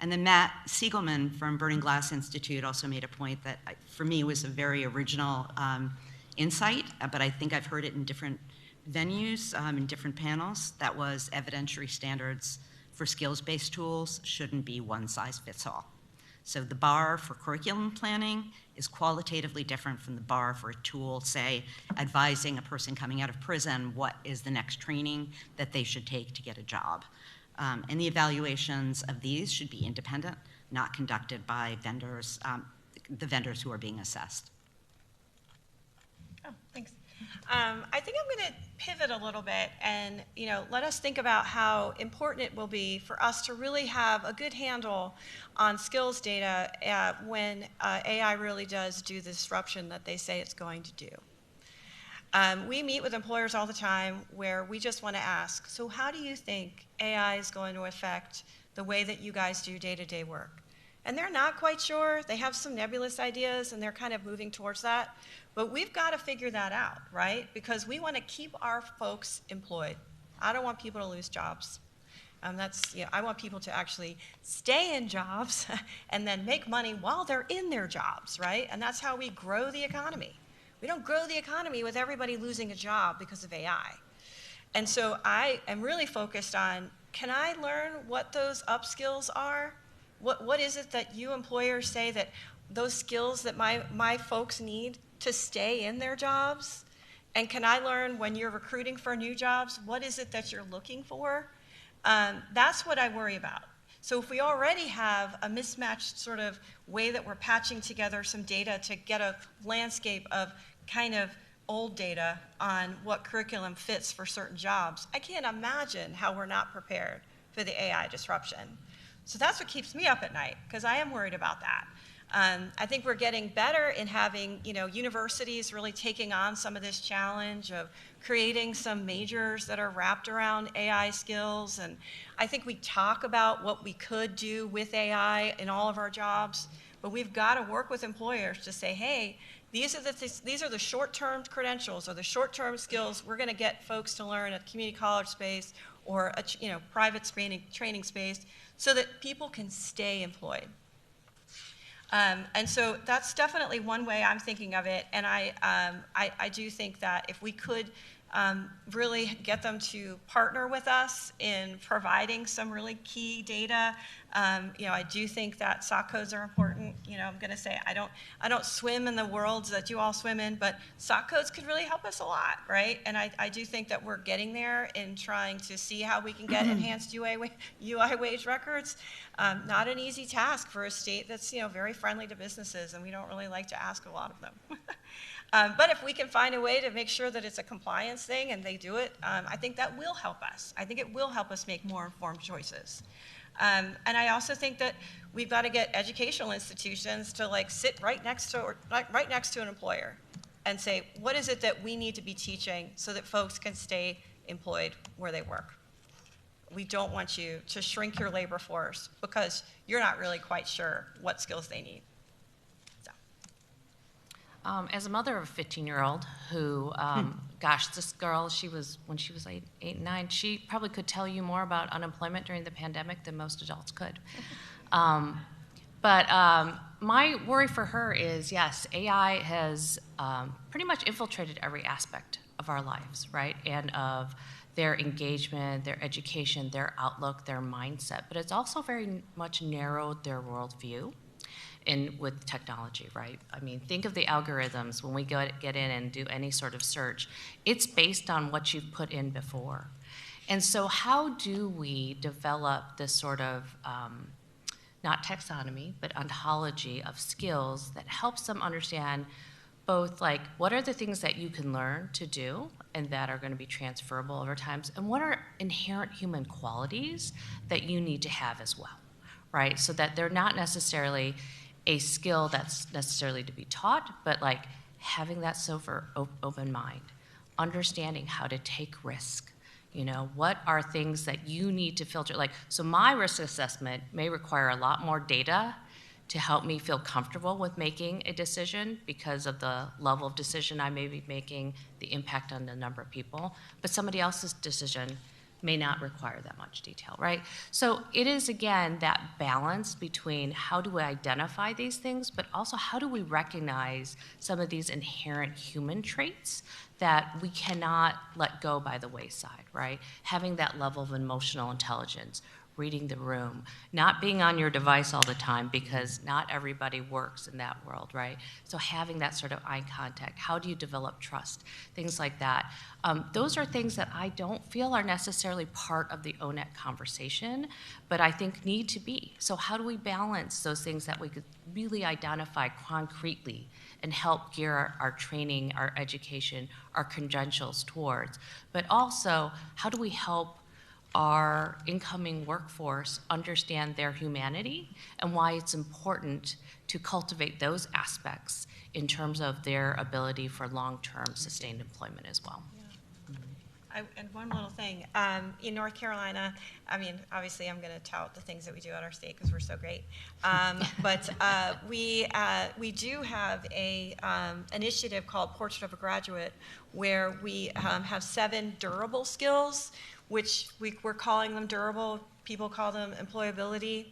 And then Matt Siegelman from Burning Glass Institute also made a point that for me was a very original insight, but I think I've heard it in different venues, in different panels. That was evidentiary standards for skills-based tools shouldn't be one size fits all. So the bar for curriculum planning is qualitatively different from the bar for a tool, say, advising a person coming out of prison what is the next training that they should take to get a job. And the evaluations of these should be independent, not conducted by vendors, the vendors who are being assessed. Oh, thanks. I think I'm going to pivot a little bit and let us think about how important it will be for us to really have a good handle on skills data when AI really does do the disruption that they say it's going to do. We meet with employers all the time where we just want to ask, so how do you think AI is going to affect the way that you guys do day-to-day work? And they're not quite sure. They have some nebulous ideas, and they're kind of moving towards that. But we've got to figure that out, right? Because we want to keep our folks employed. I don't want people to lose jobs. I want people to actually stay in jobs and then make money while they're in their jobs, right? And that's how we grow the economy. We don't grow the economy with everybody losing a job because of AI. And so I am really focused on, can I learn what those upskills are? What is it that you employers say that those skills that my folks need to stay in their jobs? And can I learn when you're recruiting for new jobs, what is it that you're looking for? That's what I worry about. So if we already have a mismatched sort of way that we're patching together some data to get a landscape of kind of old data on what curriculum fits for certain jobs, I can't imagine how we're not prepared for the AI disruption. So that's what keeps me up at night, because I am worried about that. I think we're getting better in having universities really taking on some of this challenge of creating some majors that are wrapped around AI skills. And I think we talk about what we could do with AI in all of our jobs, but we've got to work with employers to say, hey, these are the short-term credentials or the short-term skills we're going to get folks to learn at community college space or a private training space so that people can stay employed. And so that's definitely one way I'm thinking of it. And I do think that if we could really get them to partner with us in providing some really key data, I do think that SOC codes are important. I'm going to say I don't swim in the worlds that you all swim in, but SOC codes could really help us a lot, right? And I do think that we're getting there in trying to see how we can get enhanced UI wage records. Not an easy task for a state that's very friendly to businesses, and we don't really like to ask a lot of them. But if we can find a way to make sure that it's a compliance thing and they do it, I think that will help us. I think it will help us make more informed choices. And I also think that we've got to get educational institutions to like sit right next to an employer and say, what is it that we need to be teaching so that folks can stay employed where they work? We don't want you to shrink your labor force because you're not really quite sure what skills they need. As a mother of a 15-year-old who, gosh, this girl, when she was 8, 9, she probably could tell you more about unemployment during the pandemic than most adults could. But my worry for her is, yes, AI has pretty much infiltrated every aspect of our lives, right? And of their engagement, their education, their outlook, their mindset. But it's also very much narrowed their worldview with technology, right? I mean, think of the algorithms when we get in and do any sort of search. It's based on what you've put in before. And so how do we develop this sort of, not taxonomy, but ontology of skills that helps them understand both like what are the things that you can learn to do and that are going to be transferable over time, and what are inherent human qualities that you need to have as well, right? So that they're not necessarily a skill that's necessarily to be taught, but like having that sober, open mind, understanding how to take risk. You know, what are things that you need to filter? Like, so my risk assessment may require a lot more data to help me feel comfortable with making a decision because of the level of decision I may be making, the impact on the number of people, but somebody else's decision may not require that much detail, right? So it is, again, that balance between how do we identify these things, but also how do we recognize some of these inherent human traits that we cannot let go by the wayside, right? Having that level of emotional intelligence, reading the room, not being on your device all the time because not everybody works in that world, right? So having that sort of eye contact, how do you develop trust, things like that. Those are things that I don't feel are necessarily part of the ONET conversation, but I think need to be. So how do we balance those things that we could really identify concretely and help gear our training, our education, our credentials towards? But also, how do we help our incoming workforce understand their humanity and why it's important to cultivate those aspects in terms of their ability for long-term sustained employment as well. And one little thing, in North Carolina, I mean, obviously I'm going to tout the things that we do at our state because we're so great. But we do have a initiative called Portrait of a Graduate, where we have 7 durable skills, which we're calling them durable. People call them employability.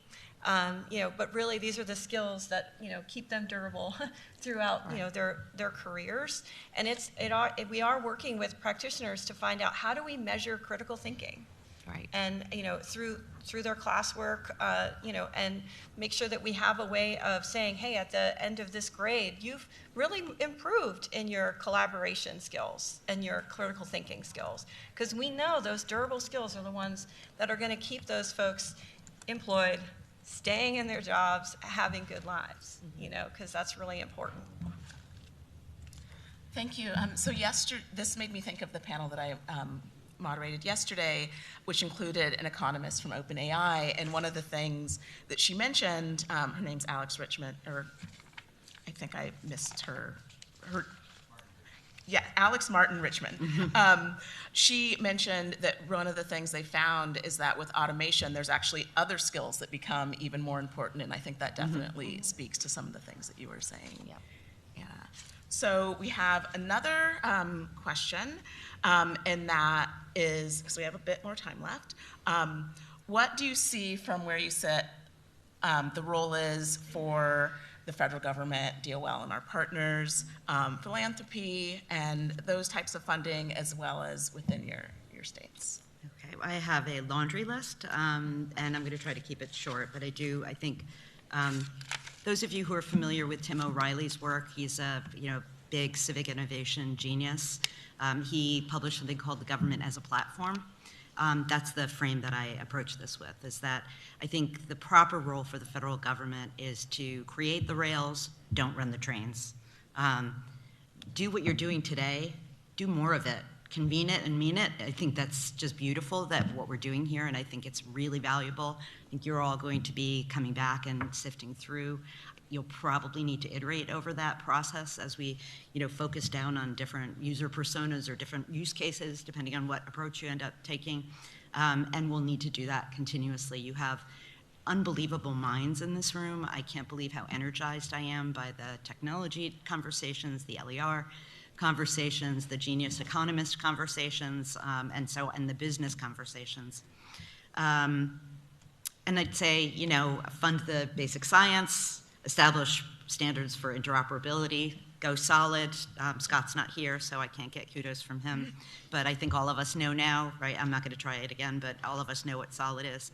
But really these are the skills that, keep them durable throughout, their careers. And we are working with practitioners to find out how do we measure critical thinking. Right. And, through their classwork, and make sure that we have a way of saying, hey, at the end of this grade, you've really improved in your collaboration skills and your critical thinking skills. Because we know those durable skills are the ones that are going to keep those folks employed, staying in their jobs, having good lives, because that's really important. Thank you. So this made me think of the panel that I moderated yesterday, which included an economist from OpenAI, and one of the things that she mentioned, her name's Alex Richmond, or I think I missed her yeah, Alex Martin Richmond. She mentioned that one of the things they found is that with automation, there's actually other skills that become even more important, and I think that definitely speaks to some of the things that you were saying. Yep. Yeah. So we have another question, and that is, because we have a bit more time left, what do you see from where you sit the role is for the federal government, DOL and our partners, philanthropy, and those types of funding, as well as within your states? Okay, I have a laundry list, and I'm going to try to keep it short, but I think those of you who are familiar with Tim O'Reilly's work, he's a big civic innovation genius. He published something called The Government as a Platform. That's the frame that I approach this with, is that I think the proper role for the federal government is to create the rails, don't run the trains. do what you're doing today, do more of it. Convene it and mean it. I think that's just beautiful, that what we're doing here, and I think it's really valuable. I think you're all going to be coming back and sifting through. You'll probably need to iterate over that process as we, focus down on different user personas or different use cases, depending on what approach you end up taking. And we'll need to do that continuously. You have unbelievable minds in this room. I can't believe how energized I am by the technology conversations, the LER conversations, the genius economist conversations, and the business conversations. And I'd say, fund the basic science, establish standards for interoperability, go solid. Scott's not here, so I can't get kudos from him. But I think all of us know now, right? I'm not going to try it again, but all of us know what solid is.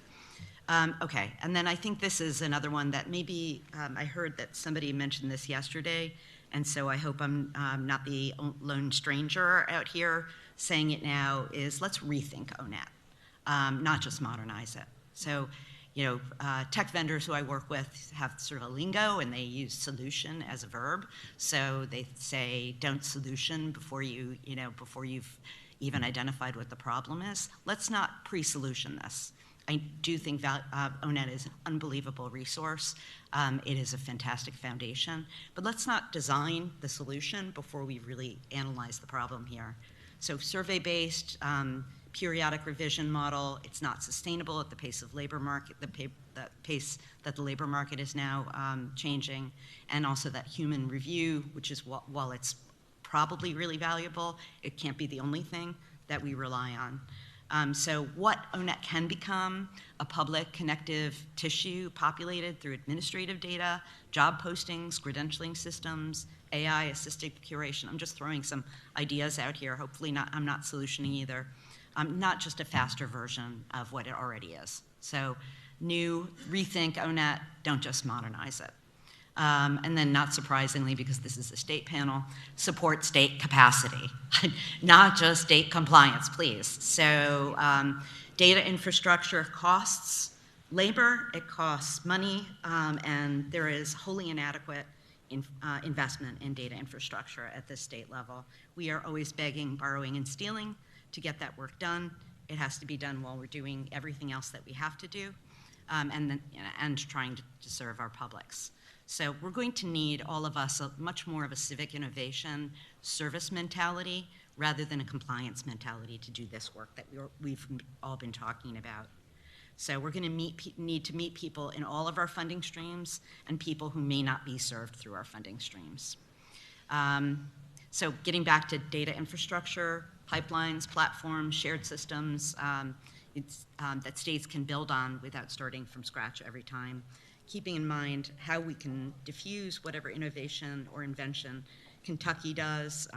Okay, and then I think this is another one that maybe, I heard that somebody mentioned this yesterday, and so I hope I'm not the lone stranger out here saying it now, is let's rethink ONET, not just modernize it. So, tech vendors who I work with have sort of a lingo, and they use solution as a verb. So they say, don't solution before you've even identified what the problem is. Let's not pre-solution this. I do think ONET is an unbelievable resource. It is a fantastic foundation, but let's not design the solution before we really analyze the problem here. So survey-based, periodic revision model, it's not sustainable at the pace of labor market, the pace that the labor market is now changing, and also that human review, which is, while it's probably really valuable, it can't be the only thing that we rely on. So what ONET can become, a public connective tissue populated through administrative data, job postings, credentialing systems, AI-assisted curation. I'm just throwing some ideas out here. Hopefully I'm not solutioning either. Not just a faster version of what it already is. So new, rethink ONET, don't just modernize it. And then not surprisingly, because this is a state panel, support state capacity, not just state compliance, please. So data infrastructure costs labor, it costs money, and there is wholly inadequate investment in data infrastructure at this state level. We are always begging, borrowing, and stealing to get that work done. It has to be done while we're doing everything else that we have to do, and trying to serve our publics. So we're going to need, all of us, much more of a civic innovation service mentality rather than a compliance mentality to do this work that we've all been talking about. So we're going to need to meet people in all of our funding streams and people who may not be served through our funding streams. So getting back to data infrastructure, pipelines, platforms, shared systems that states can build on without starting from scratch every time. Keeping in mind how we can diffuse whatever innovation or invention Kentucky does.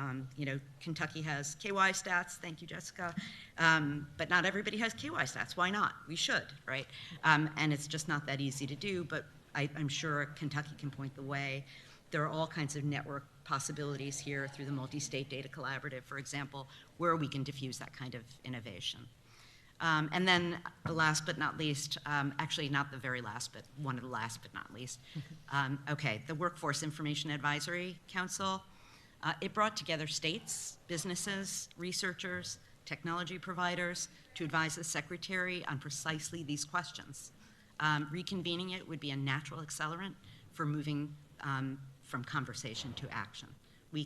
Kentucky has KY stats, thank you, Jessica, but not everybody has KY stats. Why not? We should, right? And it's just not that easy to do, but I'm sure Kentucky can point the way. There are all kinds of network possibilities here through the Multi-State Data Collaborative, for example, where we can diffuse that kind of innovation. And then last but not least, actually not the very last, but one of the last but not least, okay, the Workforce Information Advisory Council. It brought together states, businesses, researchers, technology providers to advise the Secretary on precisely these questions. Reconvening it would be a natural accelerant for moving from conversation to action. I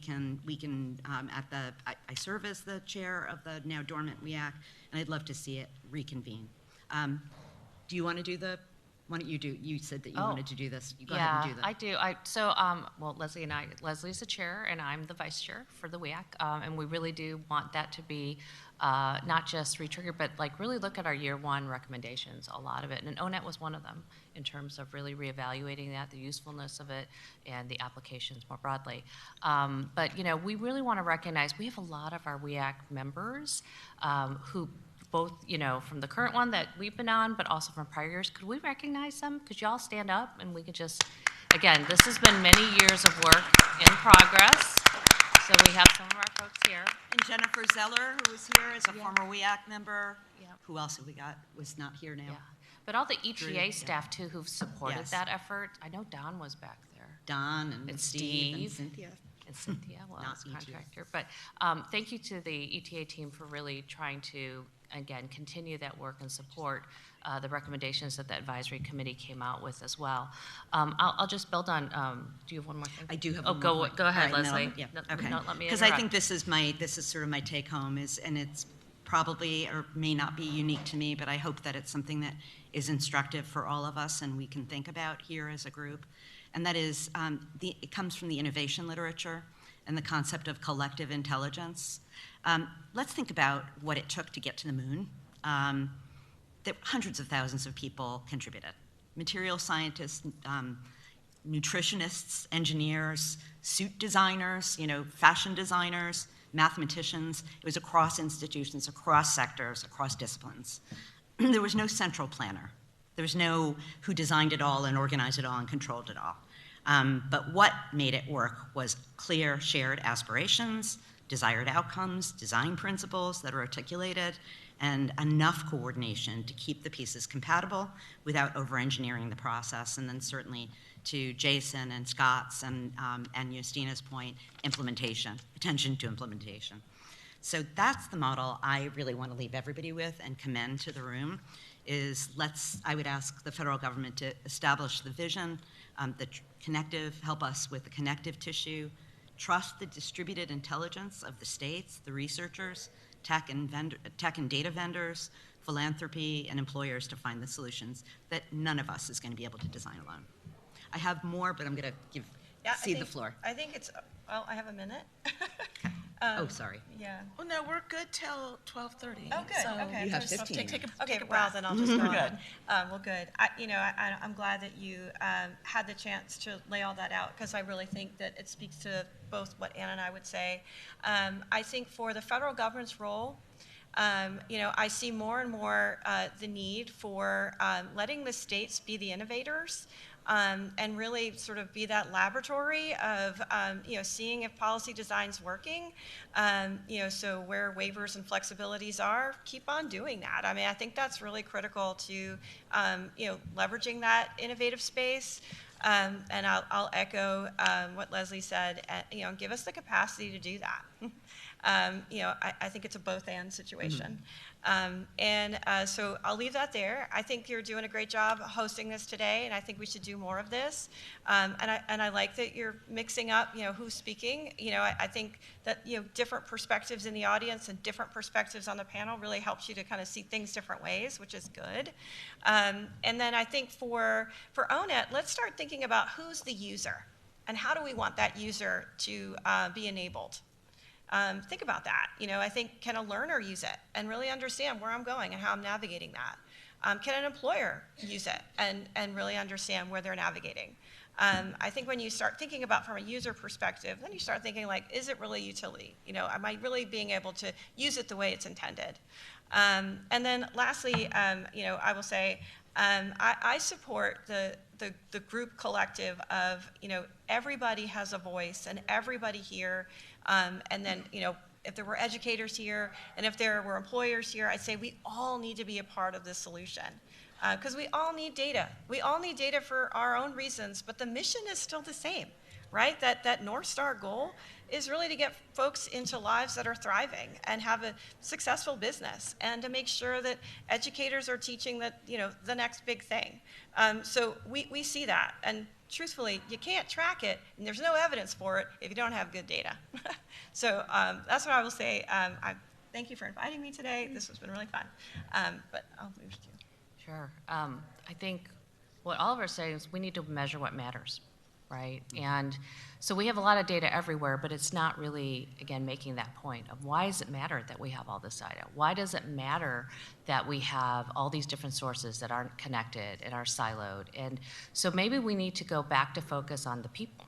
serve as the chair of the now dormant WEAC, and I'd love to see it reconvene. Do you want to do why don't you do, you said that you wanted to do this. You go ahead and do that. I do. Well, Leslie's the chair, and I'm the vice chair for the WEAC, and we really do want that to be not just re-trigger, but really look at our year one recommendations, a lot of it. And ONET was one of them in terms of really reevaluating that, the usefulness of it, and the applications more broadly. But, we really want to recognize we have a lot of our WEAC members who both, from the current one that we've been on, but also from prior years. Could we recognize them? Could you all stand up and we could just, again, this has been many years of work in progress. So we have some of our folks here. And Jennifer Zeller, who was here as a former WEAC member. Yep. Who else have we got? Was not here now. Yeah. But all the ETA staff too who've supported that effort. I know Don was back there. Don and Steve and Cynthia. and Cynthia, Not wellness you two. contractor. But thank you to the ETA team for really trying to, again, continue that work and support the recommendations that the advisory committee came out with as well. I'll just build on, do you have one more thing? I do have Oh, one more go point. ahead, All right, Leslie. yeah, No, okay. don't let me Because I think interrupt. this is sort of my take home and it's probably or may not be unique to me, but I hope that it's something that is instructive for all of us and we can think about here as a group. And that is, it comes from the innovation literature and the concept of collective intelligence. Let's think about what it took to get to the moon. That hundreds of thousands of people contributed. Material scientists, nutritionists, engineers, suit designers, fashion designers, mathematicians. It was across institutions, across sectors, across disciplines. There was no central planner. There was no who designed it all and organized it all and controlled it all. But what made it work was clear shared aspirations, desired outcomes, design principles that are articulated, and enough coordination to keep the pieces compatible without over-engineering the process. And then certainly to Jason and Scott's and Justina's point, implementation, attention to implementation. So that's the model I really want to leave everybody with and commend to the room is I would ask the federal government to establish the vision, help us with the connective tissue, trust the distributed intelligence of the states, the researchers, tech and data vendors, philanthropy, and employers to find the solutions that none of us is going to be able to design alone. I have more, but I'm going to cede the floor. I think it's, well, I have a minute. Oh, sorry. Yeah. Oh, no, we're good till 12:30. Oh, good. So okay. You have just 15 take minutes. Okay, a well, breath. then I'll just go on. Good. Well, good. I'm glad that you had the chance to lay all that out because I really think that it speaks to both what Anna and I would say. I think for the federal government's role, I see more and more the need for letting the states be the innovators and really sort of be that laboratory of, seeing if policy design's working. So where waivers and flexibilities are, keep on doing that. I mean, I think that's really critical to, leveraging that innovative space. And I'll echo what Leslie said, give us the capacity to do that. I think it's a both-and situation. So I'll leave that there. I think you're doing a great job hosting this today, and I think we should do more of this. And I like that you're mixing up, who's speaking. I think that, different perspectives in the audience and different perspectives on the panel really helps you to kind of see things different ways, which is good. And then I think for ONET, let's start thinking about who's the user and how do we want that user to be enabled. Think about that. I think, can a learner use it and really understand where I'm going and how I'm navigating that? Can an employer use it and really understand where they're navigating? I think when you start thinking about from a user perspective, then you start thinking like, is it really utility? Am I really being able to use it the way it's intended? And then lastly, I will say, I support the group collective of, everybody has a voice and everybody here. And then, if there were educators here and if there were employers here, I'd say we all need to be a part of this solution. Because we all need data. We all need data for our own reasons, but the mission is still the same, right? That North Star goal is really to get folks into lives that are thriving and have a successful business and to make sure that educators are teaching that, the next big thing. So we see that. And truthfully, you can't track it and there's no evidence for it if you don't have good data. So that's what I will say. I thank you for inviting me today. This has been really fun. But I'll move to you. Sure. I think what Oliver's saying is we need to measure what matters, right? And so we have a lot of data everywhere, but it's not really, again, making that point of why does it matter that we have all this data? Why does it matter that we have all these different sources that aren't connected and are siloed? And so maybe we need to go back to focus on the people,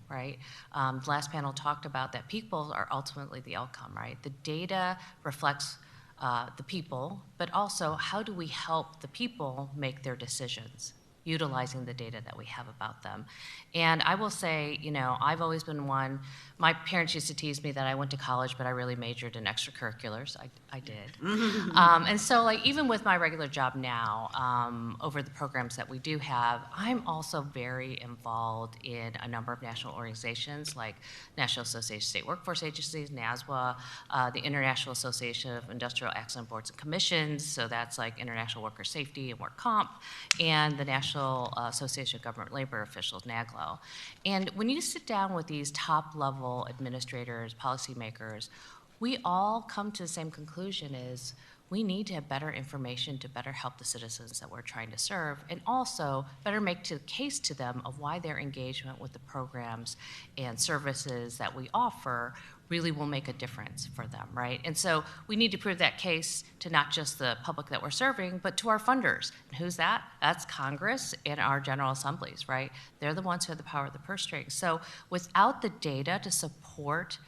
right? The last panel talked about that people are ultimately the outcome, right? The data reflects the people, but also how do we help the people make their decisions? utilizing the data that we have about them. And I will say, you know, I've always been one, my parents used to tease me that I went to college, but I really majored in extracurriculars. I did. And so, like, even with my regular job now, over the programs that we do have, I'm also very involved in a number of national organizations like National Association of State Workforce Agencies, NASWA, the International Association of Industrial Accident Boards and Commissions, so that's like International Worker Safety and Work Comp, and the National Association of Government Labor Officials, NAGLO. And when you sit down with these top-level administrators, policymakers, we all come to the same conclusion is we need to have better information to better help the citizens that we're trying to serve, and also better make the case to them of why their engagement with the programs and services that we offer really will make a difference for them, right? And so we need to prove that case to not just the public that we're serving, but to our funders. And who's that? That's Congress and our General Assemblies, right? They're the ones who have the power of the purse strings. So without the data to support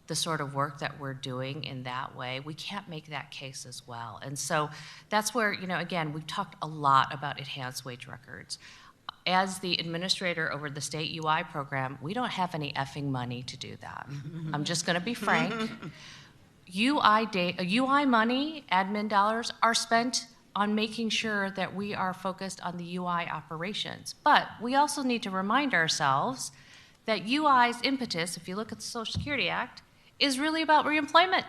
the sort of work that we're doing in that way, we can't make that case as well. And so that's where, you know, again, we've talked a lot about enhanced wage records. As the administrator over the state UI program, we don't have any effing money to do that. I'm just gonna be frank. UI money, admin dollars, are spent on making sure that we are focused on the UI operations. But we also need to remind ourselves that UI's impetus, if you look at the Social Security Act, is really about reemployment.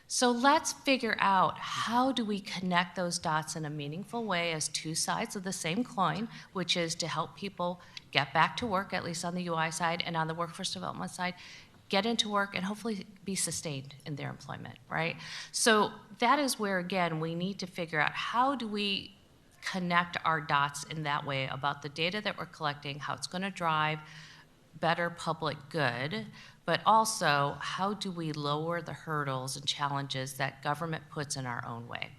So let's figure out how do we connect those dots in a meaningful way as two sides of the same coin, which is to help people get back to work, at least on the UI side, and on the workforce development side, get into work and hopefully be sustained in their employment, right? So that is where, again, we need to figure out how do we connect our dots in that way about the data that we're collecting, how it's gonna drive better public good, but also how do we lower the hurdles and challenges that government puts in our own way.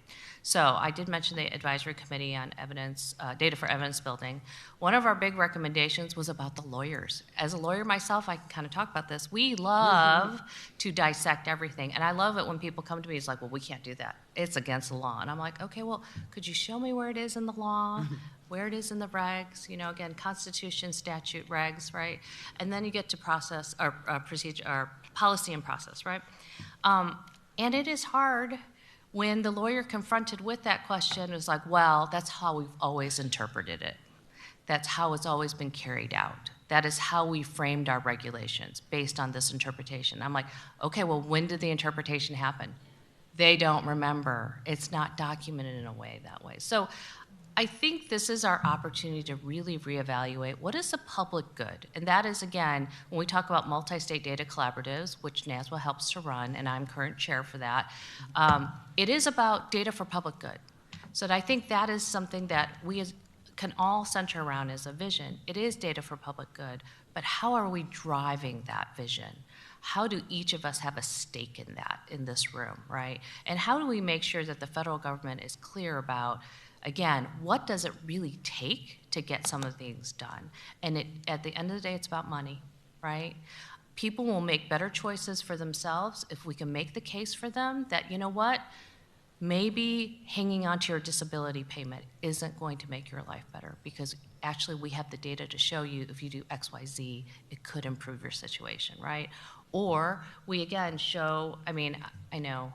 So I did mention the Advisory Committee on Evidence, Data for Evidence Building. One of our big recommendations was about the lawyers. As a lawyer myself, I can kind of talk about this. We love to dissect everything, and I love it when people come to me, it's like, well, we can't do that. It's against the law. And I'm like, okay, well, could you show me where it is in the law? Where it is in the regs, you know, again, Constitution, statute, regs, right? And then you get to process, or procedure, or policy and process, right? And it is hard when the lawyer confronted with that question is like, well, that's how we've always interpreted it. That's how it's always been carried out. That is how we framed our regulations based on this interpretation. I'm like, okay, well, when did the interpretation happen? They don't remember. It's not documented in a way that way. So I think this is our opportunity to really reevaluate what is the public good. And that is, again, when we talk about multi-state data collaboratives, which NASWA helps to run, and I'm current chair for that, it is about data for public good. So I think that is something that we can all center around as a vision. It is data for public good, but how are we driving that vision? How do each of us have a stake in that in this room, right? And how do we make sure that the federal government is clear about, again, what does it really take to get some of the things done? And at the end of the day, it's about money, right? People will make better choices for themselves if we can make the case for them that, you know what, maybe hanging on to your disability payment isn't going to make your life better, because actually we have the data to show you if you do X, Y, Z, it could improve your situation, right? Or we, again, show, I mean, I know,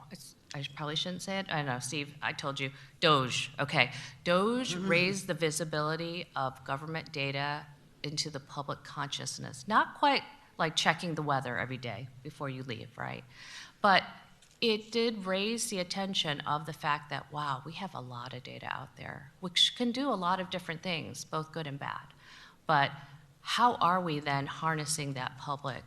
I probably shouldn't say it. I don't know, Steve, I told you, DOGE, okay. DOGE raised the visibility of government data into the public consciousness. Not quite like checking the weather every day before you leave, right? But it did raise the attention of the fact that, wow, we have a lot of data out there, which can do a lot of different things, both good and bad. But how are we then harnessing that public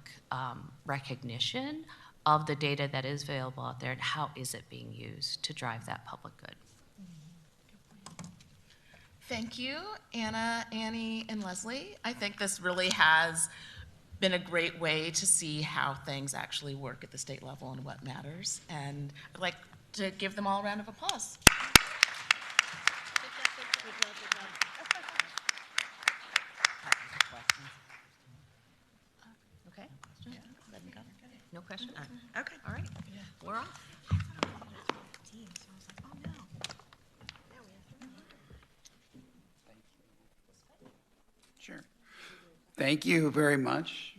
recognition of the data that is available out there, and how is it being used to drive that public good? Thank you, Anna, Annie, and Leslie. I think this really has been a great way to see how things actually work at the state level and what matters. And I'd like to give them all a round of applause. Okay. No question? Okay, all right. We're off. Thank you very much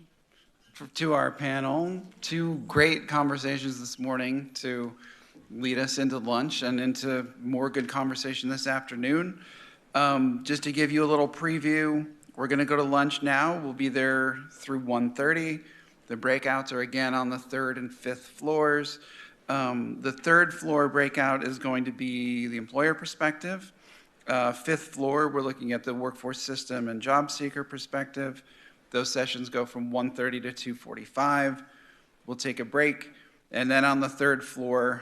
to our panel. Two great conversations this morning to lead us into lunch and into more good conversation this afternoon. Just to give you a little preview, we're going to go to lunch now. We'll be there through 1:30. The breakouts are again on the 3rd and 5th floors. The 3rd floor breakout is going to be the employer perspective. 5th floor, we're looking at the workforce system and job seeker perspective. Those sessions go from 1:30 to 2:45. We'll take a break. And then on the 3rd floor,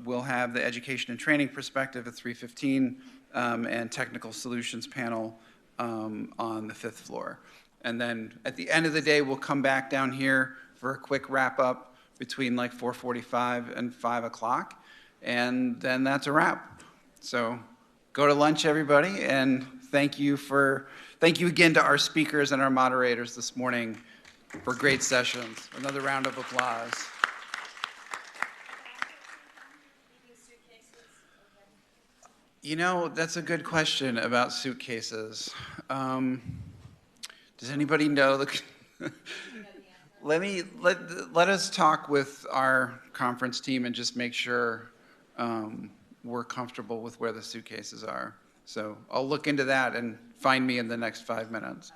we'll have the education and training perspective at 3:15 and technical solutions panel on the 5th floor. And then at the end of the day, we'll come back down here for a quick wrap up between like 4:45 and 5 o'clock. And then that's a wrap. So go to lunch, everybody, and thank you again to our speakers and our moderators this morning for great sessions. Another round of applause. You know, that's a good question about suitcases. Does anybody know the? Let us talk with our conference team and just make sure we're comfortable with where the suitcases are. So I'll look into that and find me in the next 5 minutes.